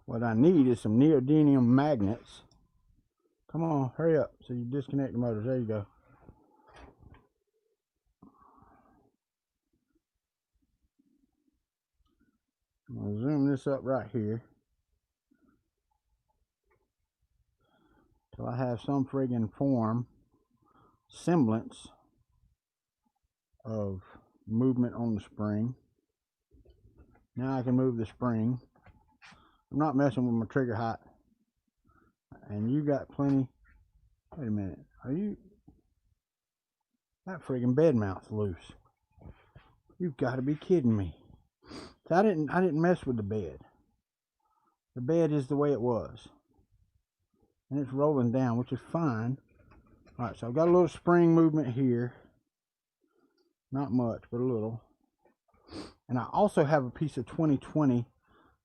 What I need is some neodymium magnets. Come on, hurry up. So you disconnect the motors. There you go. I'm going to zoom this up right here till I have some friggin' form, semblance of movement on the spring. Now I can move the spring. I'm not messing with my trigger height. And you got plenty. Wait a minute. Are you? That friggin' bed mount's loose. You've got to be kidding me. So I didn't mess with the bed. The bed is the way it was. And it's rolling down, which is fine. Alright, so I've got a little spring movement here. Not much, but a little. And I also have a piece of 2020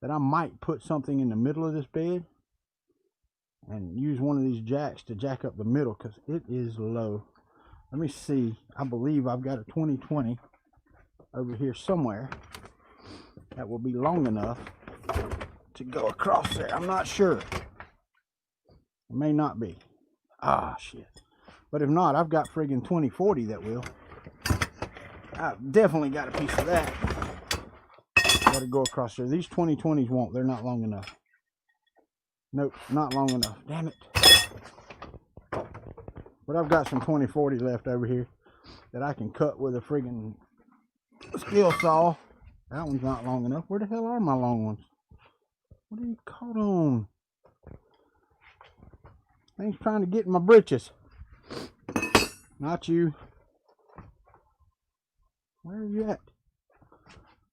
that I might put something in the middle of this bed and use one of these jacks to jack up the middle because it is low. Let me see. I believe I've got a 2020 over here somewhere that will be long enough to go across there. I'm not sure. It may not be. Ah, shit. But if not, I've got friggin' 2040 that will. I've definitely got a piece of that. Got to go across there. These 2020s won't. They're not long enough. Nope, not long enough. Damn it. But I've got some 2040 left over here that I can cut with a friggin' skill saw. That one's not long enough. Where the hell are my long ones? What are you caught on? Thing's trying to get in my britches. Not you. Where are you at?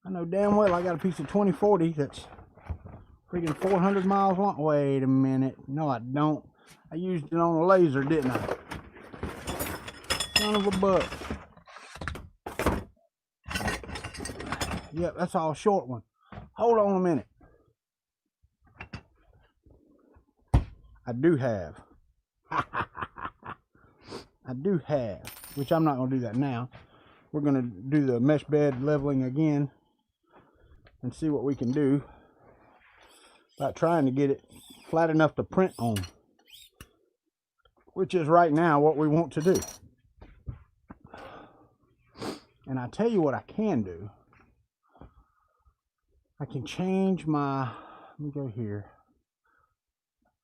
I know damn well I got a piece of 2040 that's freaking 400 miles long. Wait a minute. No, I don't. I used it on a laser, didn't I? Son of a buck. Yep, that's all short one. Hold on a minute. I do have. I do have. Which I'm not going to do that now. We're going to do the mesh bed leveling again and see what we can do about trying to get it flat enough to print on, which is right now what we want to do. And I tell you what I can do. I can change my, let me go here,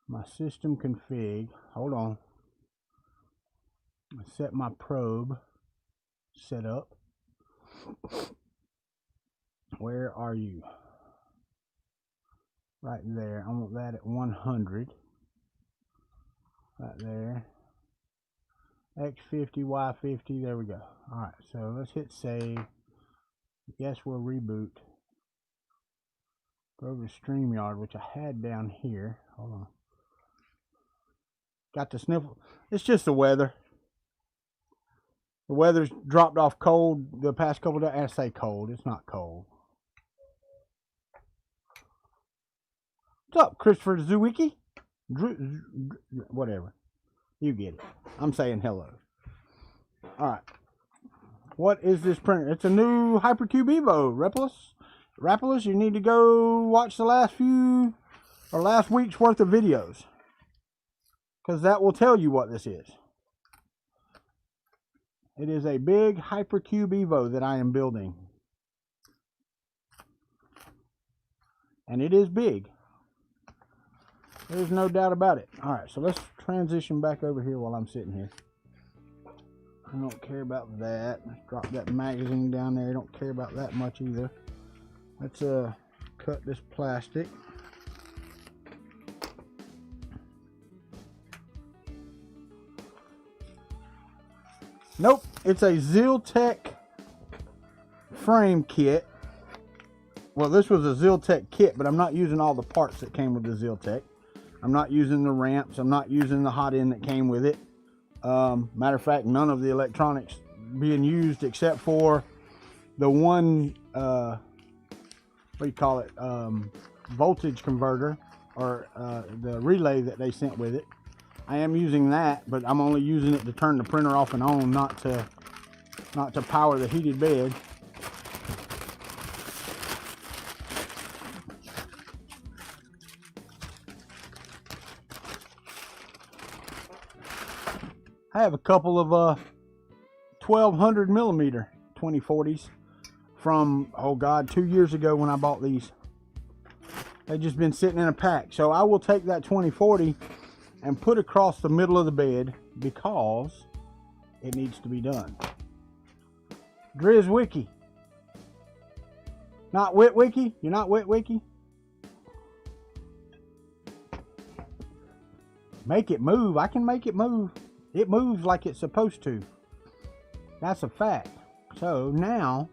my system config. Hold on. I set my probe set up. Where are you? Right there. I want that at 100. Right there. X50, Y50. There we go. Alright, so let's hit save. Yes, we'll reboot. Go over to StreamYard, which I had down here. Hold on. Got the sniffle. It's just the weather. The weather's dropped off cold the past couple of days. I say cold. It's not cold. What's up, Christopher Zwicky? Whatever. You get it. I'm saying hello. Alright. What is this printer? It's a new Hypercube EVO. Rapulus, you need to go watch the last week's worth of videos. Because that will tell you what this is. It is a big Hypercube EVO that I am building. And it is big. There's no doubt about it. Alright, so let's transition back over here while I'm sitting here. I don't care about that. Let's drop that magazine down there. I don't care about that much either. Let's cut this plastic. Nope, it's a Ziltech frame kit. Well, this was a Ziltech kit, but I'm not using all the parts that came with the Ziltech. I'm not using the ramps. I'm not using the hot end that came with it. Matter of fact, none of the electronics being used except for the one, what do you call it, voltage converter, or the relay that they sent with it. I am using that, but I'm only using it to turn the printer off and on, not to power the heated bed. I have a couple of 1200 millimeter 2040s from, oh God, 2 years ago when I bought these. They've just been sitting in a pack. So I will take that 2040 and put across the middle of the bed because it needs to be done. Driz Wiki. Not Wit Wiki? You're not Wit Wiki? Make it move. I can make it move. It moves like it's supposed to. That's a fact. So now,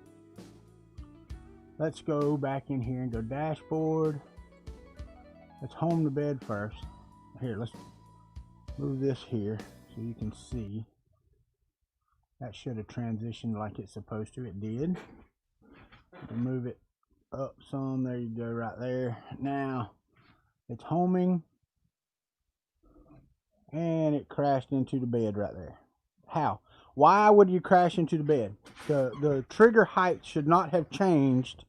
let's go back in here and go dashboard. Let's home the bed first. Here, let's move this here so you can see. That should have transitioned like it's supposed to. It did. And move it up some. There you go, right there. Now, it's homing. And it crashed into the bed right there. How? Why would you crash into the bed? The trigger height should not have changed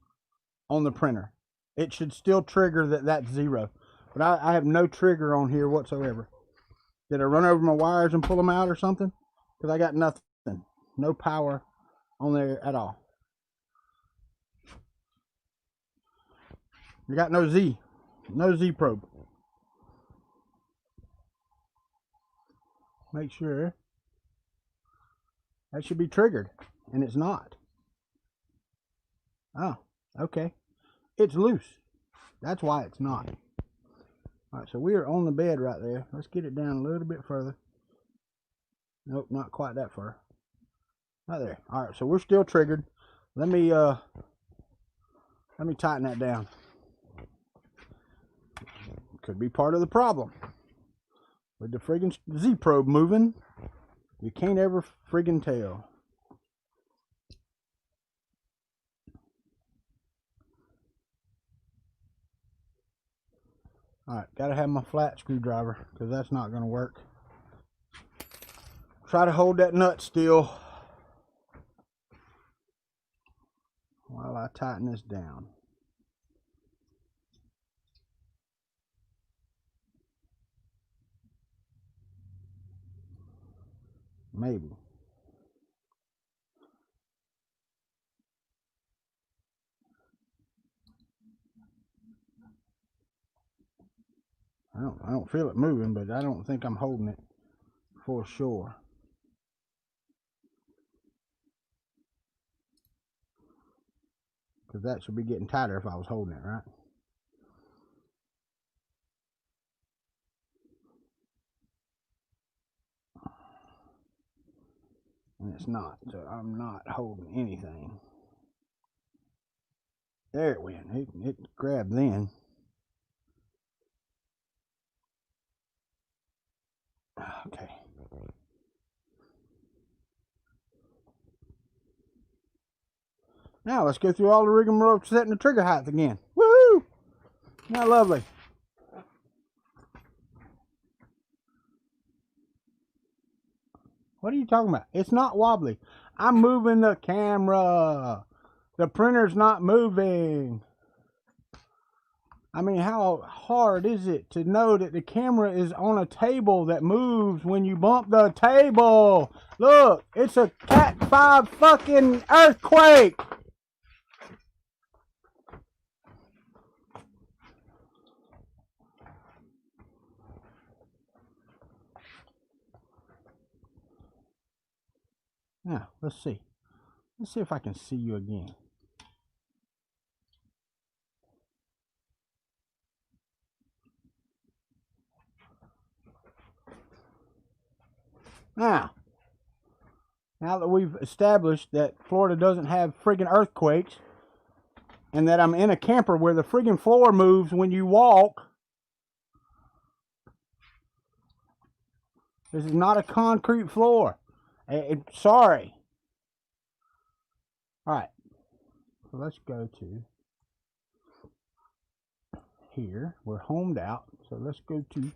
on the printer. It should still trigger that's 0. But I have no trigger on here whatsoever. Did I run over my wires and pull them out or something? Because I got nothing. No power on there at all. You got no Z. No Z probe. Make sure that should be triggered, and it's not. Oh, okay. It's loose. That's why it's not. All right, so we are on the bed right there. Let's get it down a little bit further. Nope, not quite that far. Right there. All right, so we're still triggered. Let me tighten that down. Could be part of the problem. With the friggin' Z probe moving, you can't ever friggin' tell. Alright, gotta have my flat screwdriver because that's not gonna work. Try to hold that nut still while I tighten this down. Maybe. I don't feel it moving, but I don't think I'm holding it for sure. Because that should be getting tighter if I was holding it, right? And it's not, so I'm not holding anything. There it went. It grabbed then. Okay. Now let's go through all the rigmarole setting the trigger height again. Woohoo! Not lovely. What are you talking about? It's not wobbly. I'm moving the camera. The printer's not moving. I mean, how hard is it to know that the camera is on a table that moves when you bump the table? Look, it's a Cat 5 fucking earthquake. Now, let's see. Let's see if I can see you again. Now that we've established that Florida doesn't have friggin' earthquakes, and that I'm in a camper where the friggin' floor moves when you walk, this is not a concrete floor. Sorry. Alright, so let's go to here. We're homed out, so let's go to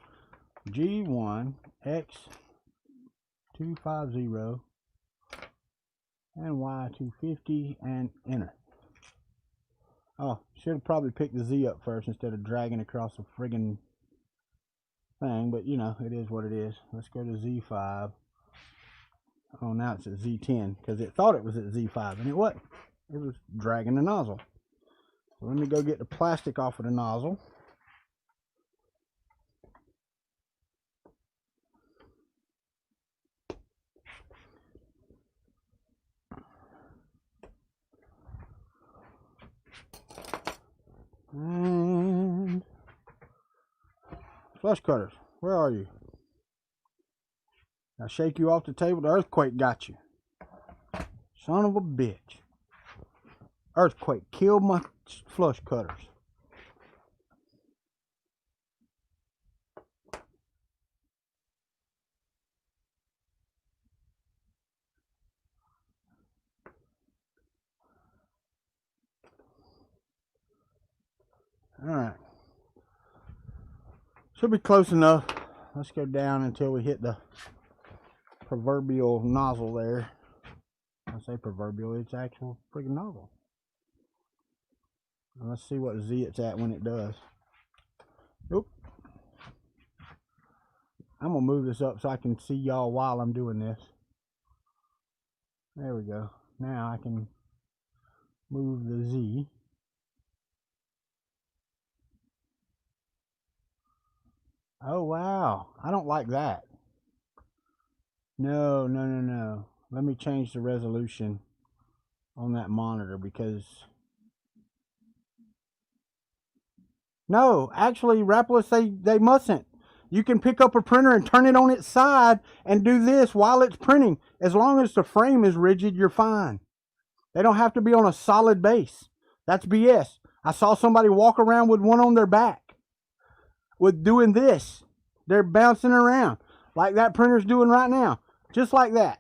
G1X250 and Y250 and enter. Oh, should have probably picked the Z up first instead of dragging across the friggin' thing, but you know, it is what it is. Let's go to Z5. Oh, now it's at Z10 because it thought it was at Z5 and it wasn't. It was dragging the nozzle. So let me go get the plastic off of the nozzle. And flush cutters, where are you? I shake you off the table. The earthquake got you. Son of a bitch. Earthquake killed my flush cutters. Alright. Should be close enough. Let's go down until we hit the proverbial nozzle there. I say proverbial, it's actual freaking nozzle. And let's see what Z it's at when it does. Oop. I'm going to move this up so I can see y'all while I'm doing this. There we go. Now I can move the Z. Oh, wow. I don't like that. No. Let me change the resolution on that monitor because... No, actually, Rapolis, they mustn't. You can pick up a printer and turn it on its side and do this while it's printing. As long as the frame is rigid, you're fine. They don't have to be on a solid base. That's BS. I saw somebody walk around with one on their back with doing this. They're bouncing around like that printer's doing right now. Just like that.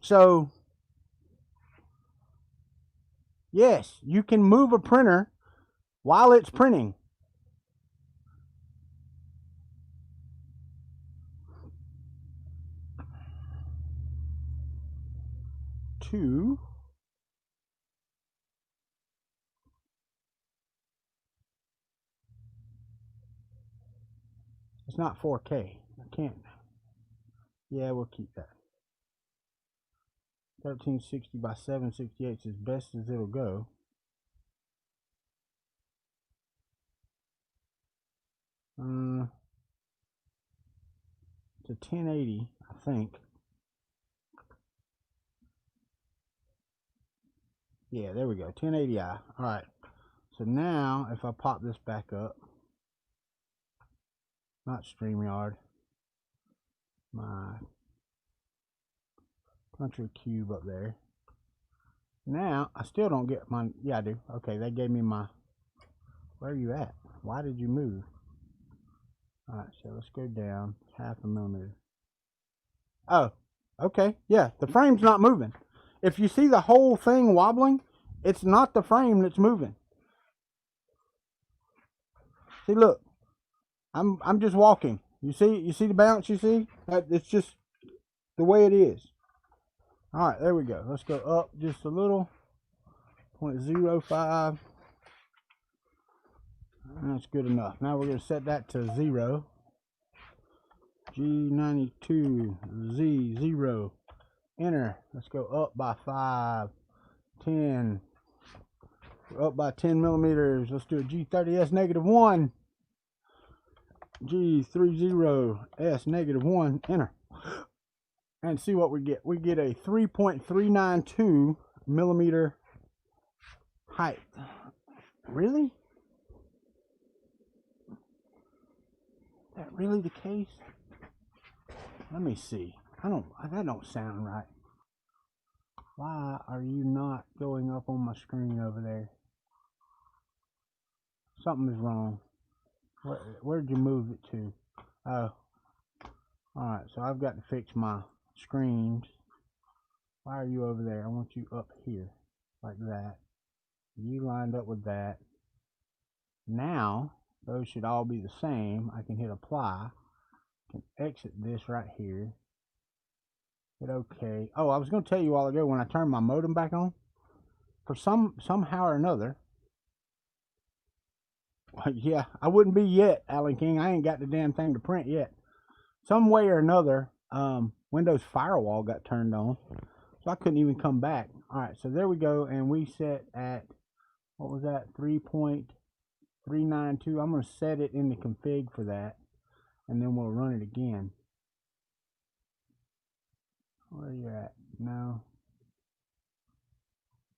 So, yes, you can move a printer while it's printing. To it's not 4K. I can't. Yeah, we'll keep that. 1360 by 768 is as best as it'll go. It's a 1080, I think. Yeah, there we go. 1080i. All right. So now, if I pop this back up, not StreamYard, my country cube up there. Now, I still don't get my, yeah, I do. Okay, they gave me my, where are you at? Why did you move? Alright, so let's go down 0.5 millimeter. Oh, okay. Yeah, the frame's not moving. If you see the whole thing wobbling, it's not the frame that's moving. See, look. I'm just walking. You see the bounce, you see? It's just the way it is. Alright, there we go. Let's go up just a little. 0.05. That's good enough. Now we're going to set that to 0. G92, Z, 0. Enter. Let's go up by 5, 10. We're up by 10 millimeters. Let's do a G30S -1. G30S -1. Enter. And see what we get. We get a 3.392 millimeter height. Really? Is that really the case? Let me see. That don't sound right. Why are you not going up on my screen over there? Something is wrong. Where'd you move it to? Oh. Alright, so I've got to fix my screens. Why are you over there? I want you up here. Like that. You lined up with that. Now, those should all be the same. I can hit apply. I can exit this right here. Hit OK. Oh, I was going to tell you a while ago when I turned my modem back on. For somehow or another. Yeah, I wouldn't be yet, Alan King. I ain't got the damn thing to print yet. Some way or another, Windows Firewall got turned on. So I couldn't even come back. Alright, so there we go. And we set at, what was that? 3.392. I'm going to set it in the config for that. And then we'll run it again. Where are you at? No.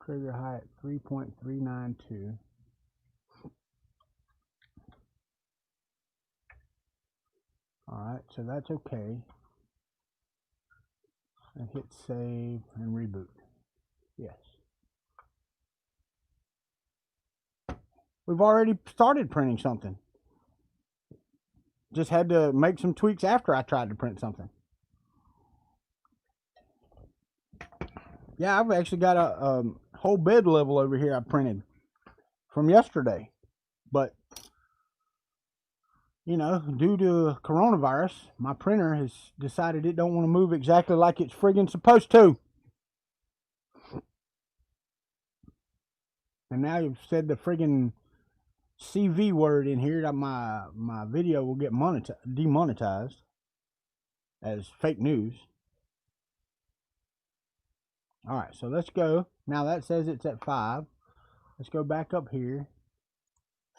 Trigger height 3.392. Alright, so that's okay. And hit save and reboot. Yes. We've already started printing something. Just had to make some tweaks after I tried to print something. Yeah, I've actually got a whole bed level over here I printed from yesterday. But, you know, due to coronavirus, my printer has decided it don't want to move exactly like it's friggin' supposed to. And now you've said the friggin' CV word in here that my video will get demonetized as fake news. Alright, so let's go. Now that says it's at 5. Let's go back up here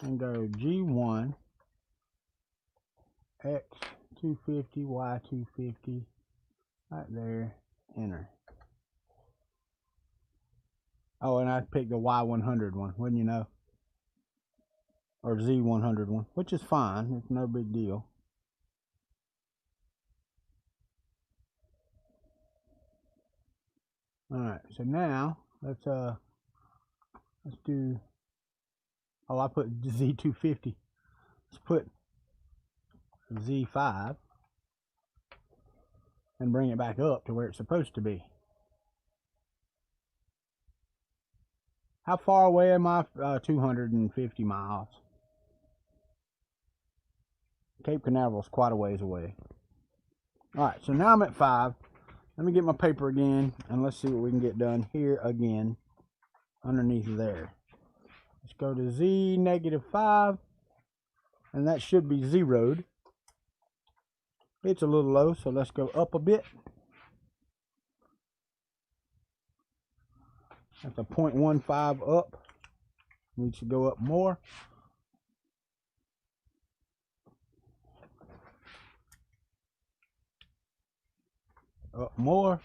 and go G1, X250, Y250, right there, enter. Oh, and I picked the Y100 one, wouldn't you know? Or Z100 one, which is fine. It's no big deal. Alright, so now let's do, oh, I put Z250. Let's put Z5 and bring it back up to where it's supposed to be. How far away am I? 250 miles. Cape Canaveral is quite a ways away. Alright, so now I'm at 5. Let me get my paper again, and let's see what we can get done here again, underneath there. Let's go to Z -5, and that should be zeroed. It's a little low, so let's go up a bit. That's a 0.15 up. Needs to go up more. Up more.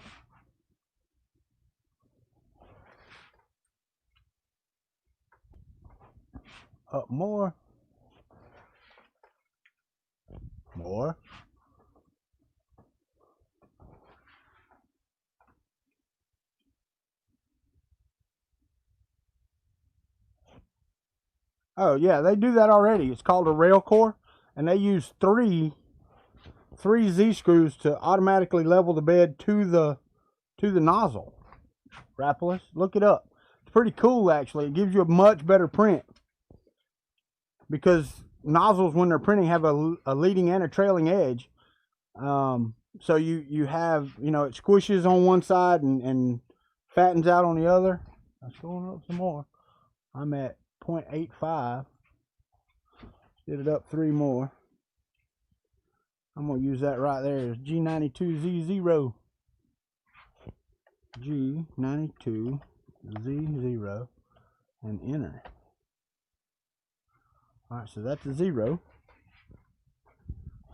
Up more. More. Oh yeah, they do that already. It's called a rail core, and they use three Z screws to automatically level the bed to the nozzle. Rapolis, look it up. It's pretty cool, actually. It gives you a much better print, because nozzles, when they're printing, have a leading and a trailing edge. So you have, you know, it squishes on one side and fattens out on the other. Let's go up some more. I'm at 0.85. Get it up 3 more. I'm gonna use that right there. It's G92Z0. G92Z0 and enter. Alright, so that's a 0.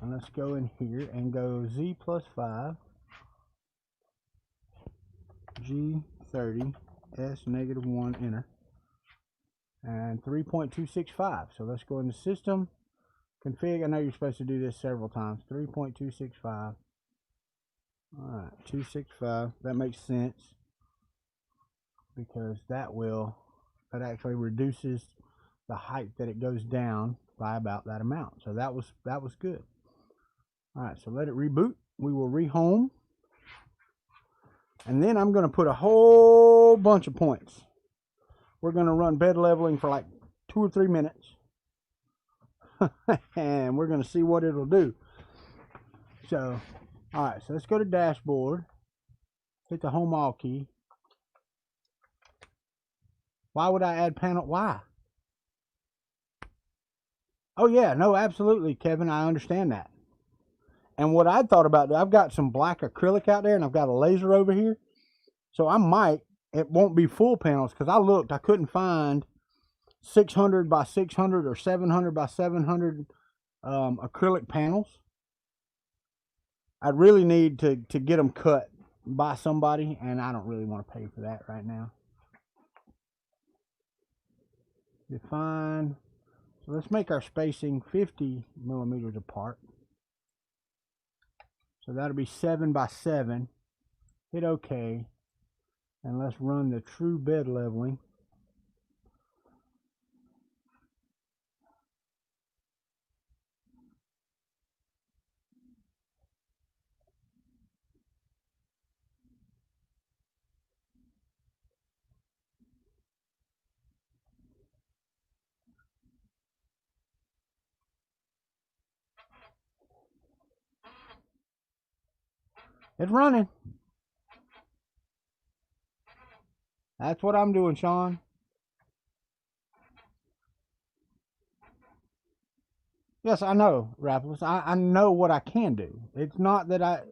And let's go in here and go Z plus 5. G30 S negative 1 enter. And 3.265. So let's go into system. Config. I know you're supposed to do this several times. 3.265. Alright, 265. That makes sense, because that actually reduces the height that it goes down by about that amount. So that was good. Alright, so let it reboot. We will rehome. And then I'm going to put a whole bunch of points. We're going to run bed leveling for like 2 or 3 minutes. And we're going to see what it'll do. So, alright, so let's go to dashboard. Hit the home all key. Why would I add panel? Why? Oh yeah, no, absolutely, Kevin. I understand that. And what I thought about, I've got some black acrylic out there, and I've got a laser over here. So I might, it won't be full panels, because I looked, I couldn't find 600 by 600 or 700 by 700 acrylic panels. I really need to get them cut by somebody, and I don't really want to pay for that right now. Define. So let's make our spacing 50 millimeters apart. So that'll be 7 by 7. Hit OK. And let's run the true bed leveling. It's running. That's what I'm doing, Sean. Yes, I know, Rapolis. I know what I can do. It's not that I...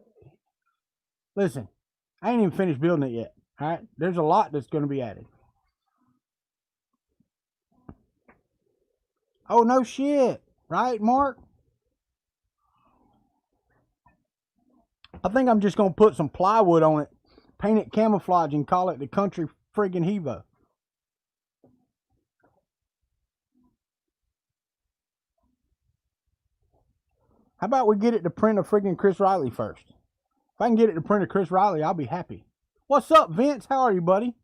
Listen, I ain't even finished building it yet. All right? There's a lot that's going to be added. Oh, no shit. Right, Mark? I think I'm just going to put some plywood on it, paint it camouflage, and call it the Country friggin' Evo. How about we get it to print a friggin' Chris Riley first? If I can get it to print a Chris Riley, I'll be happy. What's up, Vince? How are you, buddy?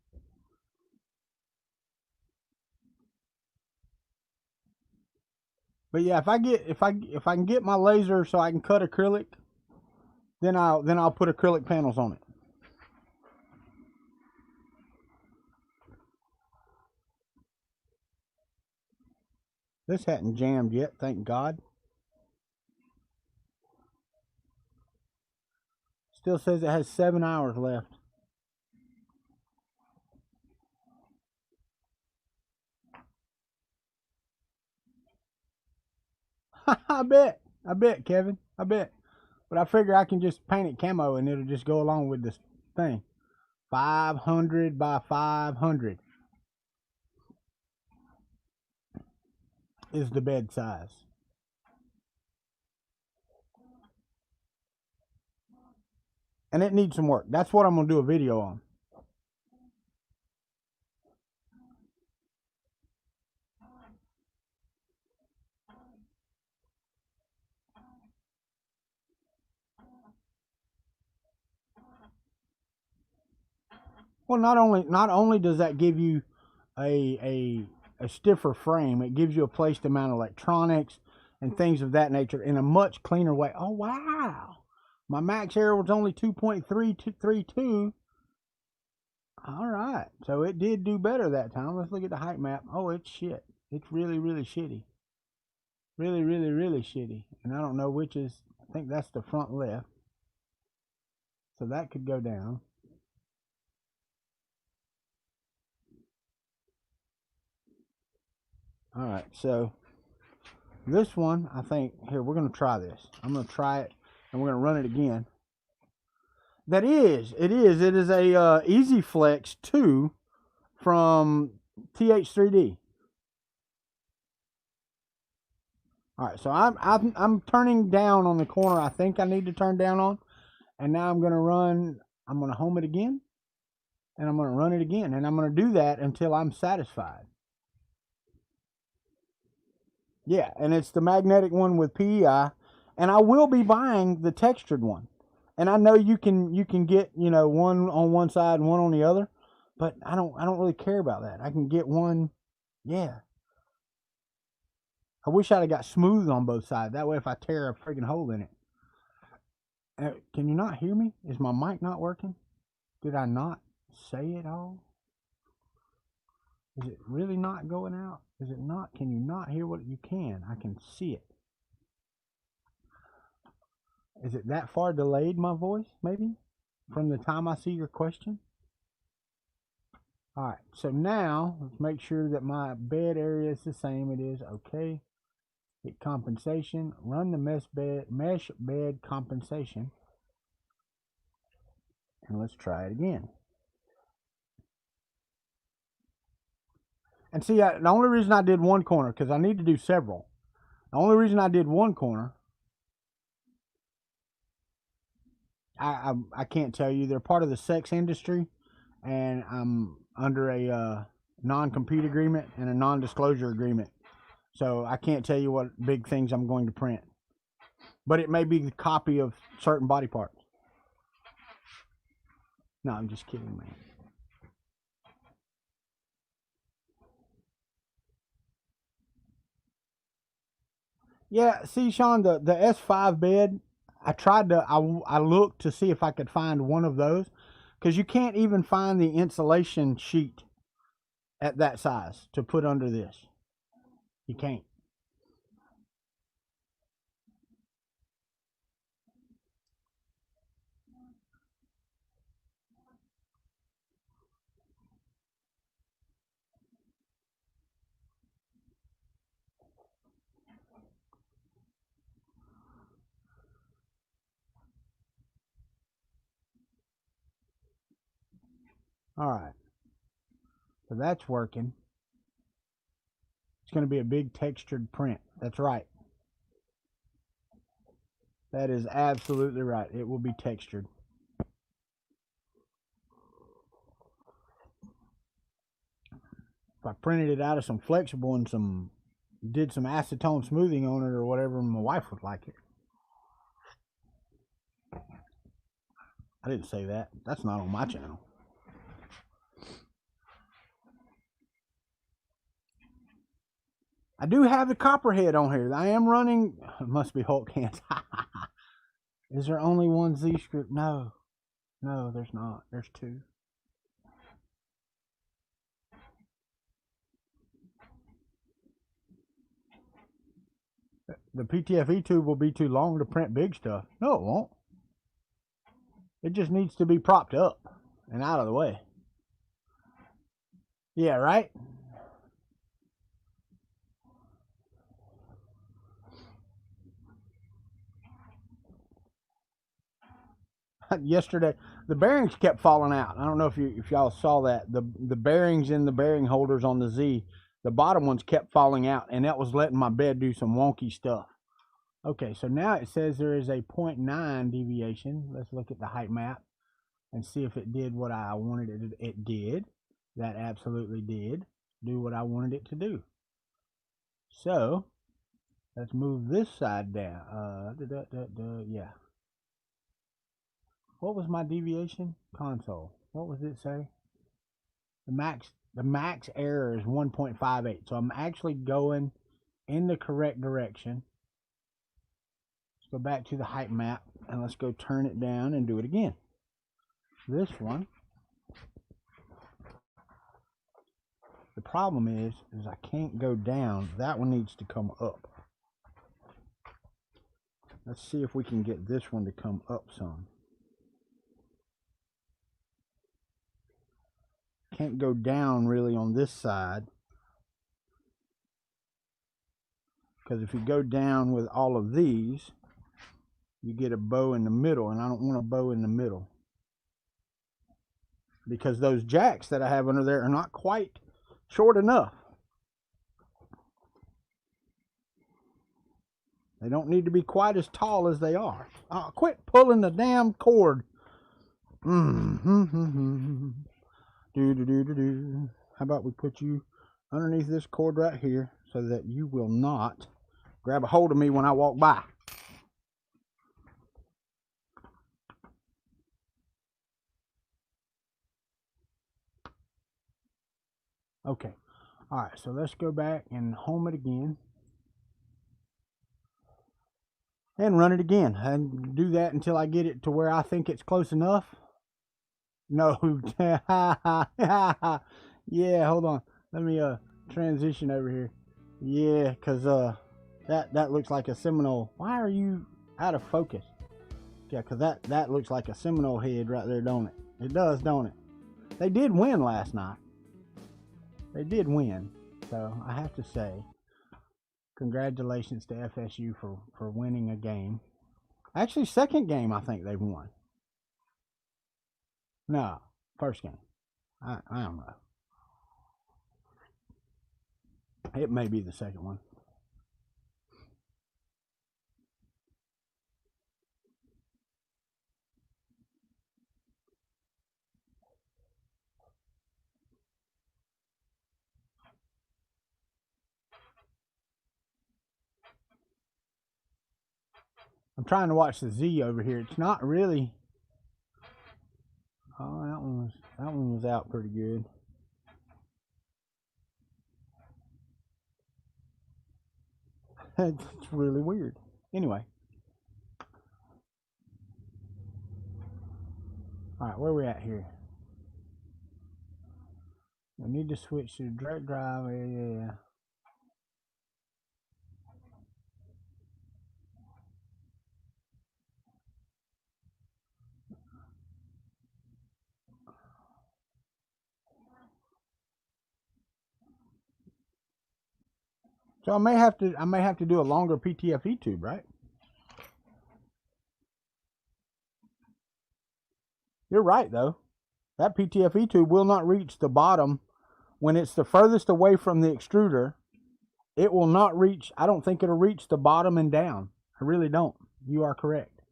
But yeah, if I can get my laser so I can cut acrylic, then I'll put acrylic panels on it. This hadn't jammed yet, thank God. Still says it has 7 hours left. I bet, Kevin, I bet. But I figure I can just paint it camo and it'll just go along with this thing. 500 by 500 is the bed size. And it needs some work. That's what I'm going to do a video on. Well, not only does that give you a stiffer frame, it gives you a place to mount electronics. and things of that nature in a much cleaner way. Oh, wow. My max error was only 2.332. All right. So it did do better that time. Let's look at the height map. Oh, it's shit. It's really, really shitty. Really, really, really shitty. And I don't know which is, I think that's the front left. So that could go down. All right. So this one, I think, here, we're going to try this. I'm going to try it, and we're going to run it again. It is a Easy Flex 2 from TH3D. All right, so I'm turning down on the corner I think I need to turn down on, and now I'm going to home it again, and I'm going to run it again, and I'm going to do that until I'm satisfied. Yeah, and it's the magnetic one with PEI, and I will be buying the textured one. And I know you can get, you know, one on one side and one on the other, but I don't really care about that. I can get one, yeah. I wish I'd have got smooth on both sides. That way if I tear a freaking hole in it. Can you not hear me? Is my mic not working? Did I not say it all? Is it really not going out? Is it not? Can you not hear what you can? I can see it. Is it that far delayed, my voice, maybe? From the time I see your question? Alright, so now, let's make sure that my bed area is the same. It is. Okay. Hit compensation. Run the mesh bed compensation. And let's try it again. And see, the only reason I did one corner, because I need to do several. The only reason I did one corner, I can't tell you. They're part of the sex industry, and I'm under a non-compete agreement and a non-disclosure agreement. So I can't tell you what big things I'm going to print. But it may be a copy of certain body parts. No, I'm just kidding, man. Yeah, see, Sean, the S5 bed, I looked to see if I could find one of those, because you can't even find the insulation sheet at that size to put under this. You can't. All right. So that's working. It's going to be a big textured print. That's right. That is absolutely right. It will be textured. If I printed it out of some flexible and did some acetone smoothing on it or whatever, my wife would like it. I didn't say that. That's not on my channel. I do have the copperhead on here. I am running. It must be Hulk hands. Is there only one Z script? No. No, there's not. There's two. The PTFE tube will be too long to print big stuff. No, it won't. It just needs to be propped up and out of the way. Yeah, right? Yesterday, the bearings kept falling out. I don't know if y'all saw that. The bearings in the bearing holders on the Z, the bottom ones kept falling out, and that was letting my bed do some wonky stuff. Okay, so now it says there is a 0.9 deviation. Let's look at the height map and see if it did what I wanted it to. It did. That absolutely did do what I wanted it to do. So let's move this side down. Yeah. What was my deviation? Console. What was it say? The max error is 1.58. So I'm actually going in the correct direction. Let's go back to the height map and let's go turn it down and do it again. This one, the problem is I can't go down. That one needs to come up. Let's see if we can get this one to come up some. Can't go down really on this side, because if you go down with all of these, you get a bow in the middle, and I don't want a bow in the middle, because those jacks that I have under there are not quite short enough. They don't need to be quite as tall as they are. Oh, quit pulling the damn cord. How about we put you underneath this cord right here so that you will not grab a hold of me when I walk by. Okay. All right, so let's go back and home it again. And run it again. And do that until I get it to where I think it's close enough. No. Yeah, hold on. Let me transition over here. Yeah, because that looks like a Seminole. Why are you out of focus? Yeah, because that looks like a Seminole head right there, don't it? It does, don't it? They did win last night. They did win. So I have to say, congratulations to FSU for winning a game. Actually, second game I think they've won. No, first game. I don't know. It may be the second one. I'm trying to watch the Z over here. It's not really. Oh, that one was out pretty good. It's really weird. Anyway. Alright, where are we at here? I need to switch to direct drive. Yeah. So I may have to do a longer PTFE tube, right? You're right though. That PTFE tube will not reach the bottom when it's the furthest away from the extruder. It will not reach. I don't think it'll reach the bottom and down. I really don't. You are correct.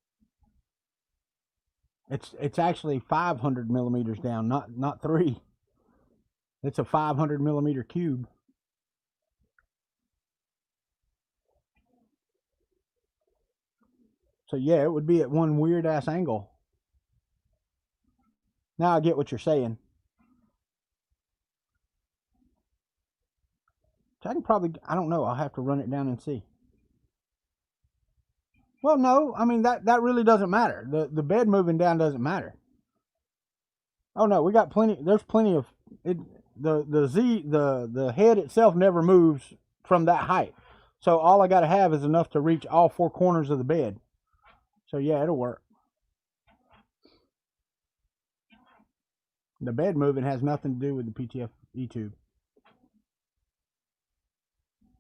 It's actually 500 millimeters down, not 3. It's a 500 millimeter cube. So yeah, it would be at one weird ass angle. Now I get what you're saying. So I can probably, I don't know, I'll have to run it down and see. Well, no, I mean that really doesn't matter. The bed moving down doesn't matter. Oh no, we got plenty. There's plenty of it. The head itself never moves from that height. So all I got to have is enough to reach all 4 corners of the bed. So yeah, it'll work. The bed moving has nothing to do with the PTFE tube.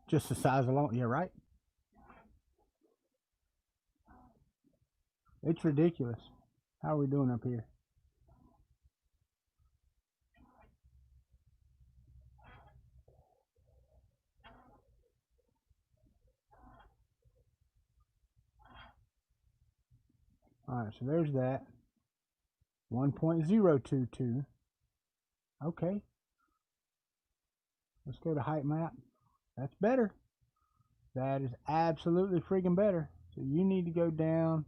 Just the size alone. Yeah, right? It's ridiculous. How are we doing up here? Alright, so there's that. 1.022. Okay. Let's go to height map. That's better. That is absolutely freaking better. So you need to go down.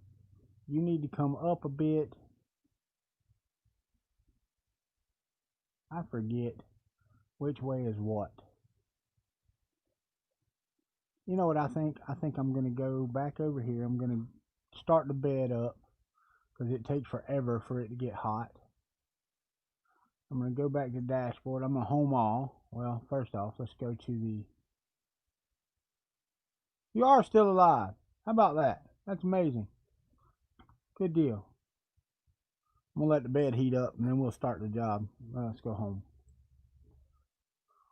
You need to come up a bit. I forget which way is what. You know what I think? I think I'm going to go back over here. I'm going to start the bed up because it takes forever for it to get hot. I'm going to go back to the dashboard. I'm going to home all. Well, first off, let's go to the... You are still alive. How about that? That's amazing. Good deal. I'm going to let the bed heat up and then we'll start the job. Let's go home.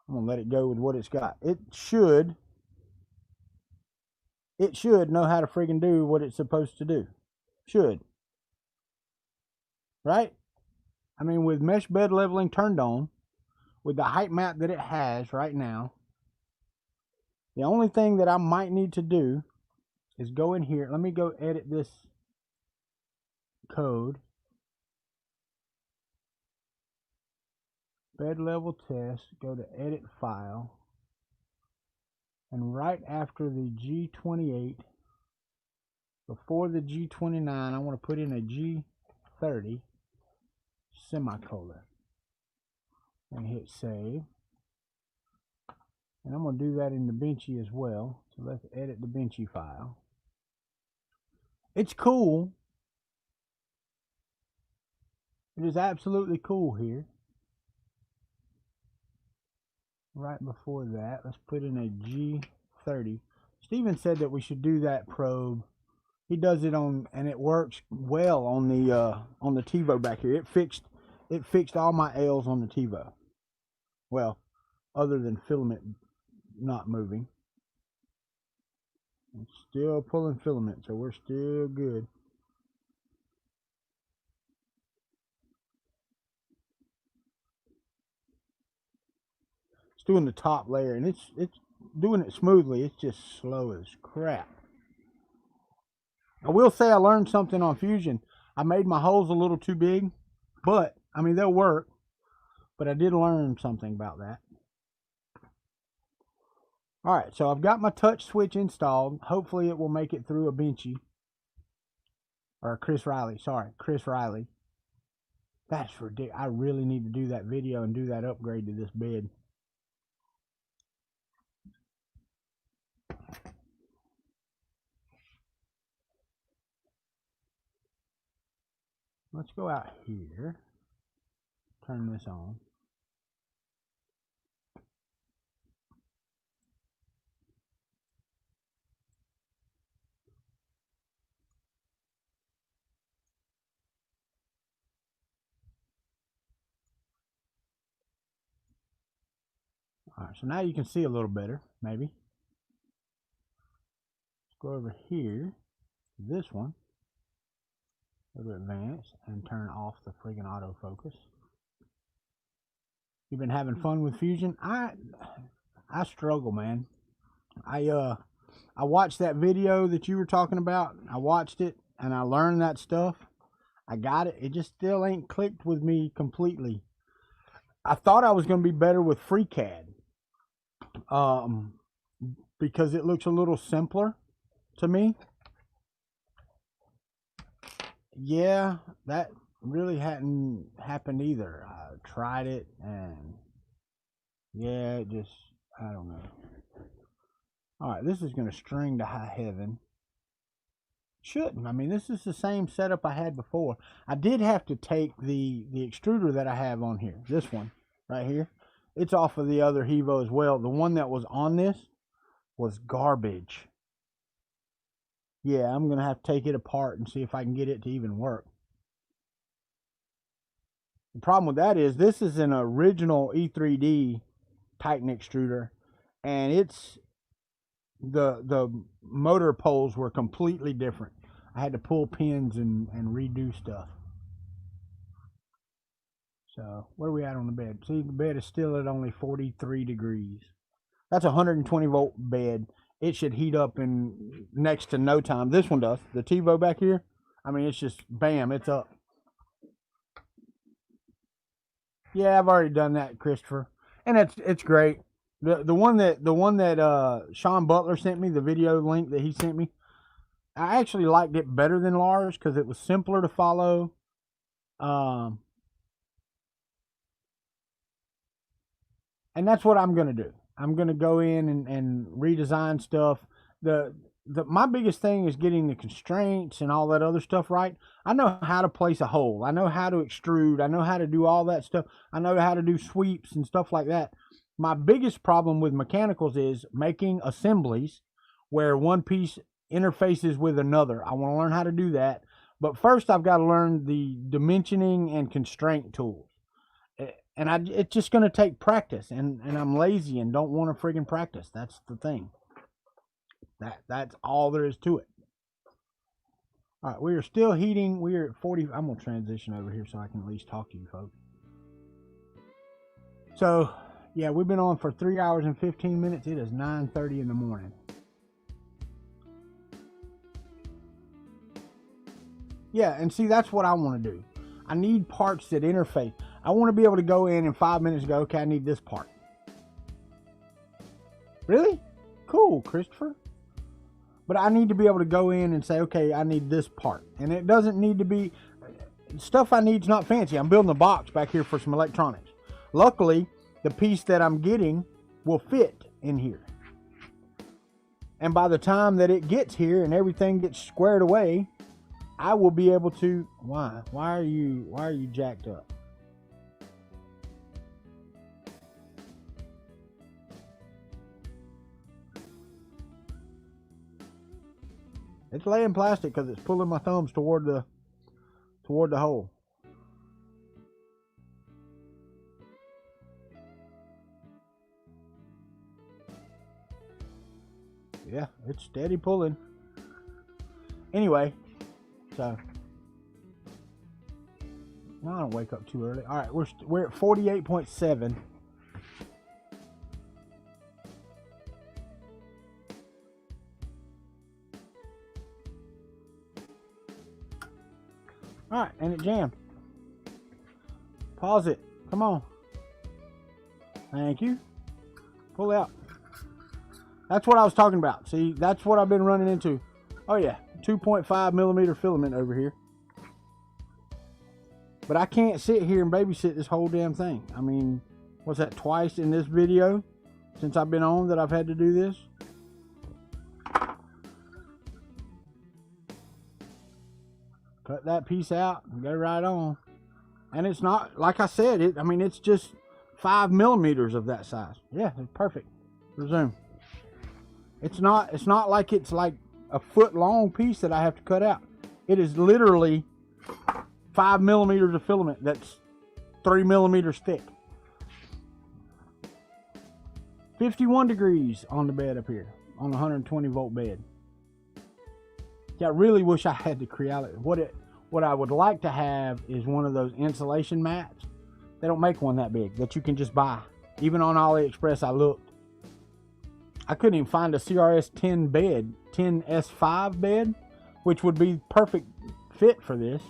I'm going to let it go with what it's got. It should know how to friggin' do what it's supposed to do. Should. Right? I mean, with mesh bed leveling turned on, with the height map that it has right now, the only thing that I might need to do is go in here. Let me go edit this code. Bed level test, go to edit file. And right after the G28, before the G29, I want to put in a G30 semicolon. And hit save. And I'm going to do that in the Benchy as well. So let's edit the Benchy file. It's cool. It is absolutely cool here. Right before that, let's put in a G30. Steven said that we should do that probe. He does it on, and it works well on the TiVo back here. It fixed all my L's on the TiVo. Well, other than filament not moving. It's still pulling filament, so we're still good. It's doing the top layer, and it's doing it smoothly. It's just slow as crap. I will say I learned something on Fusion. I made my holes a little too big, but I mean they'll work. But I did learn something about that. All right, so I've got my touch switch installed. Hopefully it will make it through a Benchy. Or Chris Riley, sorry, Chris Riley. That's ridiculous. I really need to do that video and do that upgrade to this bed. Let's go out here. Turn this on. All right, so now you can see a little better, maybe. Let's go over here to this one. Go to advanced and turn off the friggin' autofocus. You've been having fun with Fusion? I struggle, man. I watched that video that you were talking about. I watched it and I learned that stuff. I got it. It just still ain't clicked with me completely. I thought I was going to be better with FreeCAD. Because it looks a little simpler to me. Yeah, that really hadn't happened either. I tried it and yeah, it just, I don't know. All right, this is going to string to high heaven. Shouldn't. I mean, this is the same setup I had before. I did have to take the extruder that I have on here. This one right here. It's off of the other Evo as well. The one that was on this was garbage. Yeah, I'm going to have to take it apart and see if I can get it to even work. The problem with that is this is an original E3D Titan extruder, and it's the motor poles were completely different. I had to pull pins and redo stuff. So where are we at on the bed? See, the bed is still at only 43 degrees. That's a 120 volt bed. It should heat up in next to no time. This one does. The TiVo back here, I mean, it's just bam, it's up. Yeah, I've already done that, Christopher, and it's great. The one that Sean Butler sent me, the video link that he sent me, I actually liked it better than Lars because it was simpler to follow. And that's what I'm gonna do. I'm gonna go in and redesign stuff. my biggest thing is getting the constraints and all that other stuff right. I know how to place a hole. I know how to extrude. I know how to do all that stuff. I know how to do sweeps and stuff like that. My biggest problem with mechanicals is making assemblies where one piece interfaces with another. I want to learn how to do that. But first, I've got to learn the dimensioning and constraint tools. And it's just going to take practice. And I'm lazy and don't want to friggin' practice. That's the thing. That's all there is to it. All right, we are still heating. We are at 40. I'm going to transition over here so I can at least talk to you folks. So, yeah, we've been on for 3 hours and 15 minutes. It is 9:30 in the morning. Yeah, and see, that's what I want to do. I need parts that interface. I want to be able to go in 5 minutes and go, okay, I need this part. Really? Cool, Christopher. But I need to be able to go in and say, okay, I need this part. And it doesn't need to be, stuff I need is not fancy. I'm building a box back here for some electronics. Luckily, the piece that I'm getting will fit in here. And by the time that it gets here and everything gets squared away, I will be able to, why are you jacked up? It's laying plastic because it's pulling my thumbs toward the hole. Yeah, it's steady pulling. Anyway, so I don't wake up too early. All right, we're at 48.7. All right, and it jammed. Pause it. Come on. Thank you. Pull out. That's what I was talking about. See, that's what I've been running into. Oh yeah, 2.5 millimeter filament over here. But I can't sit here and babysit this whole damn thing. I mean, what's that, twice in this video since I've been on that I've had to do this? Cut that piece out and go right on. And it's not, like I said, it's just 5 millimeters of that size. Yeah, it's perfect. Resume. It's not like it's like a foot long piece that I have to cut out. It is literally 5 millimeters of filament that's 3 millimeters thick. 51 degrees on the bed up here, on the 120 volt bed. Yeah, I really wish I had the Creality. What I would like to have is one of those insulation mats. They don't make one that big that you can just buy. Even on AliExpress, I looked. I couldn't even find a CRS 10 bed, 10S5 bed, which would be perfect fit for this.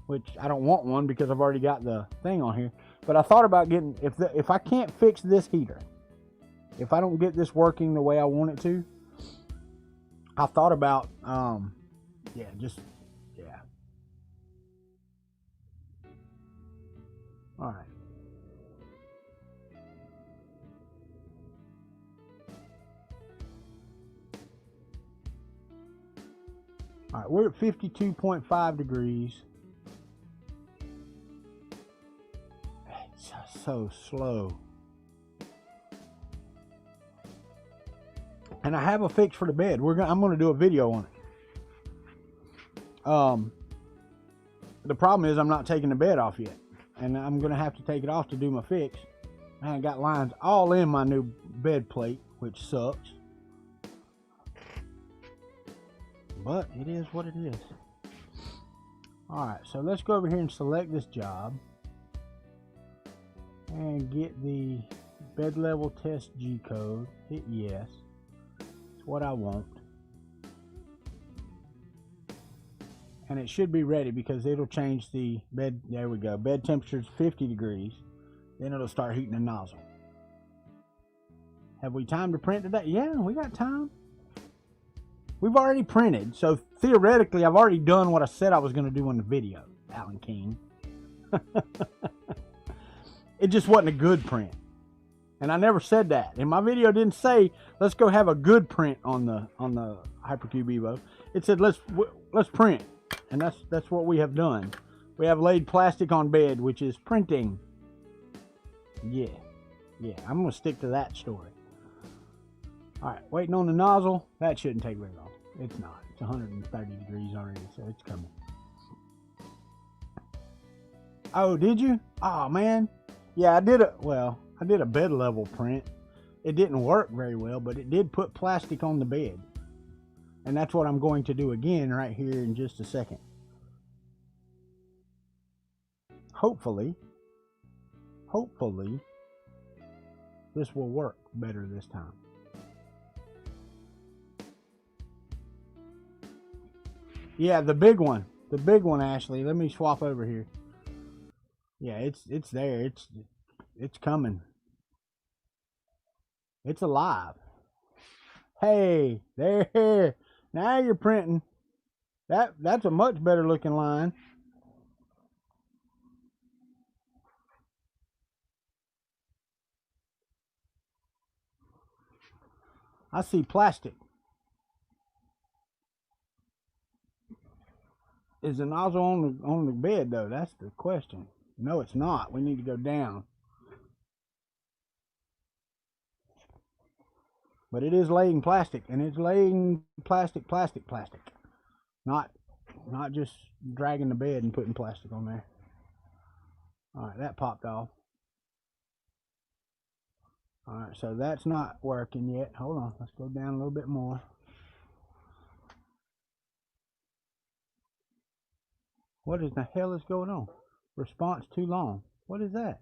Which I don't want one because I've already got the thing on here. But I thought about getting, if I can't fix this heater, if I don't get this working the way I want it to, I thought about, yeah. All right. All right, we're at 52.5 degrees. It's so slow. And I have a fix for the bed. I'm going to do a video on it. The problem is I'm not taking the bed off yet. And I'm going to have to take it off to do my fix. I got lines all in my new bed plate, which sucks. But it is what it is. Alright, so let's go over here and select this job. And get the bed level test G code. Hit yes. It's what I want. And it should be ready because it'll change the bed. There we go. Bed temperature is 50 degrees. Then it'll start heating the nozzle. Have we time to print today? Yeah, we got time. We've already printed. So theoretically, I've already done what I said I was going to do in the video, Alan King. It just wasn't a good print. And I never said that. And my video didn't say, let's go have a good print on the Hypercube EVO. It said let's print, and that's what we have done. We have laid plastic on bed, which is printing. Yeah, I'm gonna stick to that story. All right, waiting on the nozzle. That shouldn't take very long. It's not. It's 130 degrees already, so it's coming. Oh, did you? Oh man, yeah, I did a bed level print. It didn't work very well, but it did put plastic on the bed, and that's what I'm going to do again right here in just a second. Hopefully this will work better this time. Yeah, the big one, Ashley. Let me swap over here. Yeah, it's there. It's coming. It's alive. Hey, there. Now you're printing. That's a much better looking line. I see plastic. Is the nozzle on the bed though? That's the question. No, it's not. We need to go down. But it is laying plastic, and it's laying plastic. Not just dragging the bed and putting plastic on there. All right, that popped off. All right, so that's not working yet. Hold on, let's go down a little bit more. What in the hell is going on? Response too long. What is that?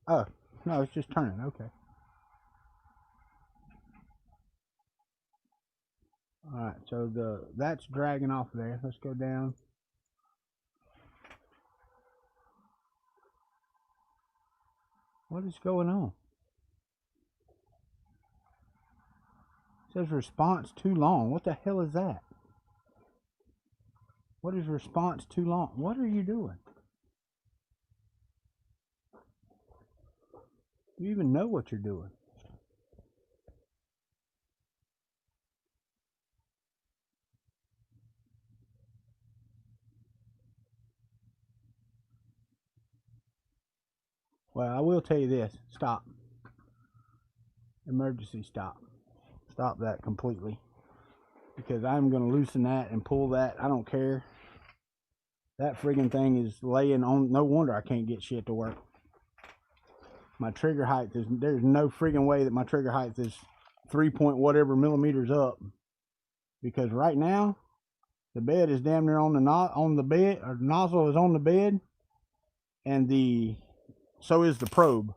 Oh, no, it's just turning. Okay. All right, so that's dragging off there. Let's go down. What is going on? It says response too long. What the hell is that? What is response too long? What are you doing? Do you even know what you're doing? Well, I will tell you this. Stop. Emergency stop. Stop that completely. Because I'm going to loosen that and pull that. I don't care. That friggin' thing is laying on. No wonder I can't get shit to work. My trigger height is, there's no friggin' way that my trigger height is 3 point whatever millimeters up. Because right now, the bed is damn near on the bed, or the nozzle is on the bed, and so is the probe.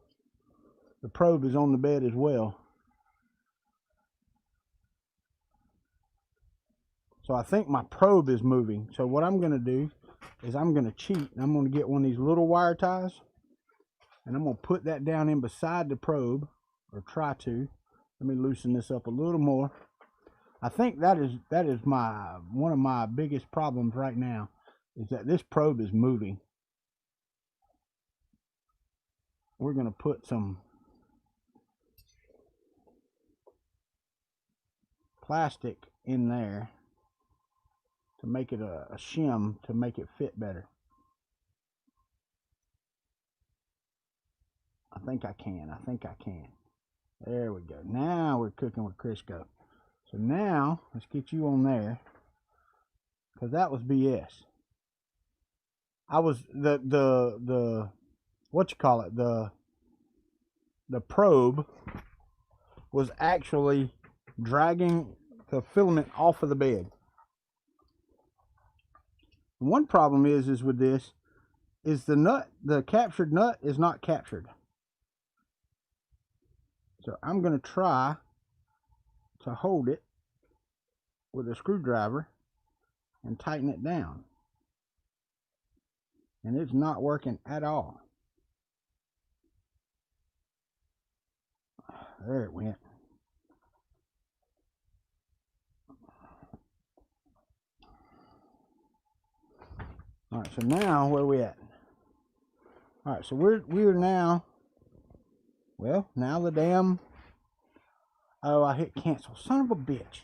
The probe is on the bed as well. So I think my probe is moving. So what I'm going to do is I'm going to cheat. And I'm going to get one of these little wire ties, and I'm going to put that down in beside the probe, or try to. Let me loosen this up a little more. I think that is one of my biggest problems right now, is that this probe is moving. We're going to put some plastic in there to make it a shim to make it fit better. I think I can. There we go. Now we're cooking with Crisco. So now let's get you on there, because that was BS. I was the what you call it, the probe was actually dragging the filament off of the bed. One problem is with this is the captured nut is not captured. So I'm going to try to hold it with a screwdriver and tighten it down. And it's not working at all. There it went. All right, so now where are we at? All right, so we're now, well, now the damn, oh, I hit cancel. Son of a bitch.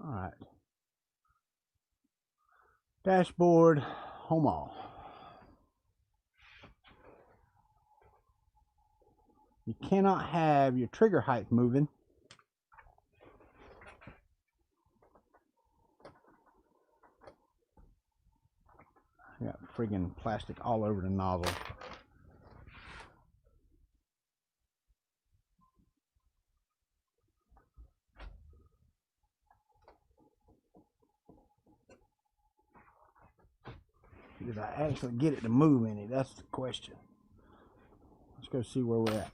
All right. Dashboard, home all. You cannot have your trigger height moving. I got friggin' plastic all over the nozzle. Did I actually get it to move any? That's the question. Let's go see where we're at.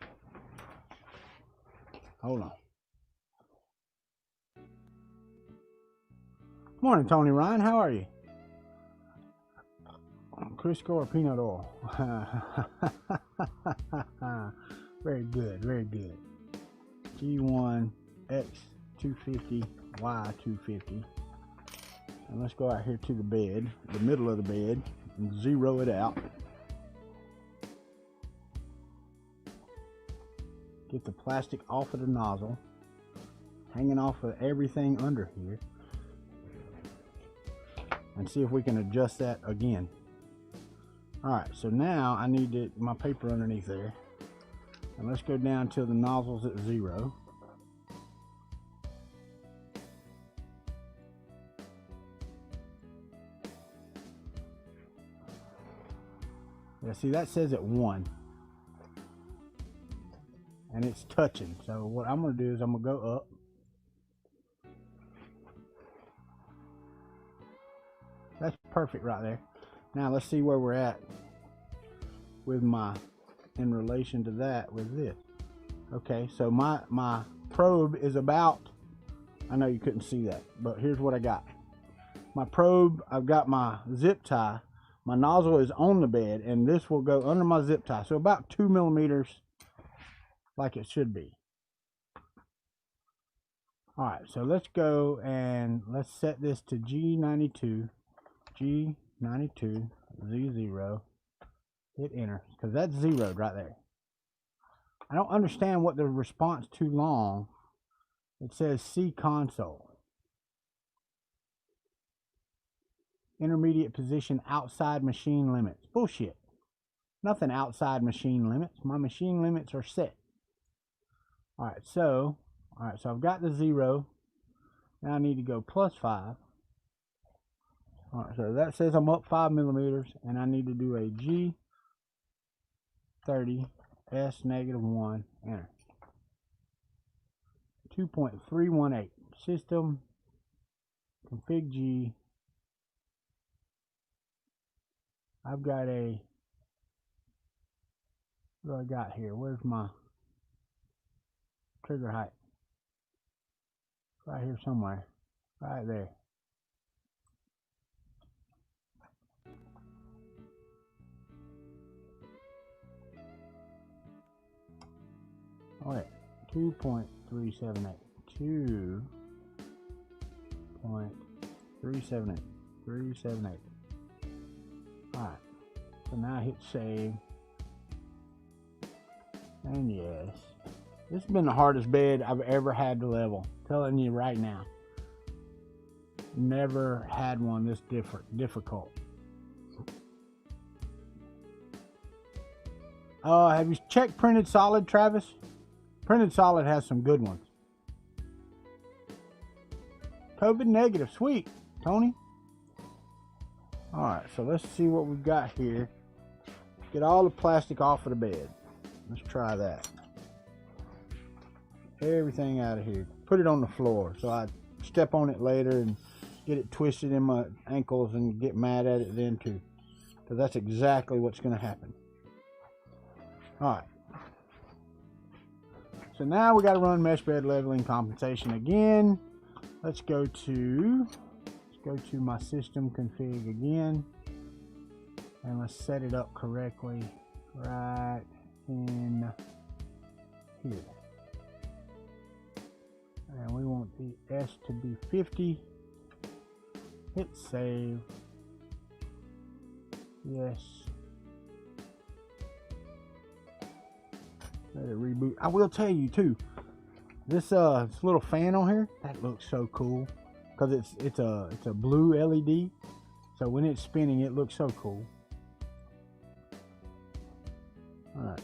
Hold on. Morning, Tony Ryan. How are you? Crisco or peanut oil? Very good, very good. G1, X250, Y250. And let's go out here to the bed, the middle of the bed, and zero it out. Get the plastic off of the nozzle, hanging off of everything under here, and see if we can adjust that again. Alright, so now I need my paper underneath there. And let's go down till the nozzle's at zero. Yeah, see, that says at 1. And it's touching. So what I'm going to do is I'm going to go up. That's perfect right there. Now let's see where we're at with in relation to that with this. Okay, so my probe is about, I know you couldn't see that, but here's what I got. My probe, I've got my zip tie. My nozzle is on the bed, and this will go under my zip tie. So about 2 millimeters, like it should be. All right, so let's go and let's set this to G92, G92, Z0, hit enter, because that's zeroed right there. I don't understand what the response too long. It says C console. Intermediate position outside machine limits. Bullshit. Nothing outside machine limits. My machine limits are set. Alright, so I've got the 0. Now I need to go +5. Alright, so that says I'm up 5 millimeters, and I need to do a G30 S -1 enter. 2.318 system config G. I've got a, what do I got here? Where's my trigger height? Right here somewhere. Right there. Oh yeah, 2.378. 2.378. 378. Alright. So now I hit save. And yes. This has been the hardest bed I've ever had to level. Telling you right now. Never had one this difficult. Have you checked Printed Solid, Travis? Printed Solid has some good ones. COVID negative, sweet, Tony. Alright, so let's see what we've got here. Get all the plastic off of the bed. Let's try that. Everything out of here. Put it on the floor so I step on it later and get it twisted in my ankles and get mad at it then too. Because that's exactly what's going to happen. Alright. So now we got to run mesh bed leveling compensation again. Let's go to my system config again. And let's set it up correctly right in here. And we want the S to be 50. Hit save. Yes. Let it reboot. I will tell you too, this little fan on here, that looks so cool. because it's a blue LED. So when it's spinning, it looks so cool. All right.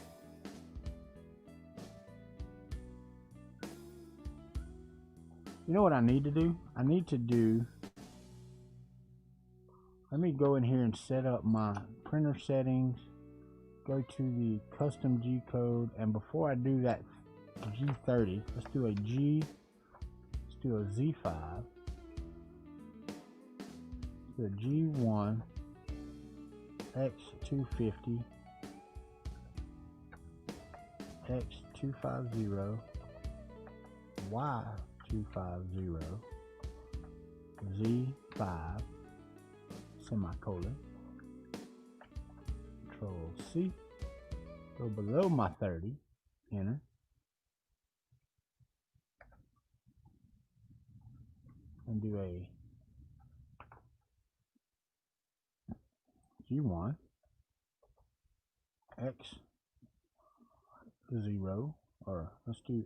You know what I need to do? Let me go in here and set up my printer settings. Go to the custom G code, and before I do that G30, let's do a Z5. Let's do a G1 X250 X250 Y250 Z5 semicolon, Control C, go below my 30, enter, and do a G1 X0, or let's do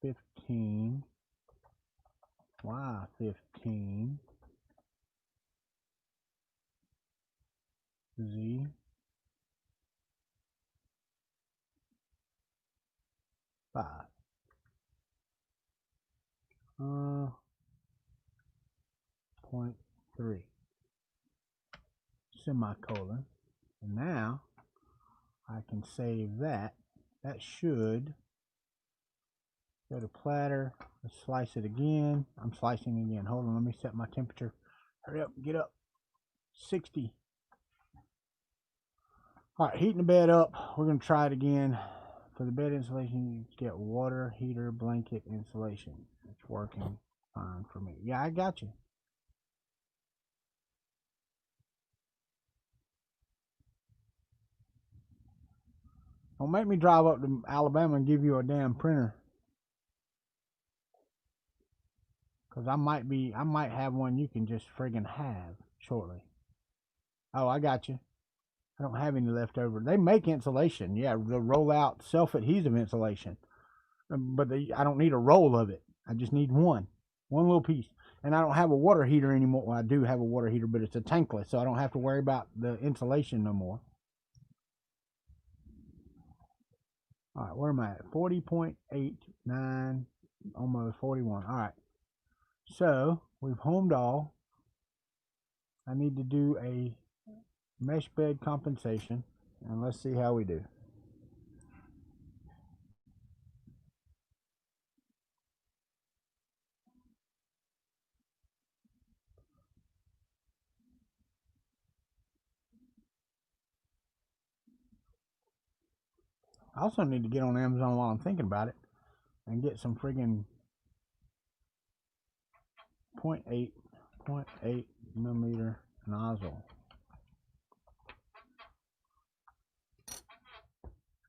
X15 Y15 Z 5 .3 semicolon, and now I can save that. That should go to platter. Let's slice it again. I'm slicing again. Hold on, let me set my temperature. Hurry up, get up. 60. All right, heating the bed up. We're gonna try it again. For the bed insulation, you get water heater blanket insulation. It's working fine for me. Yeah, I got you. Don't make me drive up to Alabama and give you a damn printer. Cause I might have one you can just friggin' have shortly. Oh, I got you. I don't have any left over. They make insulation, yeah, the roll out self-adhesive insulation. But I don't need a roll of it. I just need one little piece. And I don't have a water heater anymore. Well, I do have a water heater, but it's a tankless, so I don't have to worry about the insulation no more. All right, where am I at? 40.89, almost 41. All right. So we've homed all. I need to do a mesh bed compensation, and let's see how we do. I also need to get on Amazon while I'm thinking about it and get some friggin' 0.8 millimeter nozzle.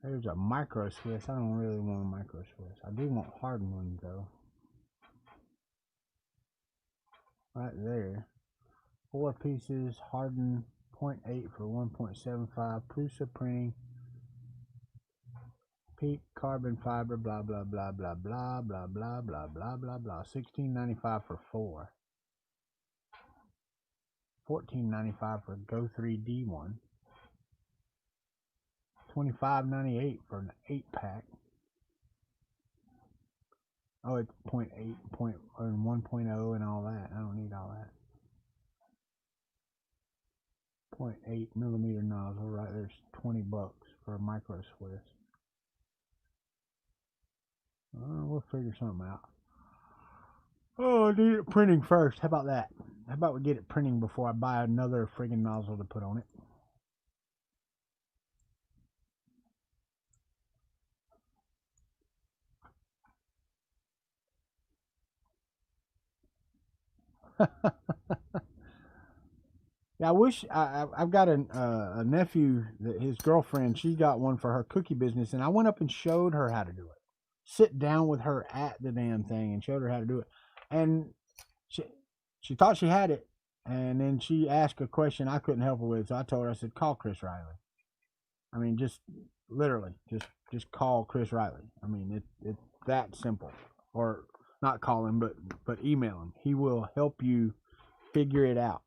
There's a micro Swiss. I don't really want a micro Swiss. I do want hardened ones though. Right there. 4 pieces, hardened 0.8 for 1.75. Prusa printing. Peak carbon fiber, blah blah blah blah blah blah blah blah blah blah blah. $16.95 for 4. $14.95 for Go 3D one. $25.98 for an 8-pack. Oh, it's 0.8, or 1.0 and all that. I don't need all that. 0.8 millimeter nozzle, right there's $20 for a micro Swiss. We'll figure something out. Oh, I need it printing first. How about that? How about we get it printing before I buy another friggin' nozzle to put on it? Yeah, I wish I've got a nephew that his girlfriend, she got one for her cookie business, and I went up and showed her how to do it. Sit down with her at the damn thing and showed her how to do it, and she thought she had it, and then she asked a question I couldn't help her with, so I told her, I said, call Chris Riley. I mean, just literally, just call Chris Riley. I mean, it's that simple. or not call him, but email him. He will help you figure it out.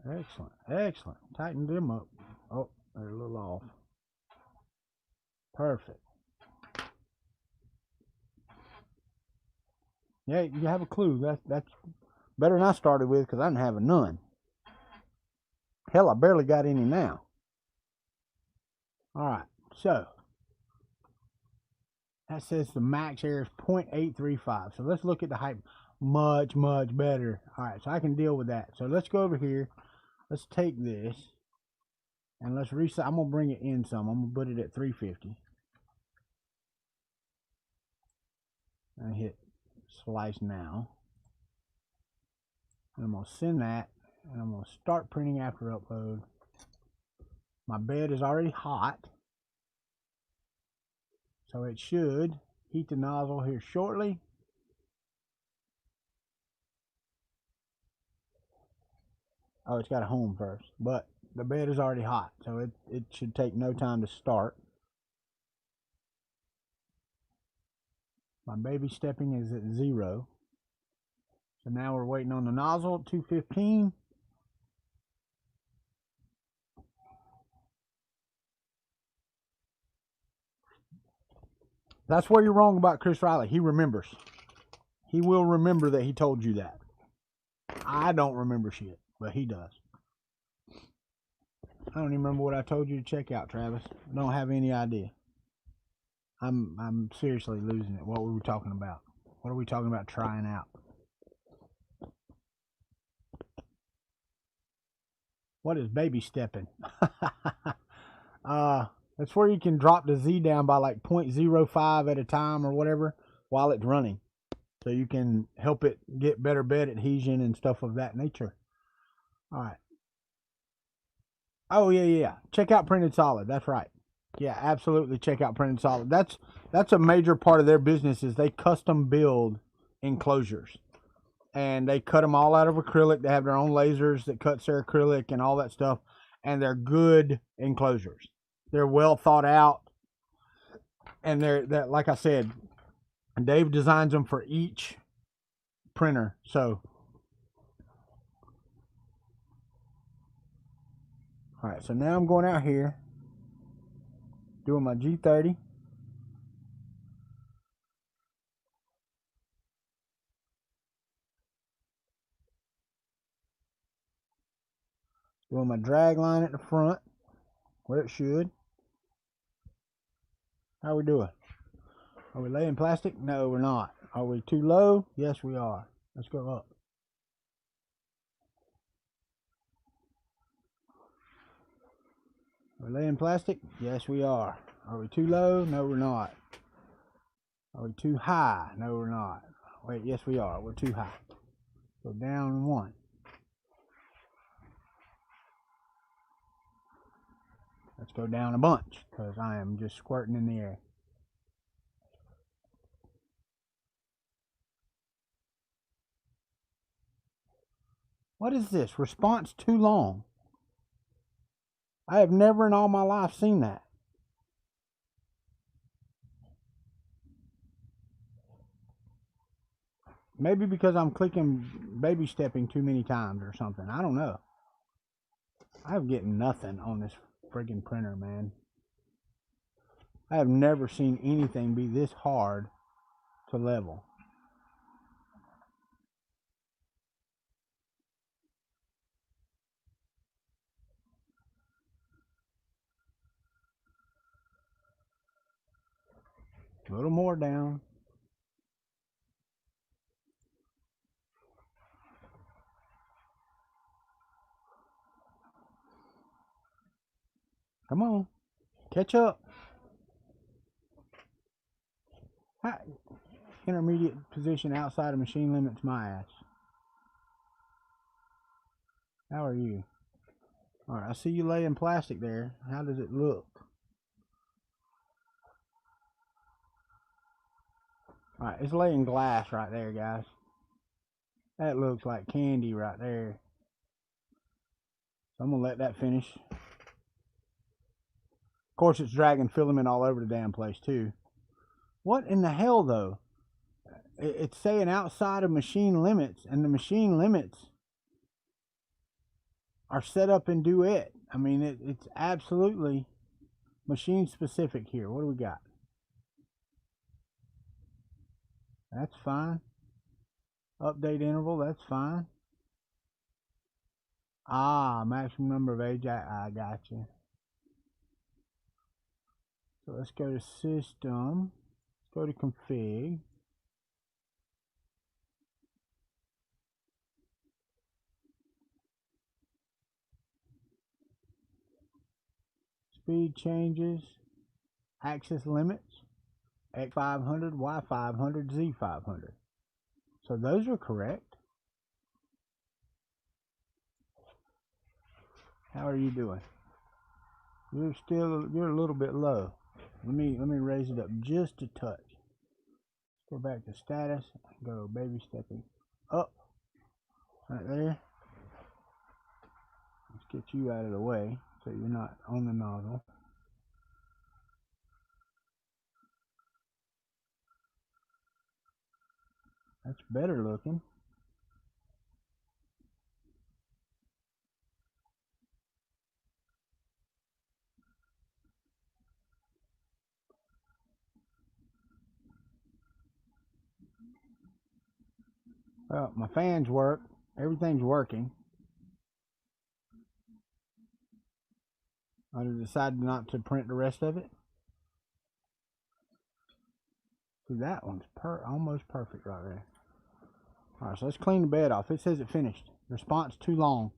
Excellent, excellent. Tighten them up. Oh, they're a little off. Perfect. Yeah, you have a clue. That's better than I started with, because I didn't have a none. Hell, I barely got any now. All right, so that says the max air is 0.835. So let's look at the height. Much, much better. All right, so I can deal with that. So let's go over here. Let's take this and let's reset. I'm gonna bring it in some. I'm gonna put it at 350 and hit slice now. And I'm gonna send that, and I'm gonna start printing after upload. My bed is already hot, so it should heat the nozzle here shortly. Oh, it's got a home first, but the bed is already hot, so it should take no time to start. My baby stepping is at 0. So now we're waiting on the nozzle, 215. That's where you're wrong about Chris Riley. He remembers. He will remember that he told you that. I don't remember shit, but he does. I don't even remember what I told you to check out, Travis. I don't have any idea. I'm seriously losing it. What were we talking about? What are we talking about trying out? What is baby stepping? That's where you can drop the Z down by like 0.05 at a time or whatever while it's running. So you can help it get better bed adhesion and stuff of that nature. All right. Oh, yeah. Check out Printed Solid. That's right. Yeah, absolutely. Check out Printed Solid. That's a major part of their business is they custom build enclosures. And they cut them all out of acrylic. They have their own lasers that cuts their acrylic and all that stuff. And they're good enclosures. They're well thought out. And they're like I said, Dave designs them for each printer. So, all right. So now I'm going out here, doing my G30. Doing my drag line at the front, where it should. How are we doing? Are we laying plastic? No, we're not. Are we too low? Yes, we are. Let's go up. Are we laying plastic? Yes, we are. Are we too low? No, we're not. Are we too high? No, we're not. Wait, yes, we are. We're too high. Go down 1. Let's go down a bunch, because I am just squirting in the air. What is this? Response too long. I have never in all my life seen that. Maybe because I'm clicking baby stepping too many times or something. I don't know. I'm getting nothing on this friggin' printer, man. I have never seen anything be this hard to level. A little more down. Come on. Catch up. Intermediate position outside of machine limits my ass. How are you? Alright, I see you laying plastic there. How does it look? Alright, it's laying glass right there, guys. That looks like candy right there. So I'm going to let that finish. Of course, it's dragging filament all over the damn place, too. What in the hell, though? It's saying outside of machine limits, and the machine limits are set up in Duet. I mean, it's absolutely machine specific here. What do we got? That's fine. Update interval, that's fine. Ah, maximum number of age. I got you. So let's go to system. Let's go to config. Speed changes. Access limits. X500, Y500, Z500. So those are correct. How are you doing? You're a little bit low. Let me raise it up just a touch. Go back to status. Go baby stepping up. Right there. Let's get you out of the way so you're not on the nozzle. That's better looking. Well, my fans work. Everything's working. I decided not to print the rest of it. See, that one's almost perfect right there. Alright, so let's clean the bed off. It says it finished. Response too long.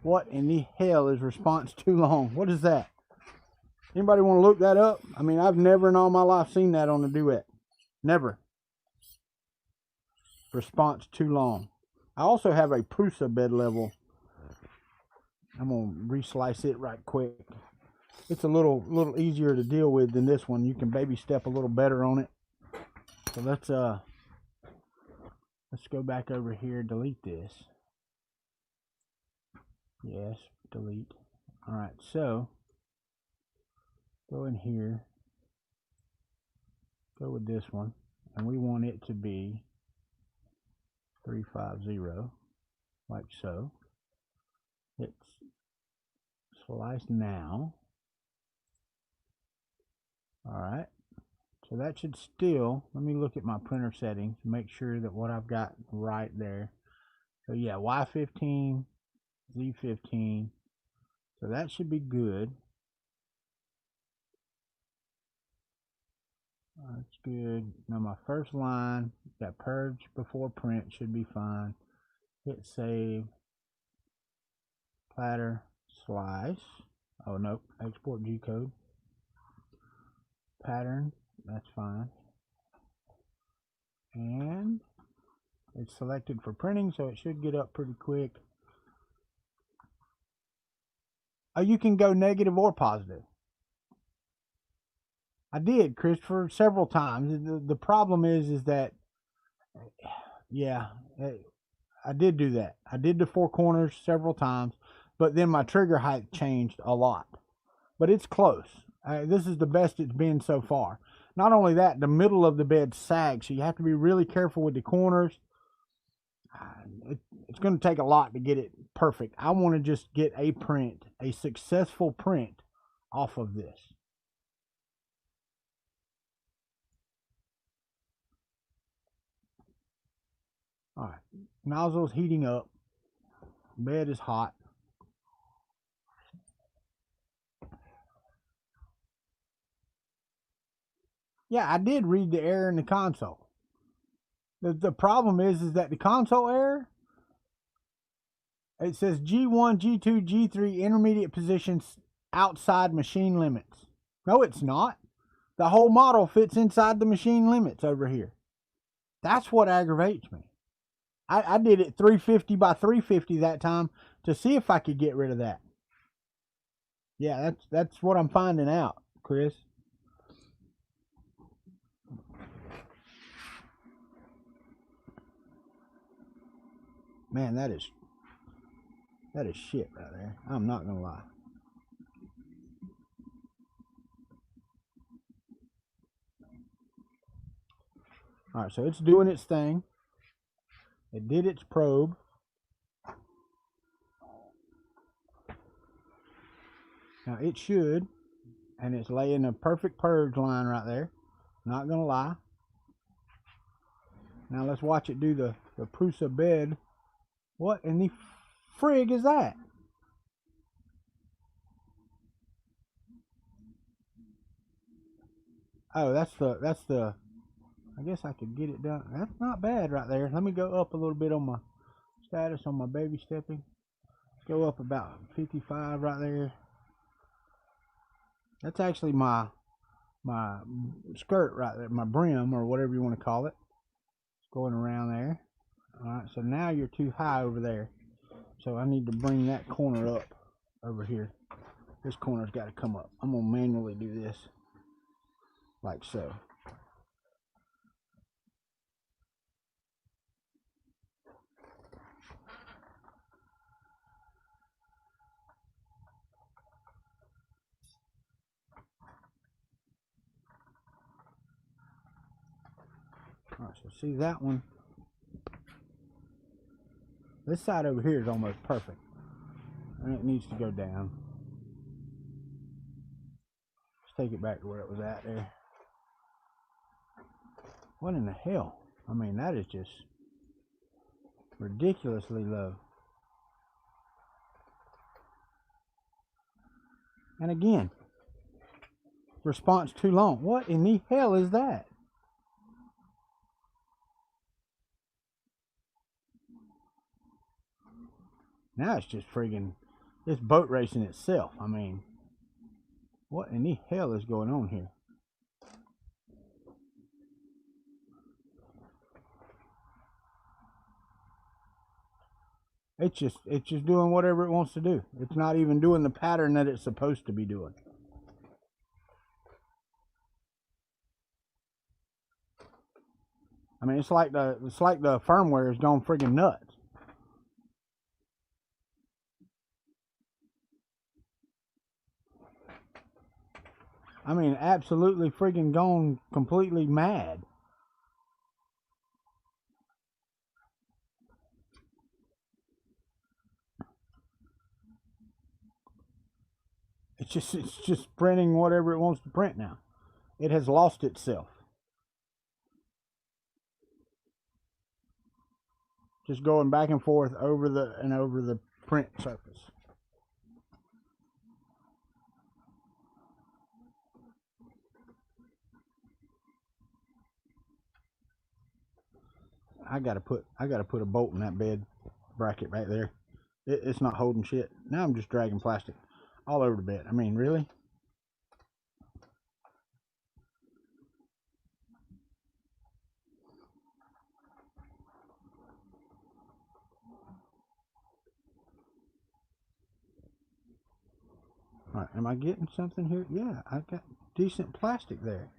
What in the hell is response too long? What is that? Anybody want to look that up? I mean, I've never in all my life seen that on a Duet. Never. Response too long. I also have a Prusa bed level. I'm going to reslice it right quick. It's a little easier to deal with than this one. You can baby step a little better on it. So let's go back over here, delete this. Yes, delete. Alright, so go in here, go with this one, and we want it to be 350, like so. Hit slice now. Alright, so that should still, let me look at my printer settings, make sure that what I've got right there. So yeah, Y15, Z15, so that should be good. That's good. Now my first line, got purge before print, should be fine. Hit save, platter, slice. Oh nope, export G code. Pattern, that's fine. And it's selected for printing, so it should get up pretty quick. Oh, you can go negative or positive. I did, Christopher, several times. The problem is that, yeah, I did do that. I did the four corners several times, but then my trigger height changed a lot. But it's close. This is the best it's been so far. Not only that, the middle of the bed sags, so you have to be really careful with the corners. It's going to take a lot to get it perfect. I want to just get a print, a successful print off of this. All right, nozzle's heating up. Bed is hot. Yeah, I did read the error in the console. The problem is that the console error, it says G1, G2, G3 intermediate positions outside machine limits. No, it's not. The whole model fits inside the machine limits over here. That's what aggravates me. I did it 350 by 350 that time to see if I could get rid of that. Yeah, that's what I'm finding out, Chris. Man, that is shit right there. I'm not gonna lie. Alright, so it's doing its thing. It did its probe. Now it should, and it's laying a perfect purge line right there. Not gonna lie. Now let's watch it do the Prusa bed. What in the frig is that? Oh, that's the, I guess I could get it done. That's not bad right there. Let me go up a little bit on my status on my baby stepping. Go up about 55 right there. That's actually my skirt right there, my brim or whatever you want to call it. It's going around there. Alright, so now you're too high over there. So I need to bring that corner up over here. This corner's got to come up. I'm going to manually do this. Like so. Alright, so see that one. This side over here is almost perfect. And it needs to go down. Let's take it back to where it was at there. What in the hell? I mean, that is just ridiculously low. And again, response too long. What in the hell is that? Now it's just friggin', it's boat racing itself. I mean, what in the hell is going on here? It's just doing whatever it wants to do. It's not even doing the pattern that it's supposed to be doing. I mean, it's like the firmware is going friggin' nuts. I mean, absolutely friggin' gone completely mad. It's just printing whatever it wants to print now. It has lost itself. Just going back and forth over the print surface. I gotta put a bolt in that bed bracket right there. It's not holding shit. Now I'm just dragging plastic all over the bed. I mean, really? All right, am I getting something here? Yeah, I got decent plastic there.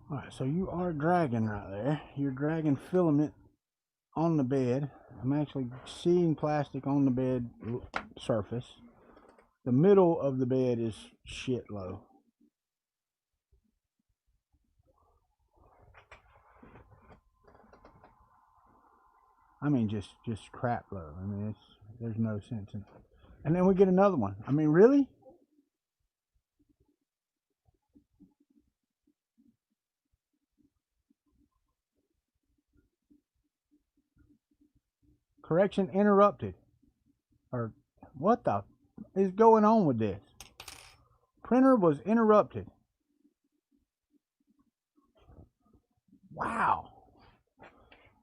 All right, so you are dragging right there. You're dragging filament on the bed. I'm actually seeing plastic on the bed surface. The middle of the bed is shit low. I mean, just crap low. I mean, there's no sense in it. And then we get another one. I mean, really? Correction interrupted. Or what the is going on with this? Printer was interrupted. Wow.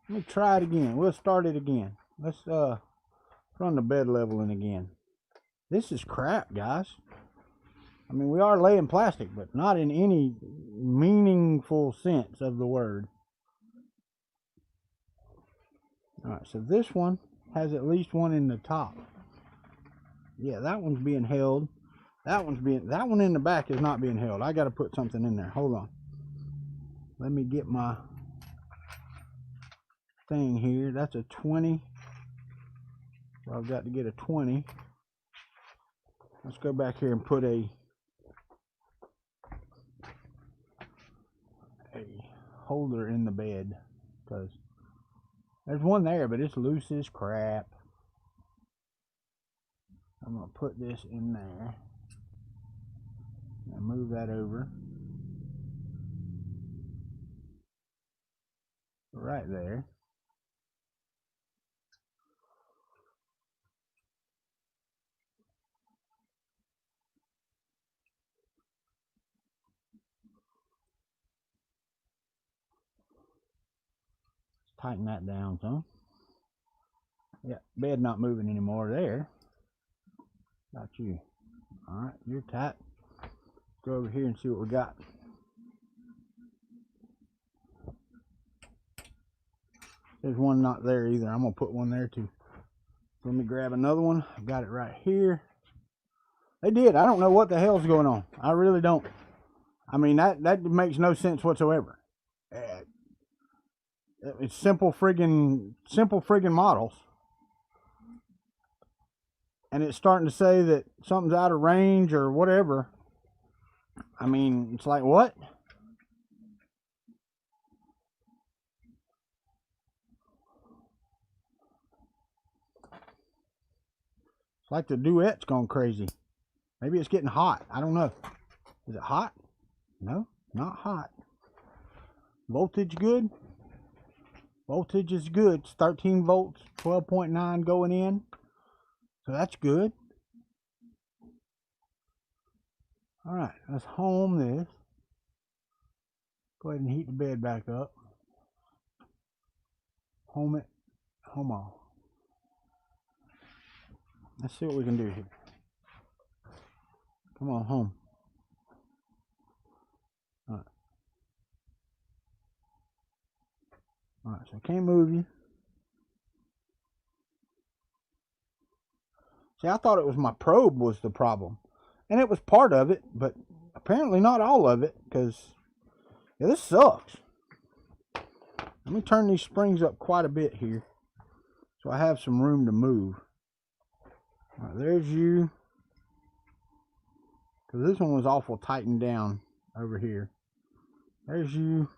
Let me try it again. We'll start it again. Let's run the bed leveling again. This is crap, guys. I mean, we are laying plastic, but not in any meaningful sense of the word. Alright, so this one has at least one in the top. Yeah, that one's being held. That one in the back is not being held. I got to put something in there. Hold on. Let me get my thing here. That's a 20. So I've got to get a 20. Let's go back here and put a holder in the bed, because there's one there, but it's loose as crap. I'm going to put this in there and move that over right there. Tighten that down some. Yeah, bed not moving anymore there. Got you. Alright, you're tight. Go over here and see what we got. There's one not there either. I'm going to put one there too. Let me grab another one. I've got it right here. They did. I don't know what the hell's going on. I really don't. I mean, that makes no sense whatsoever. It's simple friggin' models. And it's starting to say that something's out of range or whatever. I mean, it's like, what? It's like the duet's gone crazy. Maybe it's getting hot. I don't know. Is it hot? No, not hot. Voltage good? Voltage is good. It's 13 volts, 12.9 going in. So that's good. Alright, let's home this. Go ahead and heat the bed back up. Home it. Home all. Let's see what we can do here. Come on, home. Alright. Alright, so I can't move you. See, I thought it was my probe was the problem. And it was part of it, but apparently not all of it, because yeah, this sucks. Let me turn these springs up quite a bit here, so I have some room to move. All right, there's you. Because this one was awful tightened down over here. There's you.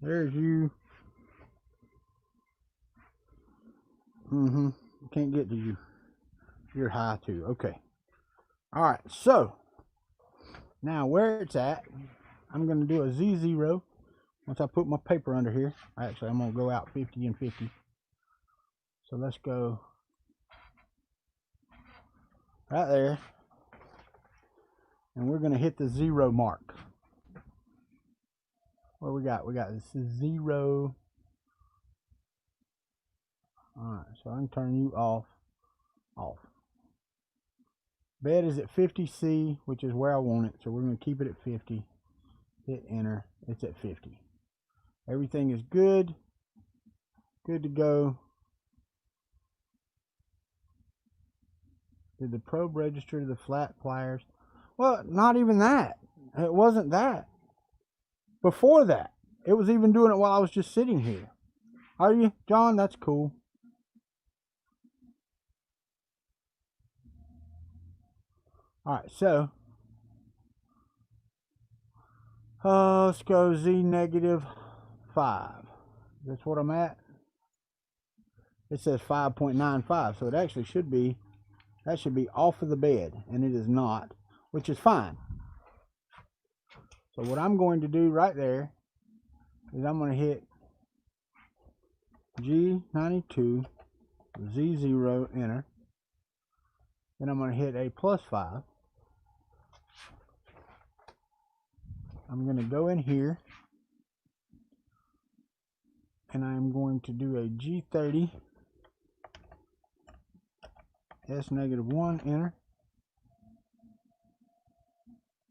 There's you. Can't get to you. You're high too. Okay. Alright, so now where it's at, I'm going to do a Z0. Once I put my paper under here, actually I'm going to go out 50 and 50. So let's go right there. And we're going to hit the 0 mark. What we got? We got this is 0. Alright, so I can turn you off. Bed is at 50C, which is where I want it. So we're going to keep it at 50. Hit enter. It's at 50. Everything is good. Good to go. Did the probe register the flat pliers? Well, not even that. It wasn't that. Before that, it was even doing it while I was just sitting here. Are you, John? That's cool. Alright, so let's go Z negative 5. That's what I'm at. It says 5.95, so it actually should be, that should be off of the bed, and it is not, which is fine. So what I'm going to do right there is I'm going to hit G92, Z0, enter. Then I'm going to hit a +5. I'm going to go in here and I'm going to do a G30, S-1, enter.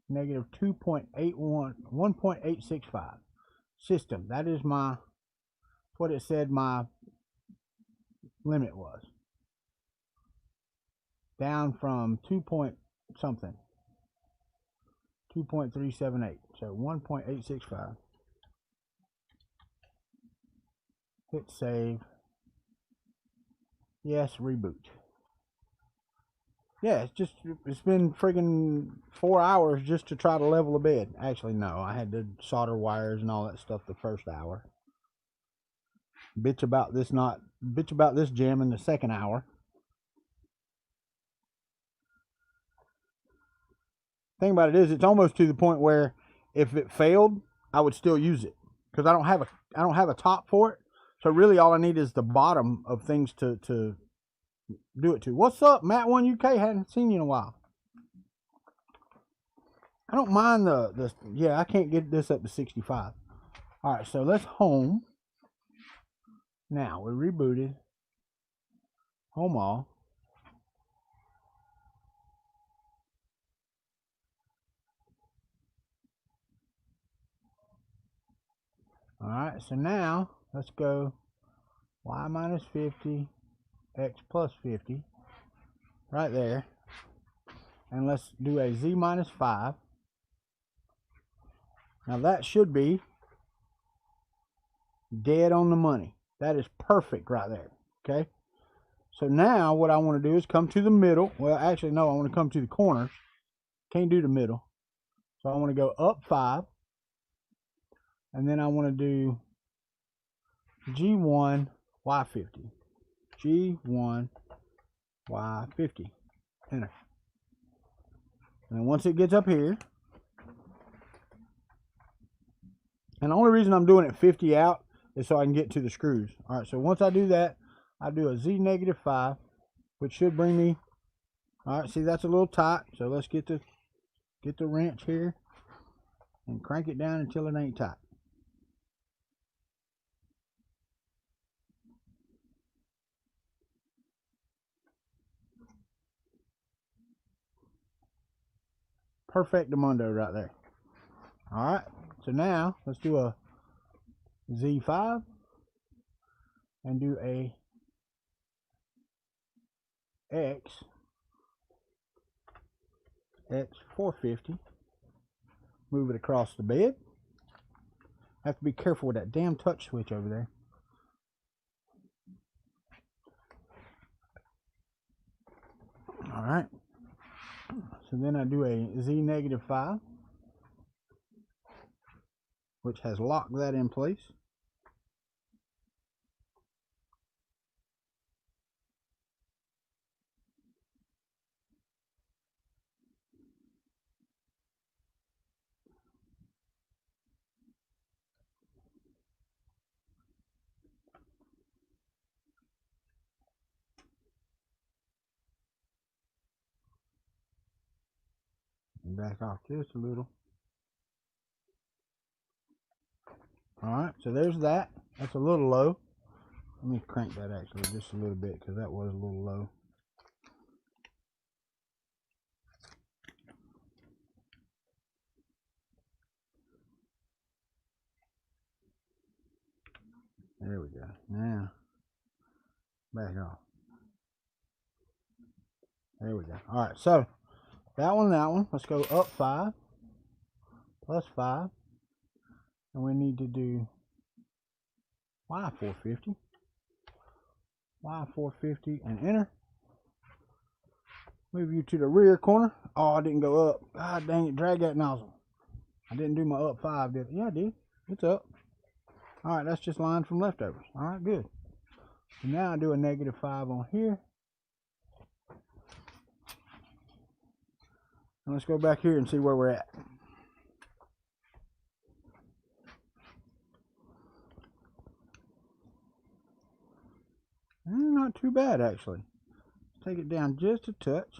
Negative 2.81, 1.865. system. That is what it said my limit was. Down from 2 point something. 2.378. So 1.865. Hit save. Yes, reboot. Yeah, it's been friggin' 4 hours just to try to level the bed. Actually, no, I had to solder wires and all that stuff the first hour. Bitch about this jam in the second hour. Thing about it is, it's almost to the point where if it failed, I would still use it because I don't have a top for it. So really, all I need is the bottom of things to do it to. What's up, Matt One UK? Hadn't seen you in a while. I don't mind yeah, I can't get this up to 65. All right, so let's home. Now we're rebooted. Home all. All right, so now let's go y minus 50, x plus 50, right there. And let's do a z minus 5. Now that should be dead on the money. That is perfect right there, okay? So now what I want to do is come to the middle. Well, actually, no, I want to come to the corners. Can't do the middle. So I want to go up 5. And then I want to do G1, Y50. G1, Y50. Enter. And then once it gets up here, and the only reason I'm doing it 50 out is so I can get to the screws. All right, so once I do that, I do a Z negative 5, which should bring me, all right, see that's a little tight. So let's get the wrench here and crank it down until it ain't tight. Perfectamundo right there. All right, so now let's do a Z5 and do a X450. Move it across the bed. Have to be careful with that damn touch switch over there. All right. So then I do a Z negative 5, which has locked that in place. And back off just a little. All right, so there's that. That's a little low. Let me crank that actually just a little bit because that was a little low. There we go. Now, back off. There we go. All right, so that one. Let's go up 5, plus 5. And we need to do Y450. Y450 and enter. Move you to the rear corner. Oh, I didn't go up. God dang it, drag that nozzle. I didn't do my up 5, did I? Yeah, I did. It's up. All right, that's just line from leftovers. All right, good. So now I do a negative 5 on here. And let's go back here and see where we're at. Not too bad, actually. Take it down just a touch.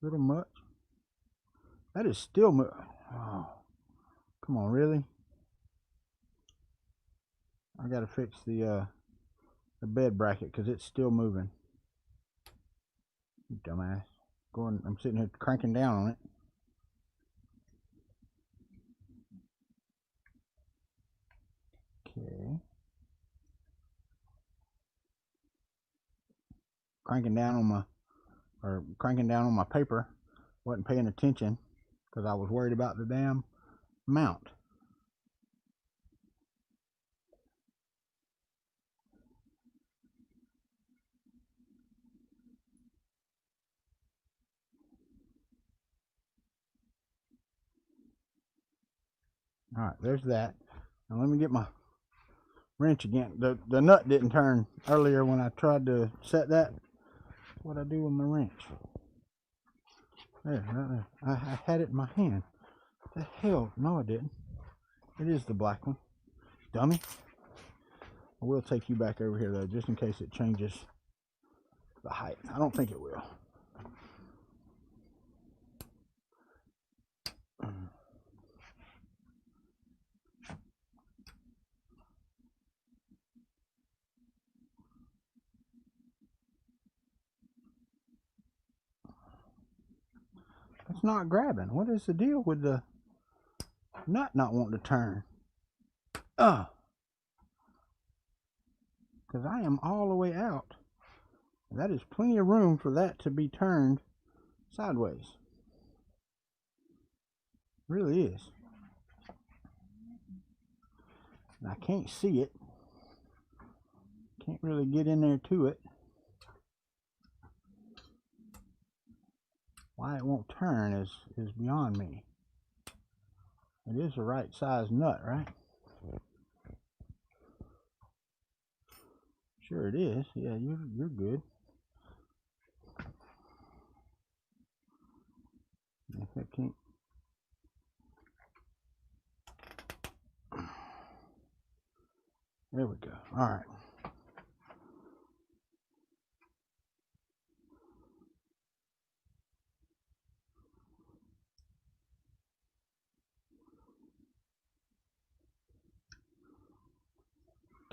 Little much. That is still moving. Oh, come on, really? I gotta fix the bed bracket because it's still moving. You dumbass. I'm sitting here cranking down on it. cranking down on my paper. Wasn't paying attention because I was worried about the damn mount. All right, there's that. Now let me get my wrench again. The nut didn't turn earlier when I tried to set that. What I do with my wrench? There, right there. I had it in my hand. What the hell? No, I didn't. It is the black one. Dummy. I will take you back over here though, just in case it changes the height. I don't think it will. It's not grabbing. What is the deal with the nut not wanting to turn? Because I am all the way out. That is plenty of room for that to be turned sideways. It really is. And I can't see it. Can't really get in there to it. Why it won't turn is beyond me. It is the right size nut, right? Sure it is. Yeah, you're good. If I can't. There we go. All right.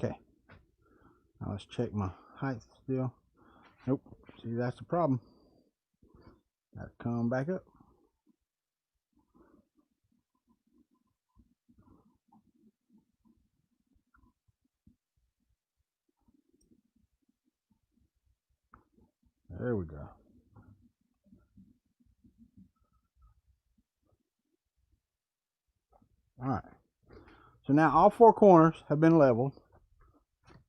Okay. Now let's check my height still. Nope. See, that's the problem. Gotta come back up. There we go. All right. So now all four corners have been leveled.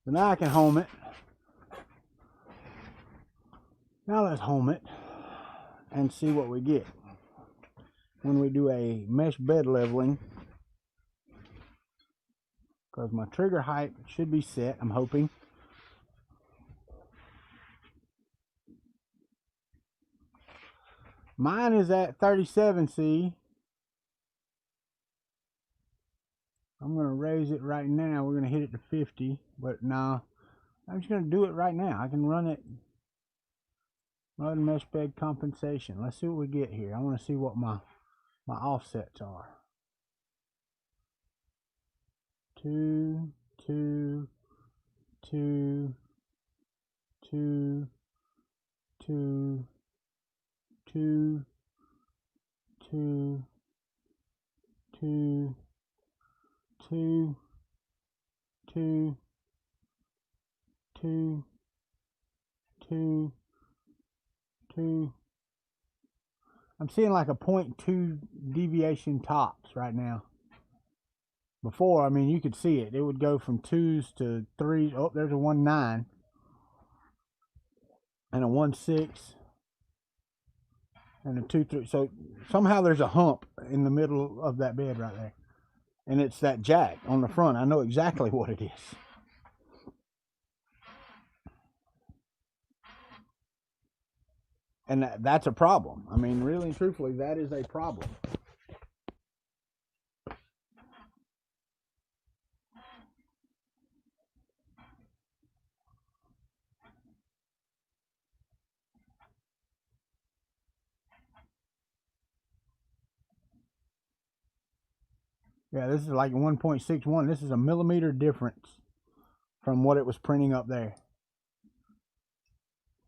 So now I can home it. Now let's home it and see what we get when we do a mesh bed leveling. Because my trigger height should be set, I'm hoping. Mine is at 37C. I'm going to raise it right now. We're going to hit it to 50. But no, I'm just going to do it right now. I can run it. Run mesh bed compensation. Let's see what we get here. I want to see what my offsets are. 2, 2, 2, 2, 2, 2, 2, 2, 2, 2, 2, 2, 2. I'm seeing like a 0.2 deviation tops right now. Before, I mean, you could see it. It would go from 2s to 3s. Oh, there's a 1.9 and a 1.6 and a 2.3. So somehow there's a hump in the middle of that bed right there. And it's that jack on the front. I know exactly what it is. And that's a problem. I mean, really and truthfully, that is a problem. Yeah, this is like 1.61. This is a millimeter difference from what it was printing up there.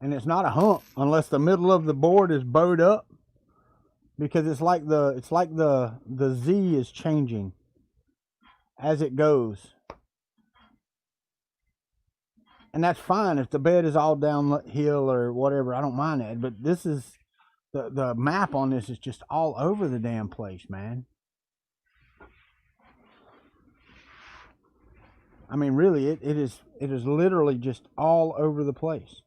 And it's not a hump unless the middle of the board is bowed up, because it's like the Z is changing as it goes. And that's fine if the bed is all downhill or whatever. I don't mind that. But this is the map on this is just all over the damn place, man. I mean, really, it is literally just all over the place.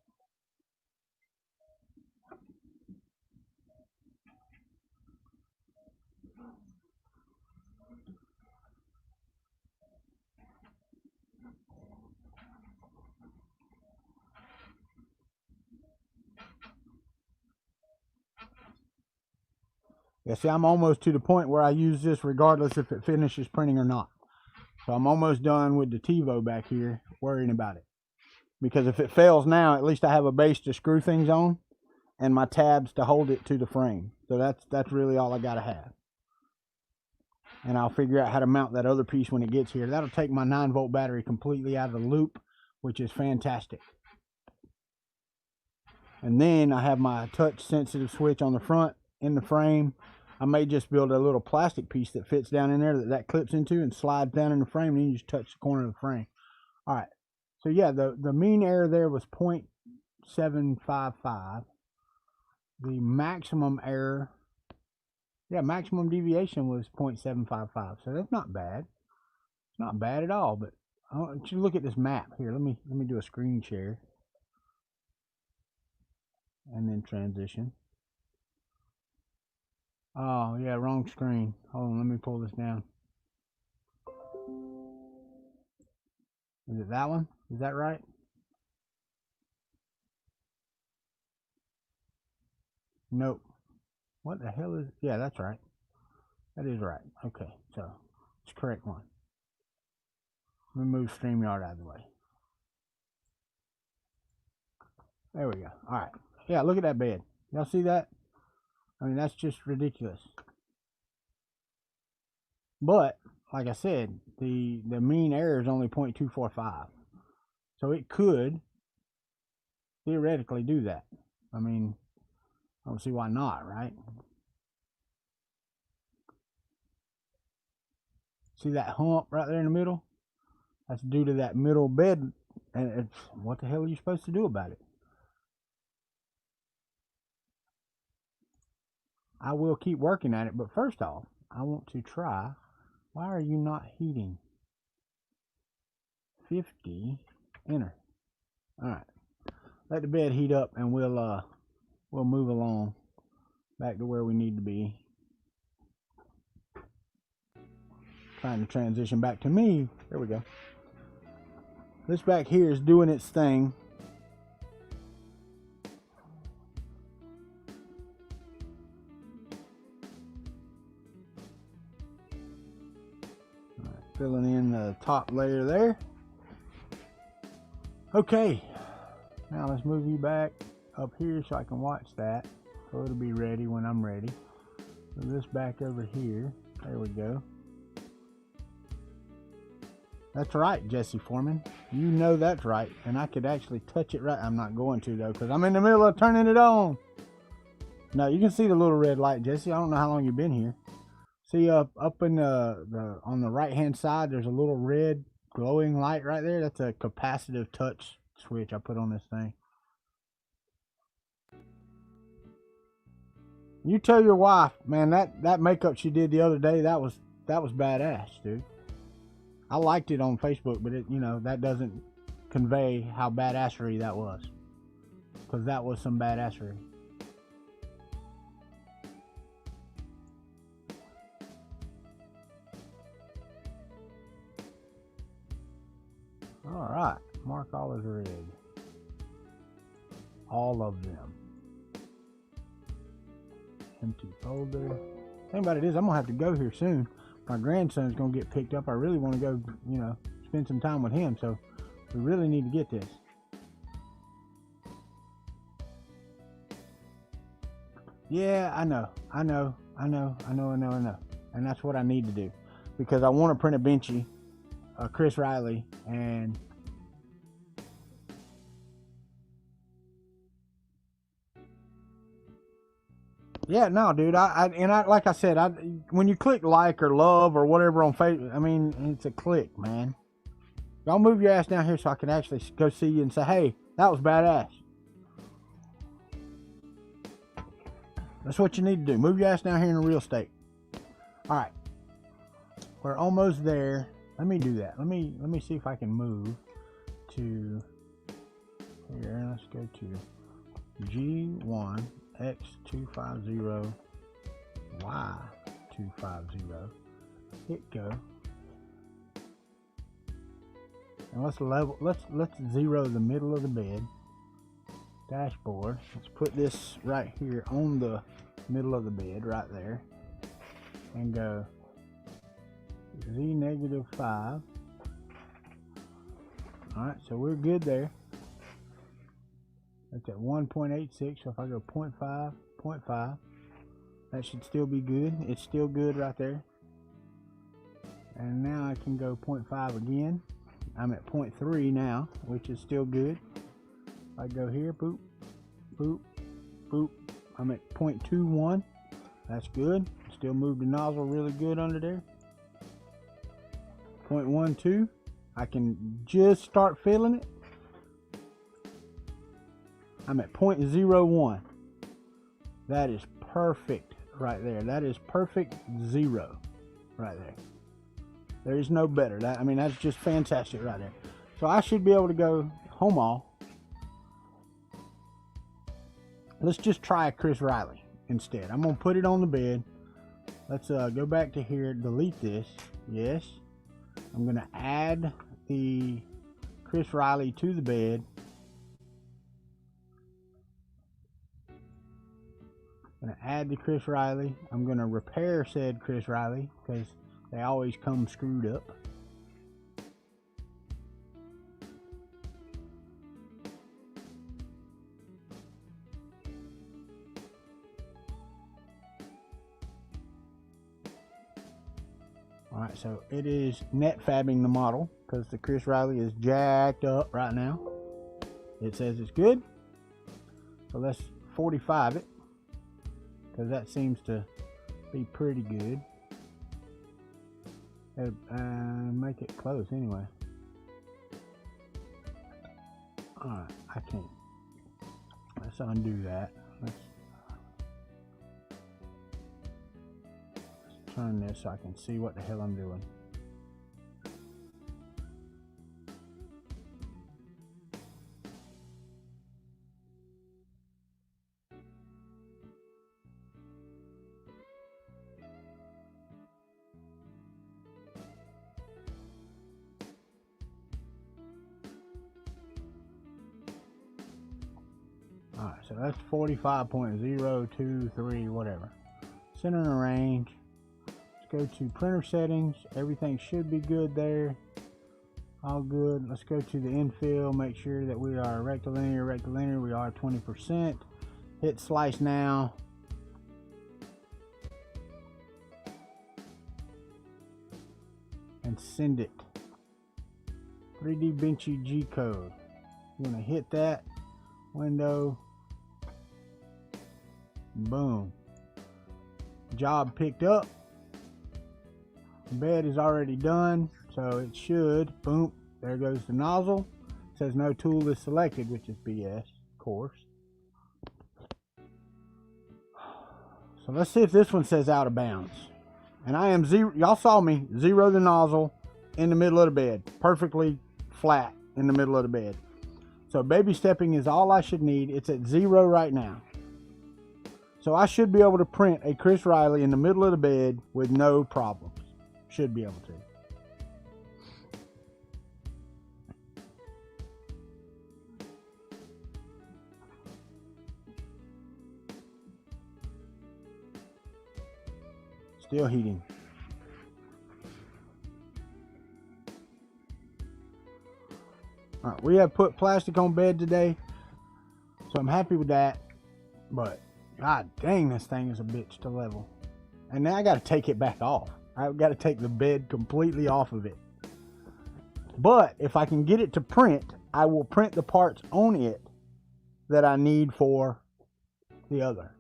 Yeah, see, I'm almost to the point where I use this regardless if it finishes printing or not. So I'm almost done with the TiVo back here, worrying about it. Because if it fails now, at least I have a base to screw things on and my tabs to hold it to the frame. So that's really all I gotta have. And I'll figure out how to mount that other piece when it gets here. That'll take my 9-volt battery completely out of the loop, which is fantastic. And then I have my touch sensitive switch on the front in the frame. I may just build a little plastic piece that fits down in there that clips into and slides down in the frame, and you just touch the corner of the frame. All right. So yeah, the mean error there was 0.755. The maximum error, yeah, maximum deviation was 0.755. So that's not bad. It's not bad at all. But I want you to look at this map here. Let me do a screen share and then transition. Oh, yeah, wrong screen. Hold on, let me pull this down. Is it that one? Is that right? Nope. What the hell is... Yeah, that's right. That is right. Okay, so it's the correct one. Let me move StreamYard out of the way. There we go. All right. Yeah, look at that bed. Y'all see that? I mean, that's just ridiculous. But, like I said, the mean error is only 0.245. So it could theoretically do that. I mean, I don't see why not, right? See that hump right there in the middle? That's due to that middle bed. And it's, what the hell are you supposed to do about it? I will keep working at it, but first off, I want to try. Why are you not heating? 50, enter. All right, let the bed heat up, and we'll move along back to where we need to be. Trying to transition back to me. There we go. This back here is doing its thing. Filling in the top layer there. Okay, now let's move you back up here so I can watch that. So it'll be ready when I'm ready. Move this back over here. There we go. That's right, Jesse Foreman. You know that's right. And I could actually touch it right. I'm not going to though, because I'm in the middle of turning it on. Now you can see the little red light, Jesse. I don't know how long you've been here. See up in the on the right hand side, there's a little red glowing light right there. That's a capacitive touch switch I put on this thing. You tell your wife, man, that makeup she did the other day, that was badass, dude. I liked it on Facebook, but it, you know, that doesn't convey how badassery that was, because that was some badassery. All right, mark all as red. All of them. Empty folder. Thing about it is, I'm gonna have to go here soon. My grandson's gonna get picked up. I really want to go, you know, spend some time with him. So we really need to get this. Yeah, I know. And that's what I need to do, because I want to print a Benchy, Chris Riley, and yeah, no, dude. I like I said, when you click like or love or whatever on Facebook, I mean, it's a click, man. Y'all move your ass down here so I can actually go see you and say, hey, that was badass. That's what you need to do. Move your ass down here in a real state. All right. We're almost there. Let me do that. Let me see if I can move to here. Let's go to G1 X250 Y250. Hit go. And let's zero the middle of the bed. Dashboard. Let's put this right here on the middle of the bed right there. And go Z-5. Alright, so we're good there. That's at 1.86, so if I go 0.5, that should still be good. It's still good right there. And now I can go 0.5 again. I'm at 0.3 now, which is still good. I go here, boop, boop, boop. I'm at 0.21. That's good. Still move the nozzle really good under there. 0.12. I can just start feeling it. I'm at 0.01. That is perfect right there. That is perfect zero right there. There is no better. I mean, that's just fantastic right there. So I should be able to go home all. Let's just try a Chris Riley instead. I'm going to put it on the bed. Let's go back to here, delete this. Yes. I'm going to add the Chris Riley to the bed. I'm going to add the Chris Riley. I'm going to repair said Chris Riley because they always come screwed up. Alright, so it is net fabbing the model because the Chris Riley is jacked up right now. It says it's good. So let's 45 it because that seems to be pretty good. Make it close anyway. Alright, I can't. Let's undo that. Let's turn this so I can see what the hell I'm doing. Alright, so that's 45.023, whatever. Center and range. Let's go to printer settings. Everything should be good there. All good. Let's go to the infill. Make sure that we are rectilinear. We are 20%. Hit slice now. And send it. 3D Benchy G code. You're going to hit that window. Boom. Job picked up. The bed is already done, so it should. Boom. There goes the nozzle. It says no tool is selected, which is BS, of course. So let's see if this one says out of bounds. And I am zero. Y'all saw me zero the nozzle in the middle of the bed, perfectly flat in the middle of the bed. So baby stepping is all I should need. It's at 0 right now. So I should be able to print a Chris Riley in the middle of the bed with no problems. Should be able to. Still heating. All right, we have put plastic on bed today, so I'm happy with that. But god dang, this thing is a bitch to level. And now I got to take it back off. I've got to take the bed completely off of it. But if I can get it to print, I will print the parts on it that I need for the other.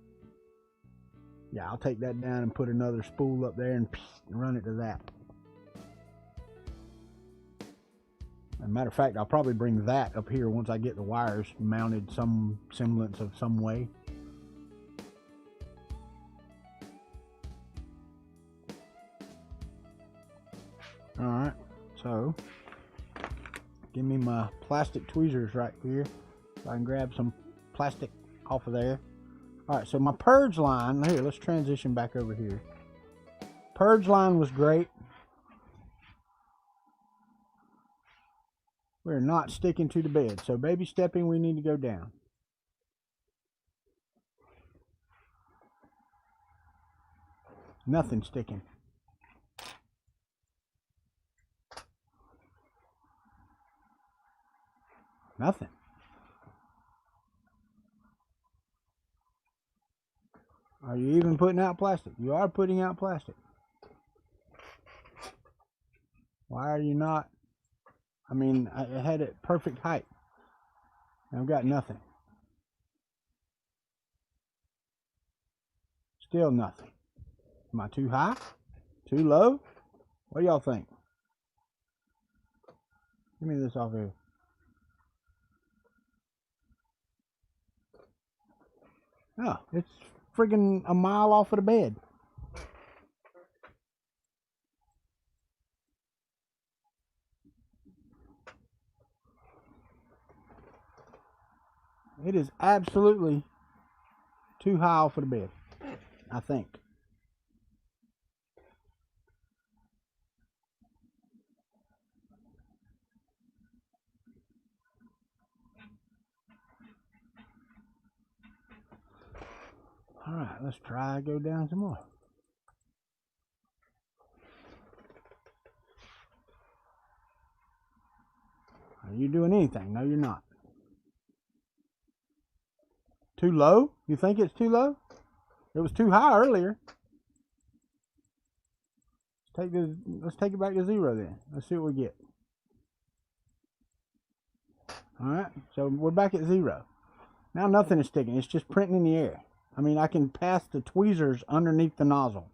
Yeah, I'll take that down and put another spool up there and run it to that. As a matter of fact, I'll probably bring that up here once I get the wires mounted some semblance of some way. Alright, so give me my plastic tweezers right here so I can grab some plastic off of there. Alright, so my purge line, here, let's transition back over here. Purge line was great. We're not sticking to the bed, so baby stepping, we need to go down. Nothing sticking. Nothing. Are you even putting out plastic? You are putting out plastic. Why are you not? I mean, I had it perfect height. I've got nothing. Still nothing. Am I too high? Too low? What do y'all think? Give me this off here. Oh, it's friggin' a mile off of the bed. It is absolutely too high off of the bed, I think. All right, let's try to go down some more. Are you doing anything? No, you're not. Too low? You think it's too low? It was too high earlier. Let's take it back to 0 then. Let's see what we get. All right, so we're back at 0. Now nothing is sticking. It's just printing in the air. I mean, I can pass the tweezers underneath the nozzle.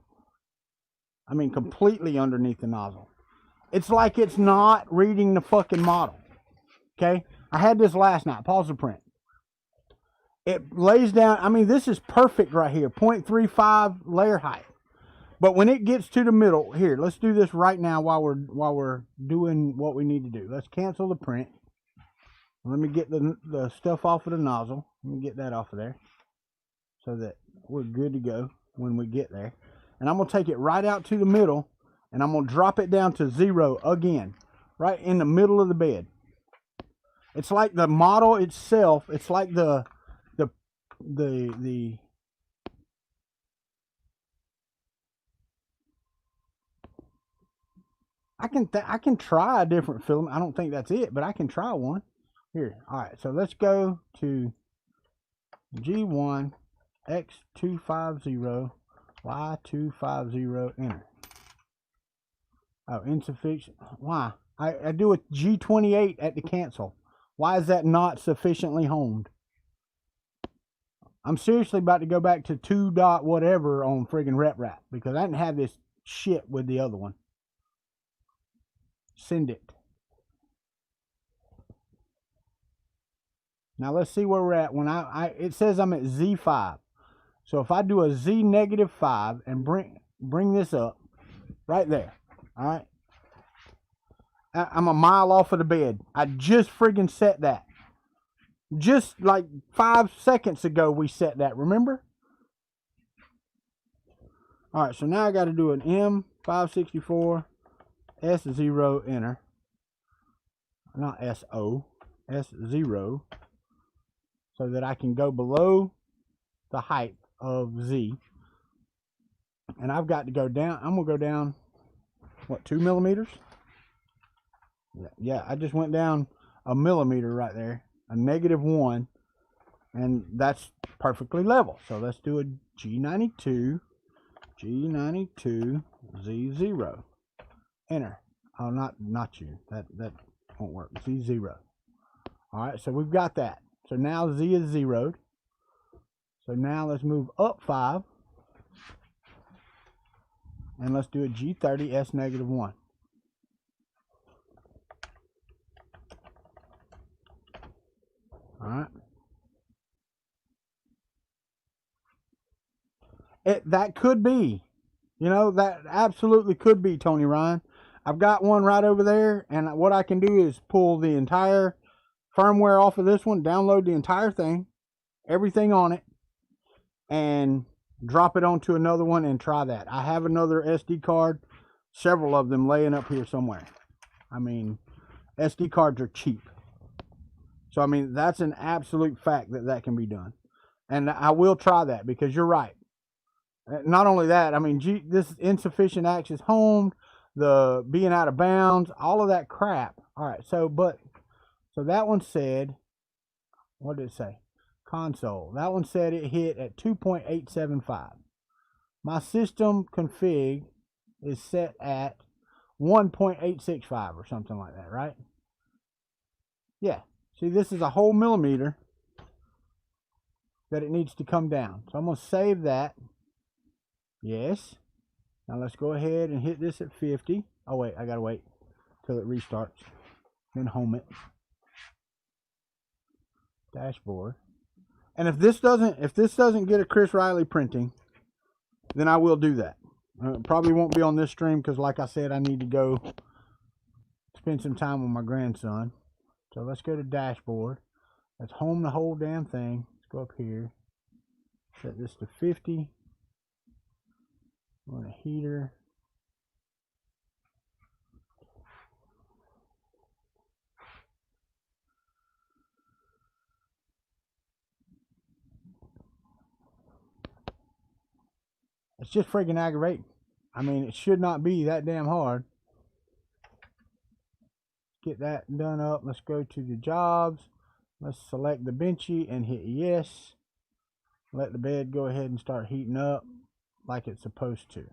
I mean, completely underneath the nozzle. It's like it's not reading the fucking model. Okay? I had this last night. Pause the print. It lays down. I mean, this is perfect right here. 0.35 layer height. But when it gets to the middle, here, let's do this right now while we're doing what we need to do. Let's cancel the print. Let me get the stuff off of the nozzle. Let me get that off of there so that we're good to go when we get there. And I'm going to take it right out to the middle, and I'm going to drop it down to 0 again, right in the middle of the bed. It's like the model itself. It's like the I can try a different filament. I don't think that's it, but I can try one. Here, all right, so let's go to G1, X250, Y250, enter. Oh, insufficient. Why? I do a G28 at the cancel. Why is that not sufficiently honed? I'm seriously about to go back to 2 dot whatever on friggin' RepRap because I didn't have this shit with the other one. Send it. Now let's see where we're at. When it says I'm at Z5. So if I do a Z -5 and bring this up right there. All right. I'm a mile off of the bed. I just friggin' set that. Just like 5 seconds ago we set that, remember? All right, so now I got to do an M564 S0 enter. Not SO, S0. So that I can go below the height of Z. And I've got to go down. I'm going to go down, what, 2 millimeters? Yeah, I just went down a millimeter right there. A -1. And that's perfectly level. So let's do a G92 Z0. Enter. Oh, not you. That won't work. Z0. All right, so we've got that. So now Z is zeroed. So now let's move up 5. And let's do a G30 S -1. that could be, you know, that absolutely could be, Tony Ryan. I've got one right over there, and what I can do is pull the entire firmware off of this one, download the entire thing, everything on it, and drop it onto another one and try that. I have another SD card, several of them laying up here somewhere. I mean, SD cards are cheap. So, I mean, that's an absolute fact that that can be done. And I will try that, because you're right. Not only that, I mean, this insufficient access home, the being out of bounds, all of that crap. All right, so that one said, what did it say? Console. That one said it hit at 2.875. My system config is set at 1.865 or something like that, right? Yeah. See, this is a whole millimeter that it needs to come down. So I'm going to save that. Yes. Now let's go ahead and hit this at 50. Oh wait, I got to wait till it restarts. Then home it. Dashboard. And if this doesn't get a Chris Riley printing, then I will do that. Probably won't be on this stream, because like I said, I need to go spend some time with my grandson. So let's go to dashboard. Let's home the whole damn thing. Let's go up here. Set this to 50. On a heater. It's just freaking aggravating. I mean, it should not be that damn hard. Get that done up. Let's go to the jobs. Let's select the benchy and hit yes. Let the bed go ahead and start heating up like it's supposed to.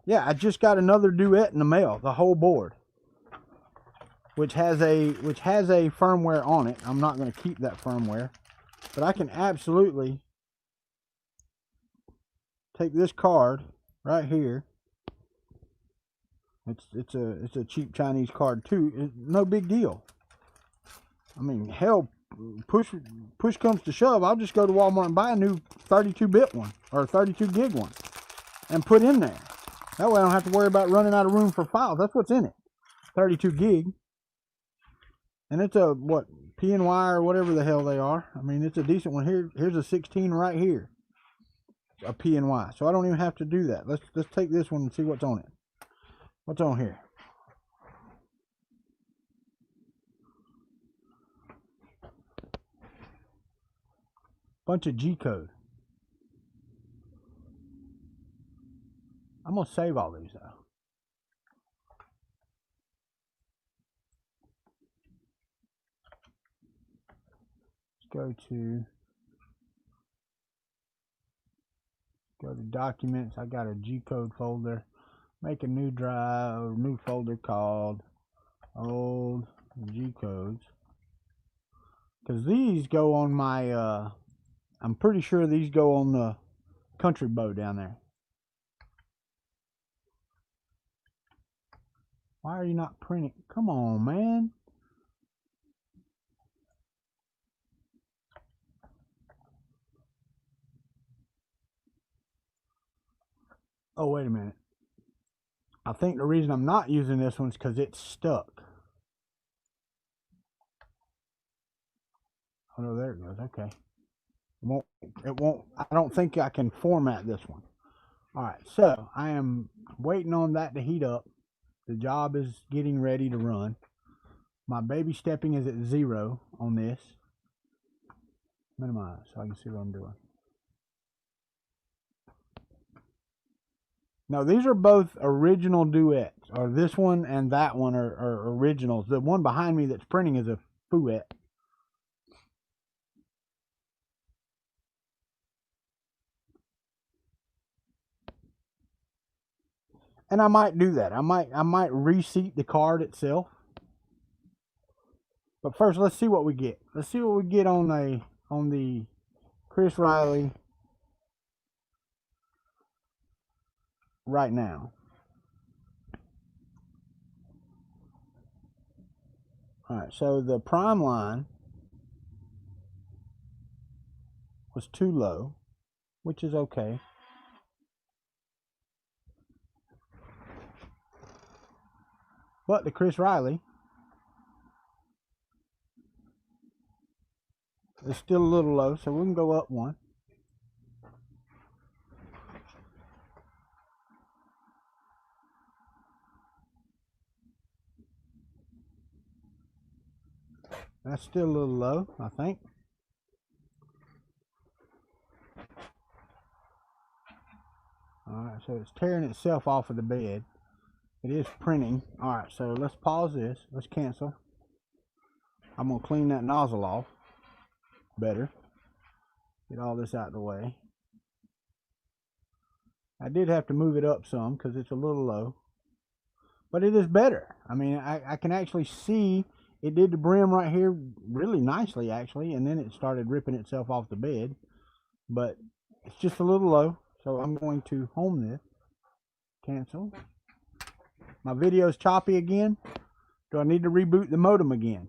Yeah, I just got another Duet in the mail, the whole board, which has a firmware on it. I'm not going to keep that firmware, but I can absolutely take this card right here. It's a cheap Chinese card too. It's no big deal. I mean, hell, push comes to shove, I'll just go to Walmart and buy a new 32-bit one or 32 gig one and put in there. That way I don't have to worry about running out of room for files. That's what's in it. 32 gig. And it's a, what, PNY or whatever the hell they are. I mean, it's a decent one. Here's a 16 right here. A PNY. So I don't even have to do that. Let's take this one and see what's on it. What's on here? Bunch of G code. I'm gonna save all these though. Let's go to documents. I got a G code folder. Make a new drive, new folder called old G codes. Because these go on my, I'm pretty sure these go on the country bow down there. Why are you not printing? Come on, man. Oh, wait a minute. I think the reason I'm not using this one is because it's stuck. Oh, no, there it goes. Okay. It won't, I don't think I can format this one. All right, so I am waiting on that to heat up. The job is getting ready to run. My baby stepping is at 0 on this. Minimize so I can see what I'm doing. Now, these are both original duets, or this one and that one are originals. The one behind me that's printing is a fouet. And I might do that. I might reseat the card itself. But first, let's see what we get. Let's see what we get on the Chris Riley right now. All right, so the prime line was too low, which is okay. But the Chris Riley is still a little low, so we can go up one. That's still a little low, I think. Alright, so it's tearing itself off of the bed. It is printing. Alright, so let's pause this. Let's cancel. I'm going to clean that nozzle off better. Get all this out of the way. I did have to move it up some because it's a little low. But it is better. I mean, I can actually see it did the brim right here really nicely, actually. And then it started ripping itself off the bed. But it's just a little low. So I'm going to home this. Cancel. My video's choppy again. Do I need to reboot the modem again?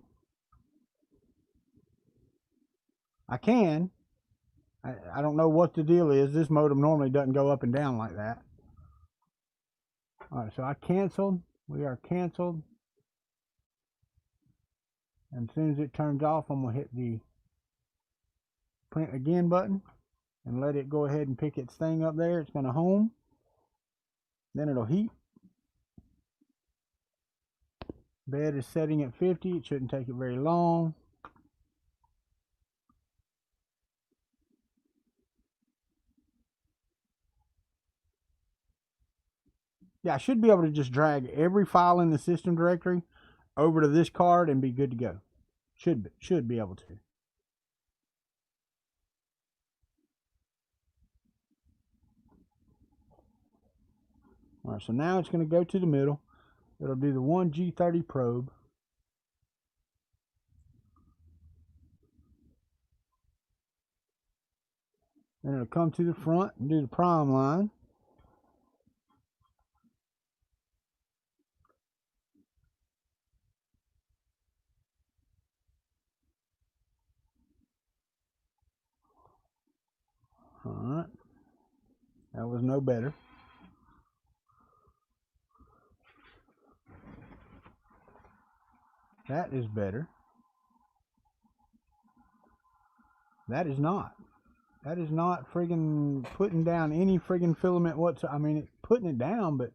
I can. I don't know what the deal is. This modem normally doesn't go up and down like that. Alright, so I canceled. We are canceled. And as soon as it turns off, I'm going to hit the print again button and let it go ahead and pick its thing up there. It's going to home. Then it'll heat. Bed is setting at 50. It shouldn't take it very long. Yeah, I should be able to just drag every file in the system directory over to this card and be good to go. Should be able to. All right, so now it's going to go to the middle. It'll do the 1G30 probe. Then it'll come to the front and do the prime line. All right. That was no better. That is better. That is not. That is not friggin' putting down any friggin' filament whatsoever. I mean, it's putting it down, but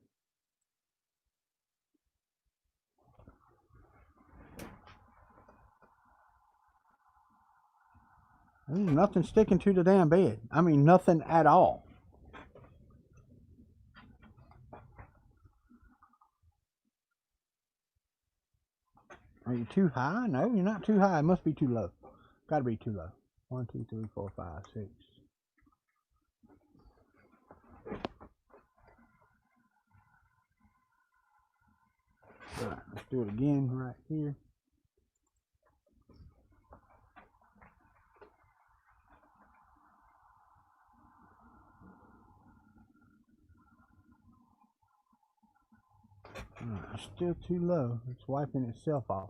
there's nothing sticking to the damn bed. I mean, nothing at all. Are you too high? No, you're not too high. It must be too low. Gotta be too low. 1, 2, 3, 4, 5, 6. All right, let's do it again right here. All right, it's still too low. It's wiping itself off.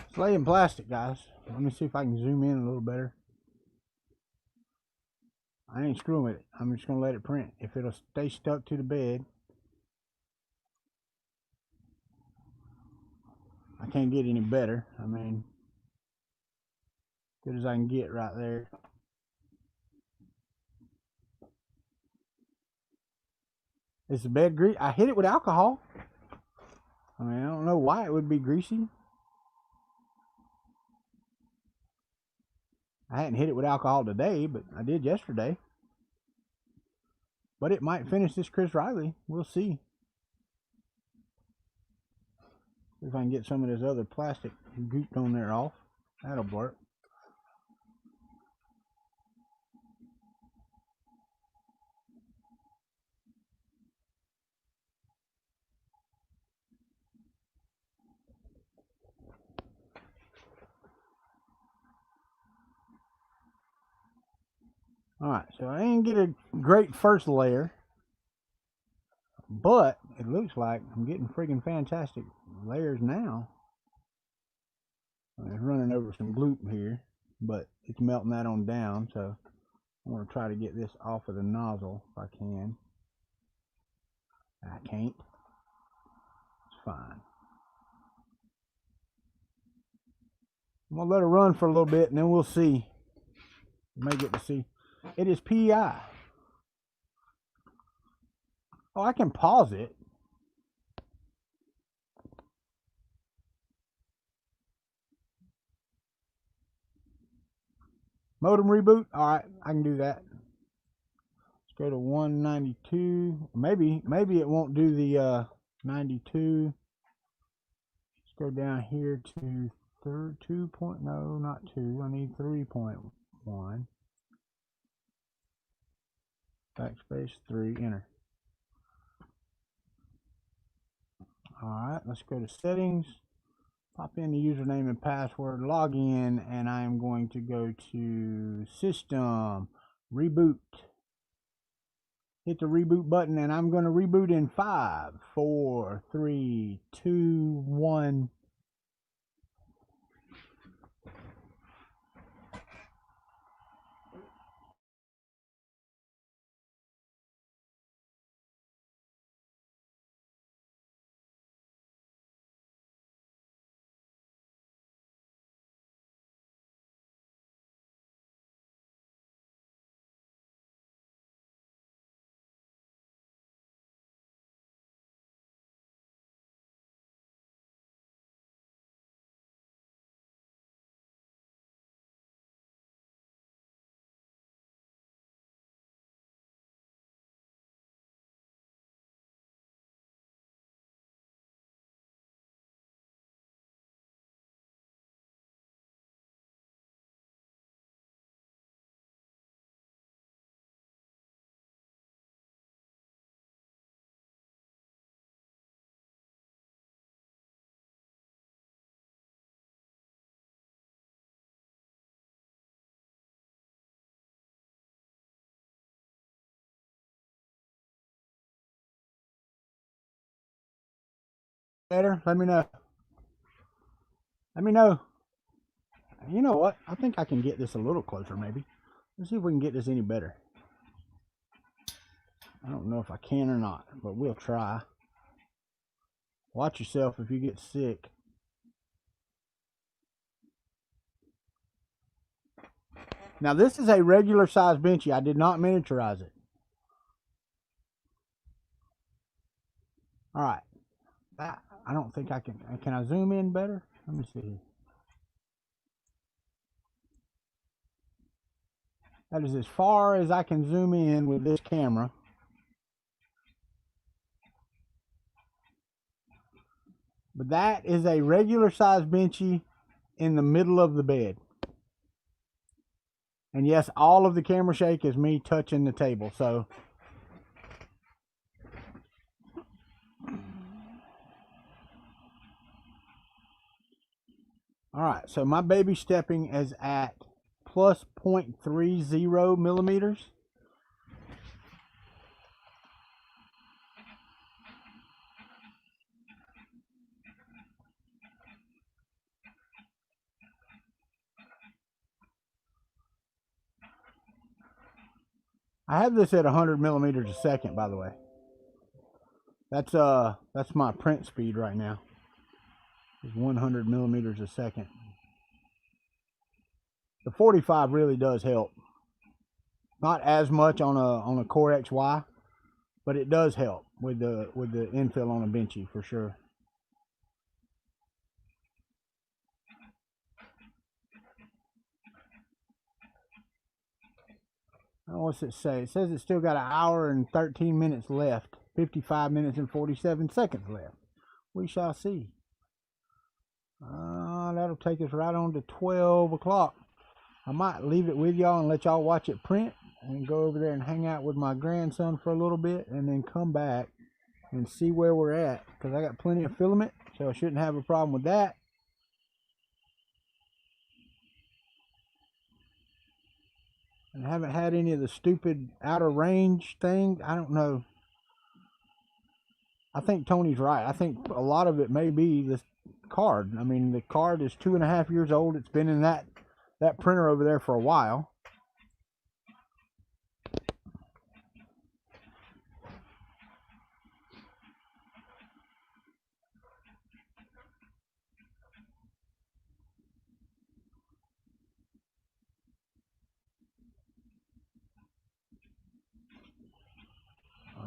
It's laying plastic, guys. Let me see if I can zoom in a little better. I ain't screwing with it. I'm just going to let it print. If it'll stay stuck to the bed, I can't get any better. I mean, good as I can get right there. Is the bed greasy? I hit it with alcohol. I mean, I don't know why it would be greasy. I hadn't hit it with alcohol today, but I did yesterday. But it might finish this Chris Riley. We'll see. See if I can get some of this other plastic gooped on there off. That'll work. Alright, so I didn't get a great first layer, but it looks like I'm getting freaking fantastic layers now. It's running over some gluten here, but it's melting that on down, so I'm going to try to get this off of the nozzle if I can. I can't. It's fine. I'm going to let it run for a little bit and then we'll see. You may get to see. It is PI. Oh, I can pause it. Modem reboot. All right, I can do that. Let's go to 192. Maybe it won't do the 92. Let's go down here to 2. No, not 2. I need 3.1. Backspace 3. Enter. All right, let's go to settings. Pop in the username and password, log in, and I am going to go to system, reboot. Hit the reboot button, and I'm going to reboot in 5, 4, 3, 2, 1. Better? Let me know. Let me know. You know what? I think I can get this a little closer, maybe. Let's see if we can get this any better. I don't know if I can or not, but we'll try. Watch yourself if you get sick. Now, this is a regular size benchy. I did not miniaturize it. All right. I don't think I can. Can I zoom in better? Let me see. That is as far as I can zoom in with this camera. But that is a regular size benchy in the middle of the bed. And yes, all of the camera shake is me touching the table. So all right, so my baby stepping is at plus 0.30 millimeters. I have this at 100 millimeters a second, by the way. That's my print speed right now. It's 100 millimeters a second. The 45 really does help. Not as much on a Core XY, but it does help with the infill on a benchy for sure. Oh, what's it say? It says it's still got 1 hour and 13 minutes left. 55 minutes and 47 seconds left. We shall see. That'll take us right on to 12 o'clock. I might leave it with y'all and let y'all watch it print and go over there and hang out with my grandson for a little bit and then come back and see where we're at, because I got plenty of filament, so I shouldn't have a problem with that. and haven't had any of the stupid out of range thing. I don't know. I think Tony's right. I think a lot of it may be this card. I mean, the card is 2.5 years old. It's been in that printer over there for a while.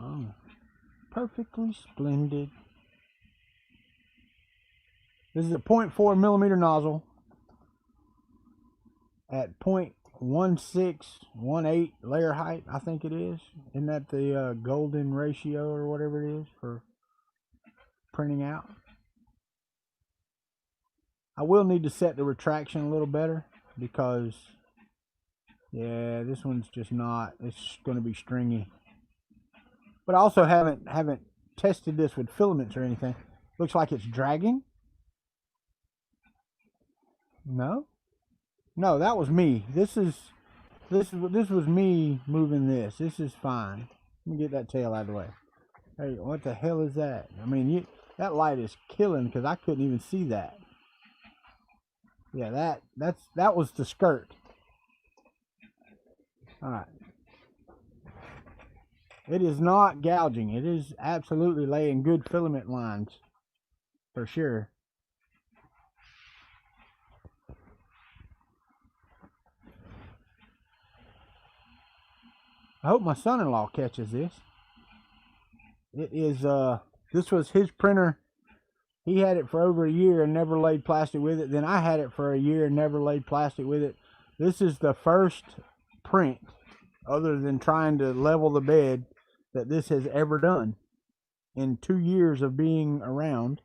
Oh, perfectly splendid. This is a 0.4 millimeter nozzle at 0.1618 layer height, I think it is. Isn't that the golden ratio or whatever it is for printing out? I will need to set the retraction a little better because, yeah, this one's just not. It's going to be stringy. But I also haven't tested this with filaments or anything. Looks like it's dragging. No, that was me. This was me moving this. This is fine. Let me get that tail out of the way. Hey, what the hell is that? I mean, that light is killing because I couldn't even see that. Yeah, that was the skirt. All right. It is not gouging. It is absolutely laying good filament lines for sure. I hope my son-in-law catches this. It is, this was his printer. He had it for over a year and never laid plastic with it. Then I had it for a year and never laid plastic with it. This is the first print, other than trying to level the bed, that this has ever done in 2 years of being around.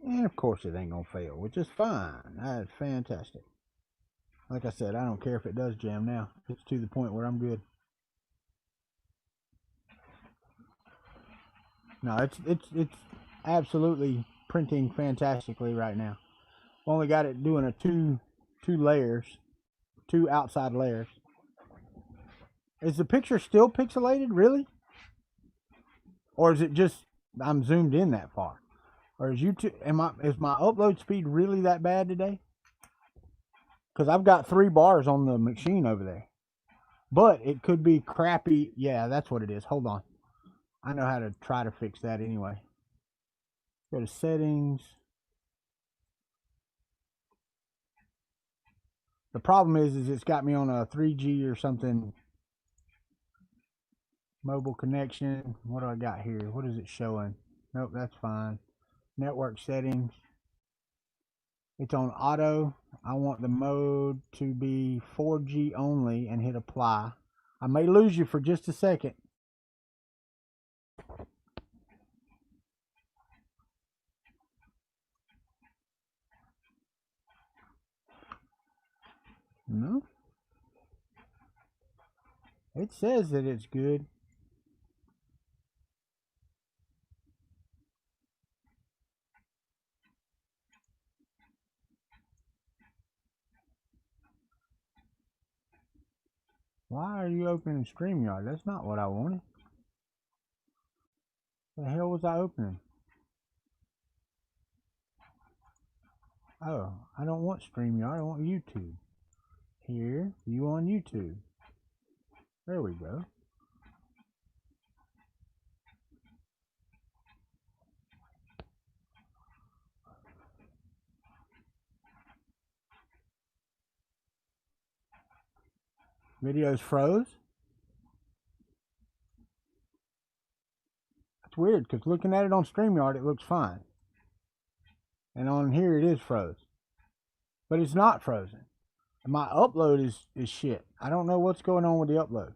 And of course it ain't gonna fail, which is fine. That's fantastic. Like I said, I don't care if it does jam now. It's to the point where I'm good. No, it's absolutely printing fantastically right now. Only got it doing a two layers, 2 outside layers. Is the picture still pixelated, really? Or is it just I'm zoomed in that far? Or is is my upload speed really that bad today? Because I've got 3 bars on the machine over there. But it could be crappy. Yeah, that's what it is. Hold on. I know how to try to fix that anyway. Go to settings. The problem is it's got me on a 3G or something. Mobile connection. What do I got here? What is it showing? Nope, that's fine. Network settings. It's on auto. I want the mode to be 4G only and hit apply. I may lose you for just a second. No. It says that it's good. Why are you opening StreamYard? That's not what I wanted. The hell was I opening? Oh, I don't want StreamYard. I want YouTube. Here, you on YouTube. There we go. Videos froze. It's weird because looking at it on StreamYard, it looks fine. And on here, it is froze. But it's not frozen. My upload is shit. I don't know what's going on with the upload.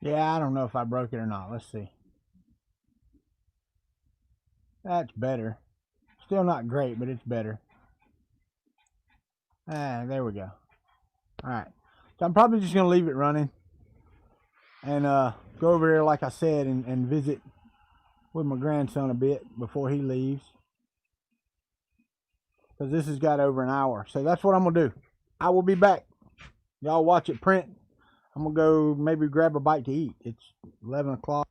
Yeah, I don't know if I broke it or not. Let's see. That's better. Still not great, but it's better. Ah, there we go. Alright. So I'm probably just going to leave it running. And go over there, like I said, and visit with my grandson a bit before he leaves. Because this has got over an hour. So that's what I'm going to do. I will be back. Y'all watch it print. I'm going to go maybe grab a bite to eat. It's 11 o'clock.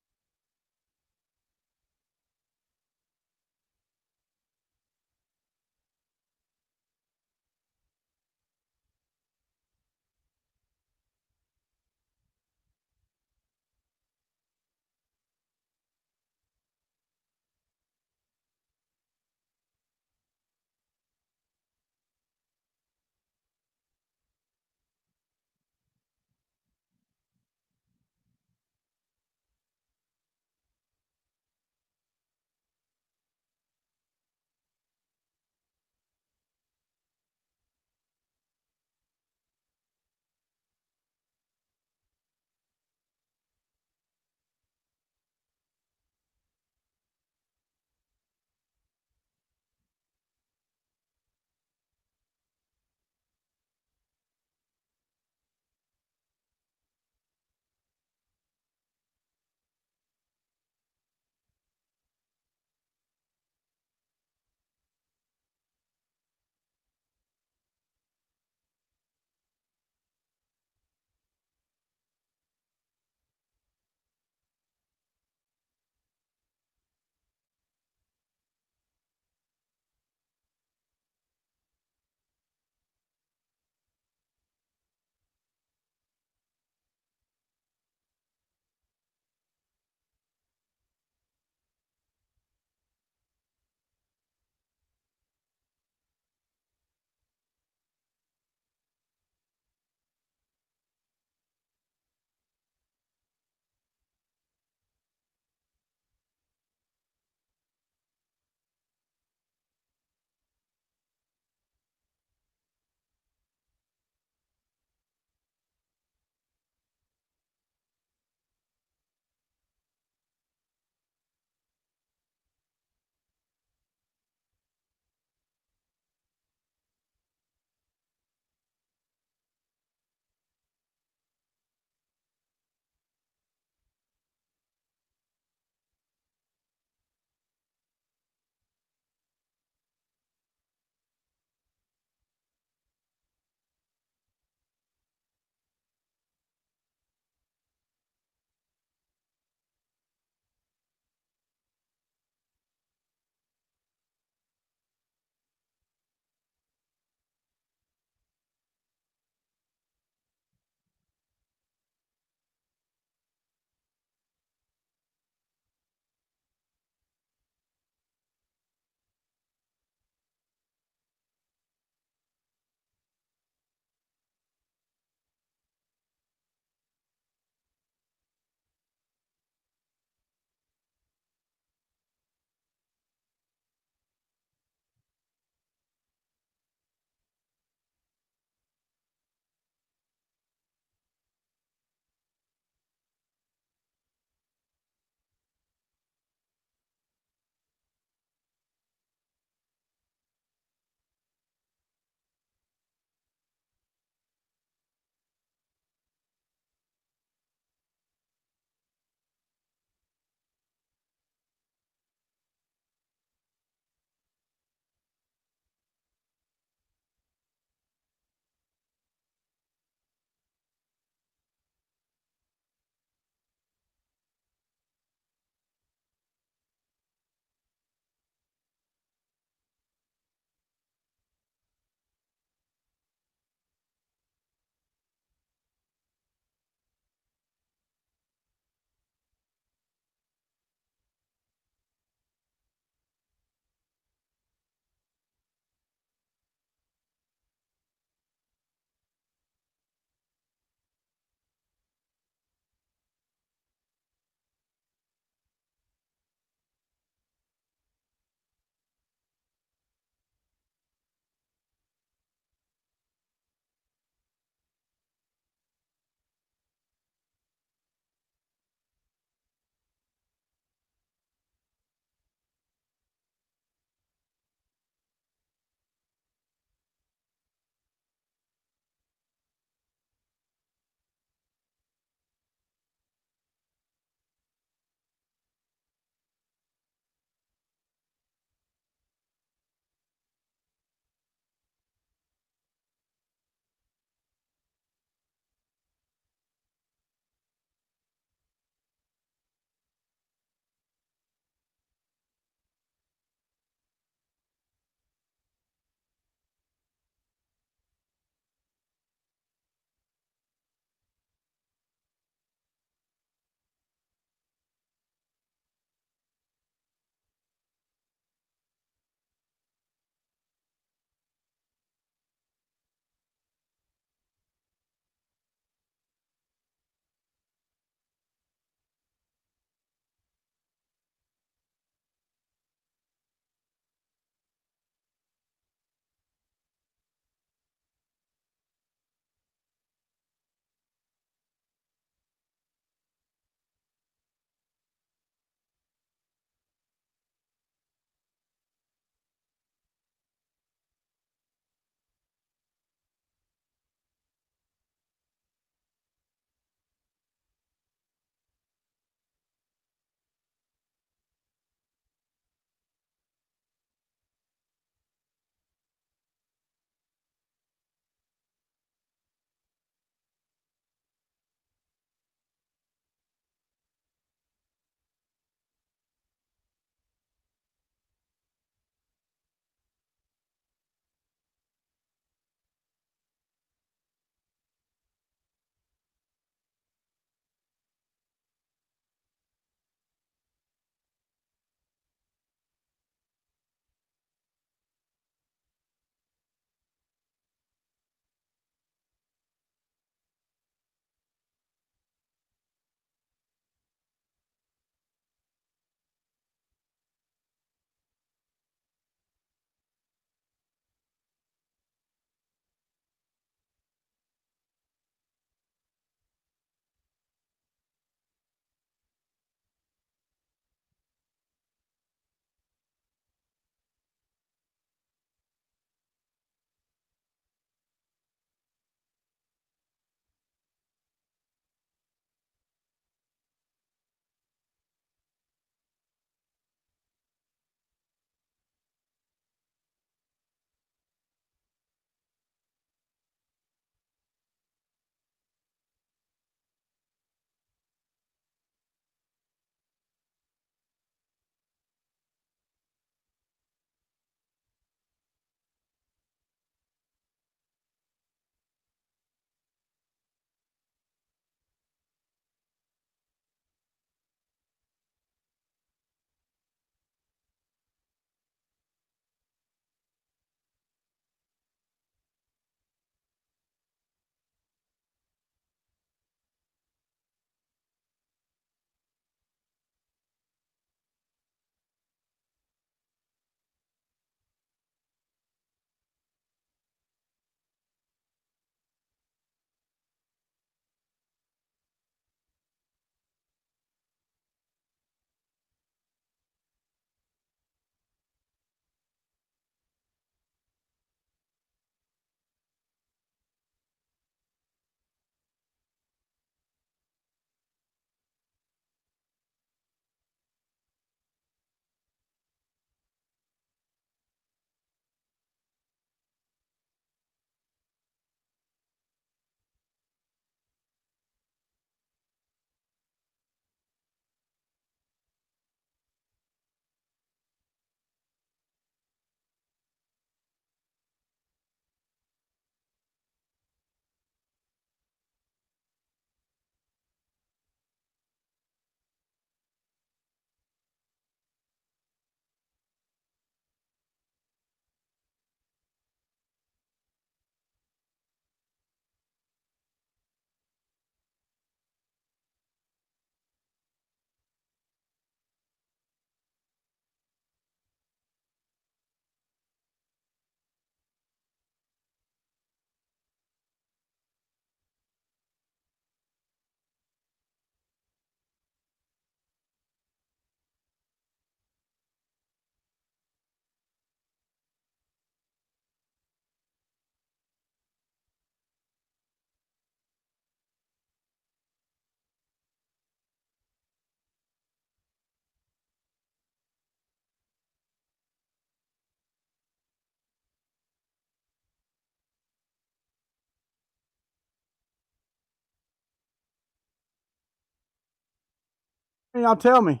Why y'all tell me?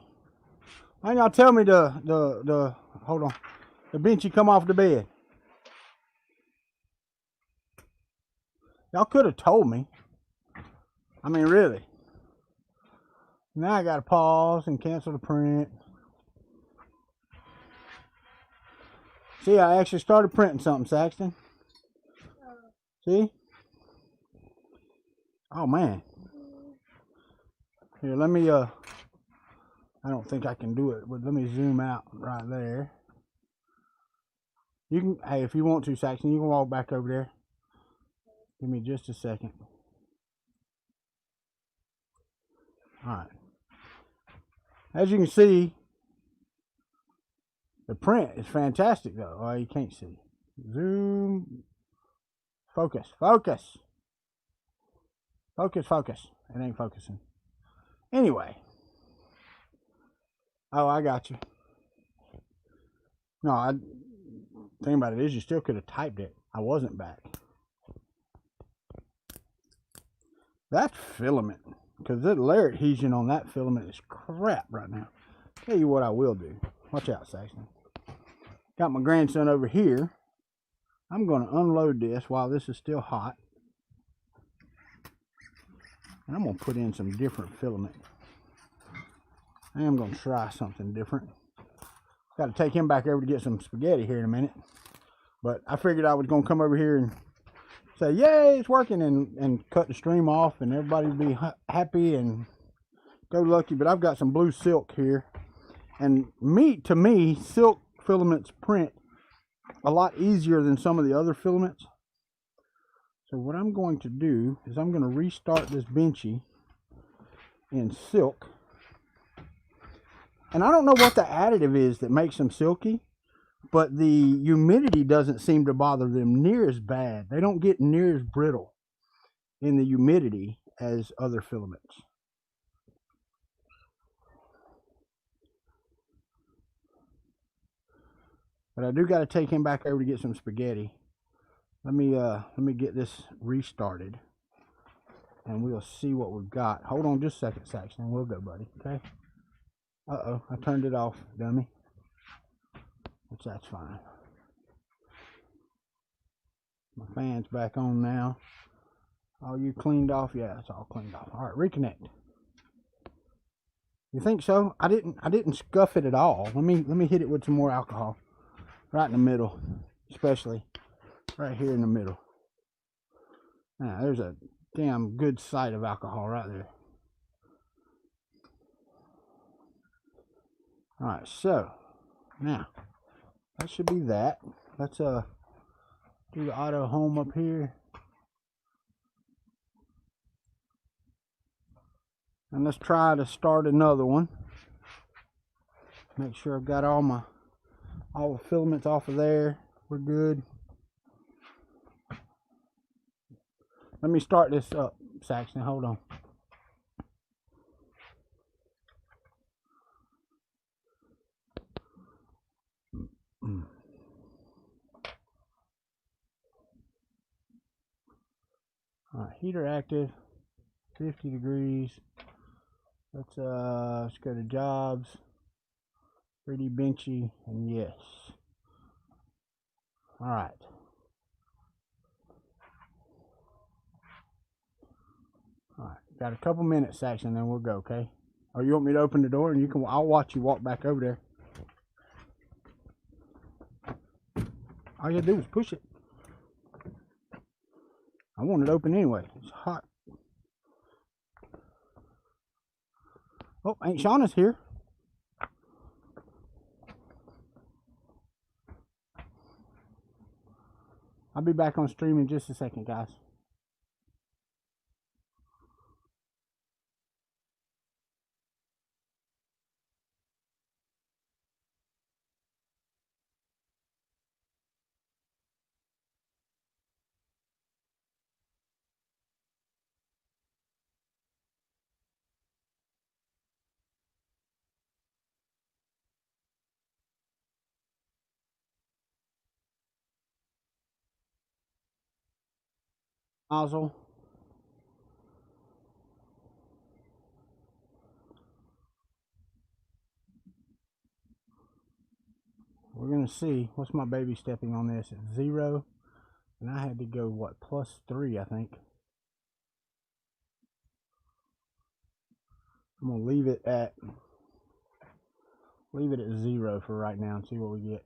Why y'all tell me the hold on, the benchy come off the bed? Y'all could have told me. I mean, really. Now I gotta pause and cancel the print. See, I actually started printing something, Saxton. See? Oh man. Here, let me I don't think I can do it, but let me zoom out right there. You can, hey, if you want to, Saxton, you can walk back over there. Give me just a second. Alright. As you can see, the print is fantastic though. Oh, you can't see. Zoom. Focus. Focus. Focus, focus. It ain't focusing. Anyway. Oh, I got you. No, thing about it is you still could have typed it. I wasn't back. That filament, because the layer adhesion on that filament is crap right now. Tell you what I will do. Watch out, Saxon. Got my grandson over here. I'm going to unload this while this is still hot. And I'm going to put in some different filament. I am going to try something different. Got to take him back over to get some spaghetti here in a minute. But I figured I was going to come over here and say, yay, it's working, and cut the stream off, and everybody would be happy and go lucky. But I've got some blue silk here. And to me, silk filaments print a lot easier than some of the other filaments. So what I'm going to do is I'm going to restart this benchy in silk. And I don't know what the additive is that makes them silky, but the humidity doesn't seem to bother them near as bad. They don't get near as brittle in the humidity as other filaments. But I do got to take him back over to get some spaghetti. Let me get this restarted, and we'll see what we've got. Hold on just a second, Saxon. We'll go, buddy. Okay. Uh-oh, I turned it off, dummy. Which that's fine. My fan's back on now. All you cleaned off? Yeah, it's all cleaned off. All right, reconnect. You think so? I didn't scuff it at all. Let me hit it with some more alcohol. Right in the middle, especially right here in the middle. Now there's a damn good sight of alcohol right there. All right, so now that should be that. Let's do the auto home up here, and let's try to start another one. Make sure I've got all the filaments off of there. We're good. Let me start this up, Saxon. Hold on. All right, heater active, 50 degrees. Let's go to jobs, 3D benchy, and yes. All right. All right, got a couple minutes, Saxon, then we'll go, okay? Or you want me to open the door and I'll watch you walk back over there. All you do is push it. I want it open anyway. It's hot. Oh, Aunt Shauna's here. I'll be back on stream in just a second, guys. Nozzle. to see what's my baby stepping on this at 0, and I had to go what, +3, I think. I'm gonna leave it at 0 for right now and see what we get.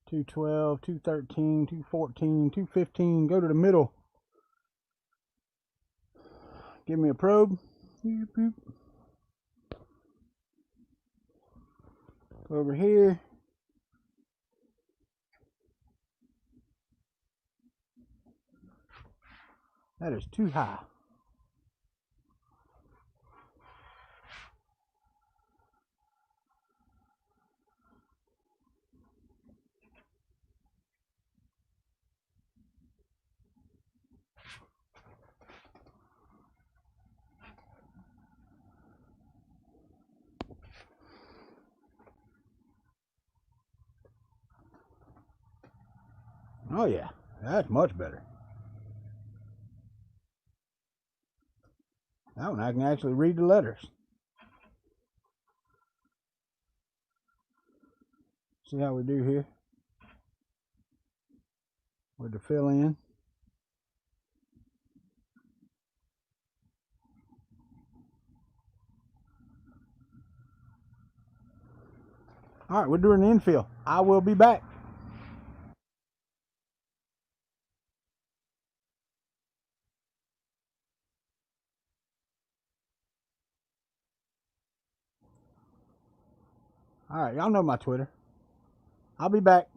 212, 213, 214, 215. Go to the middle. Give me a probe. Boop. Go over here. That is too high. Oh yeah, that's much better. That one I can actually read the letters. See how we do here with the fill in. All right, we're doing the infill. I will be back. All right, y'all know my Twitter. I'll be back.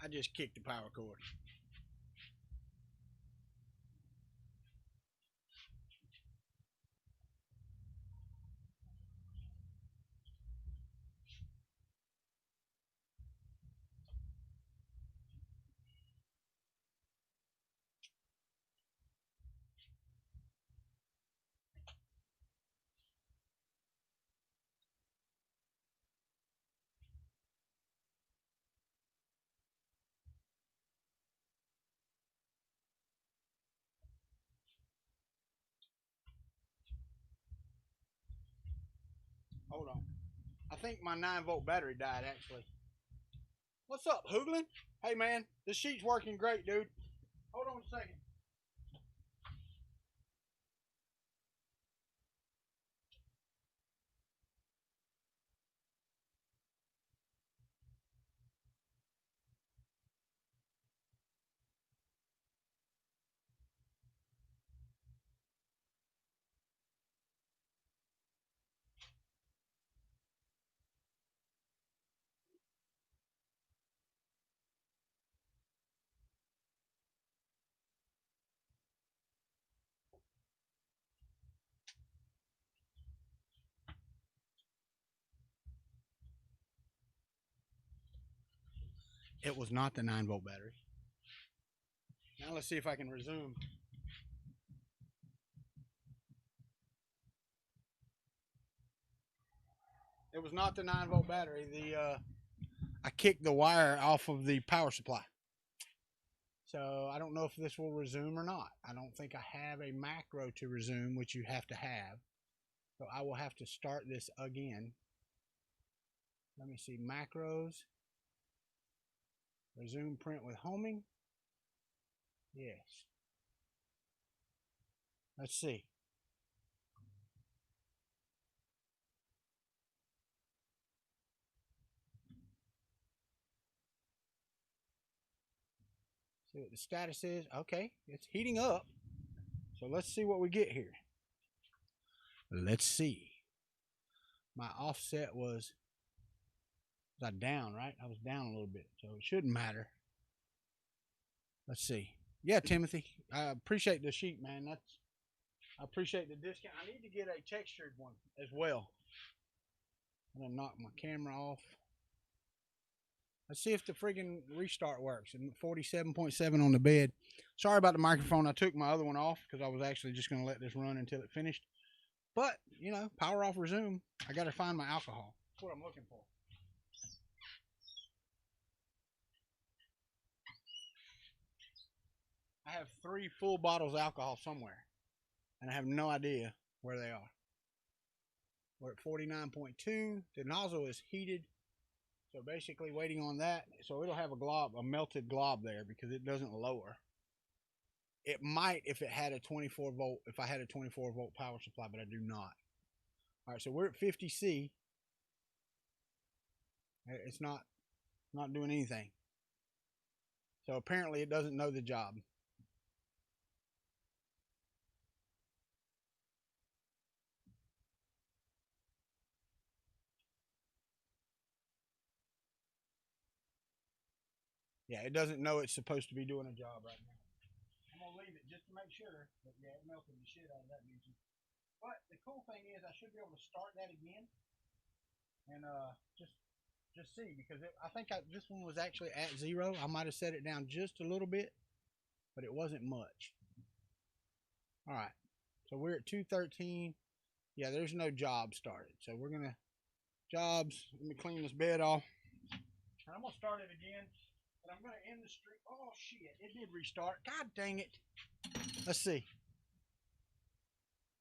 I just kicked the power cord. Hold on. I think my 9-volt battery died actually. What's up, Hoogland? Hey man, this sheet's working great, dude. Hold on a second. It was not the 9-volt battery. Now let's see if I can resume. It was not the 9-volt battery. I kicked the wire off of the power supply. So I don't know if this will resume or not. I don't think I have a macro to resume, which you have to have. So I will have to start this again. Let me see, macros. Resume print with homing. Yes. Let's see. See what the status is. Okay, it's heating up. So let's see what we get here. Let's see. My offset was I down, right? I was down a little bit, so it shouldn't matter. Let's see. Yeah, Timothy, I appreciate the sheet, man. I appreciate the discount. I need to get a textured one as well. I'm gonna knock my camera off. Let's see if the friggin' restart works. And 47.7 on the bed. Sorry about the microphone. I took my other one off because I was actually just gonna let this run until it finished. But you know, power off, resume. I gotta find my alcohol. That's what I'm looking for. I have 3 full bottles of alcohol somewhere, and I have no idea where they are. We're at 49.2. The nozzle is heated, so basically waiting on that. So it'll have a melted glob there because it doesn't lower. It might if it had a 24 volt, if I had a 24 volt power supply, but I do not. All right, so we're at 50 C. It's not doing anything. So apparently it doesn't know the job. Yeah, it doesn't know it's supposed to be doing a job right now. I'm gonna leave it just to make sure. But yeah, it melted the shit out of that music. But the cool thing is I should be able to start that again and just see because I think this one was actually at 0. I might have set it down just a little bit, but it wasn't much. All right, so we're at 213. Yeah, there's no job started, so we're gonna jobs. Let me clean this bed off, and I'm gonna start it again. And I'm going to end the stream. Oh, shit. It did restart. God dang it. Let's see.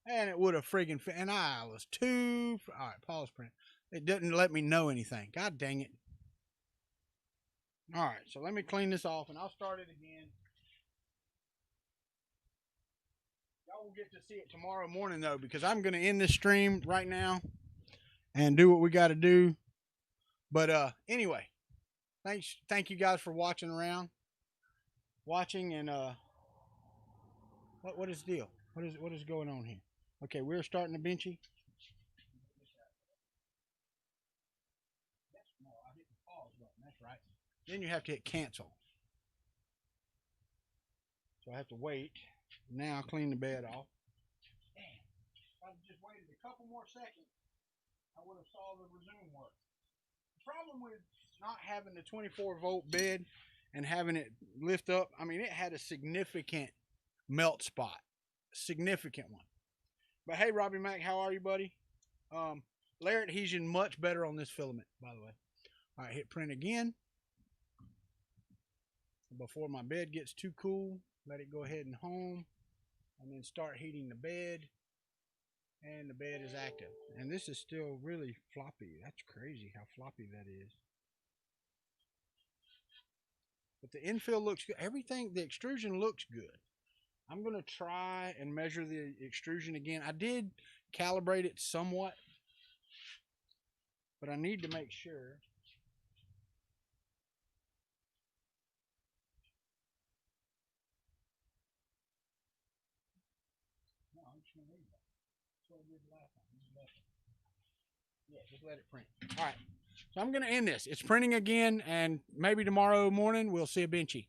And it would have friggin' fit. And I was too. All right, pause print. It didn't let me know anything. God dang it. All right, so let me clean this off and I'll start it again. Y'all will get to see it tomorrow morning, though, because I'm going to end this stream right now and do what we got to do. But anyway. Thank you guys for watching and what is the deal? What is going on here? Okay, we're starting the benchy. No, I hit the pause button. That's right. Then you have to hit cancel. So I have to wait. Now I'll clean the bed off. Damn. If I just waited a couple more seconds, I would have saw the resume work. The problem with not having the 24-volt bed and having it lift up, I mean, it had a significant melt spot. Significant one. But hey, Robbie Mac, how are you, buddy? Layer adhesion much better on this filament, by the way. All right, hit print again. Before my bed gets too cool, let it go ahead and home, and then start heating the bed. And the bed is active. And this is still really floppy. That's crazy how floppy that is. But the infill looks good. Everything, the extrusion looks good. I'm going to try and measure the extrusion again. I did calibrate it somewhat, but I need to make sure. No, I'm just going to leave that. That's what I did last time. Yeah, just let it print. All right. So I'm going to end this. It's printing again, and maybe tomorrow morning we'll see a benchy.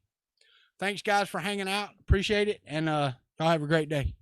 Thanks, guys, for hanging out. Appreciate it, and y'all have a great day.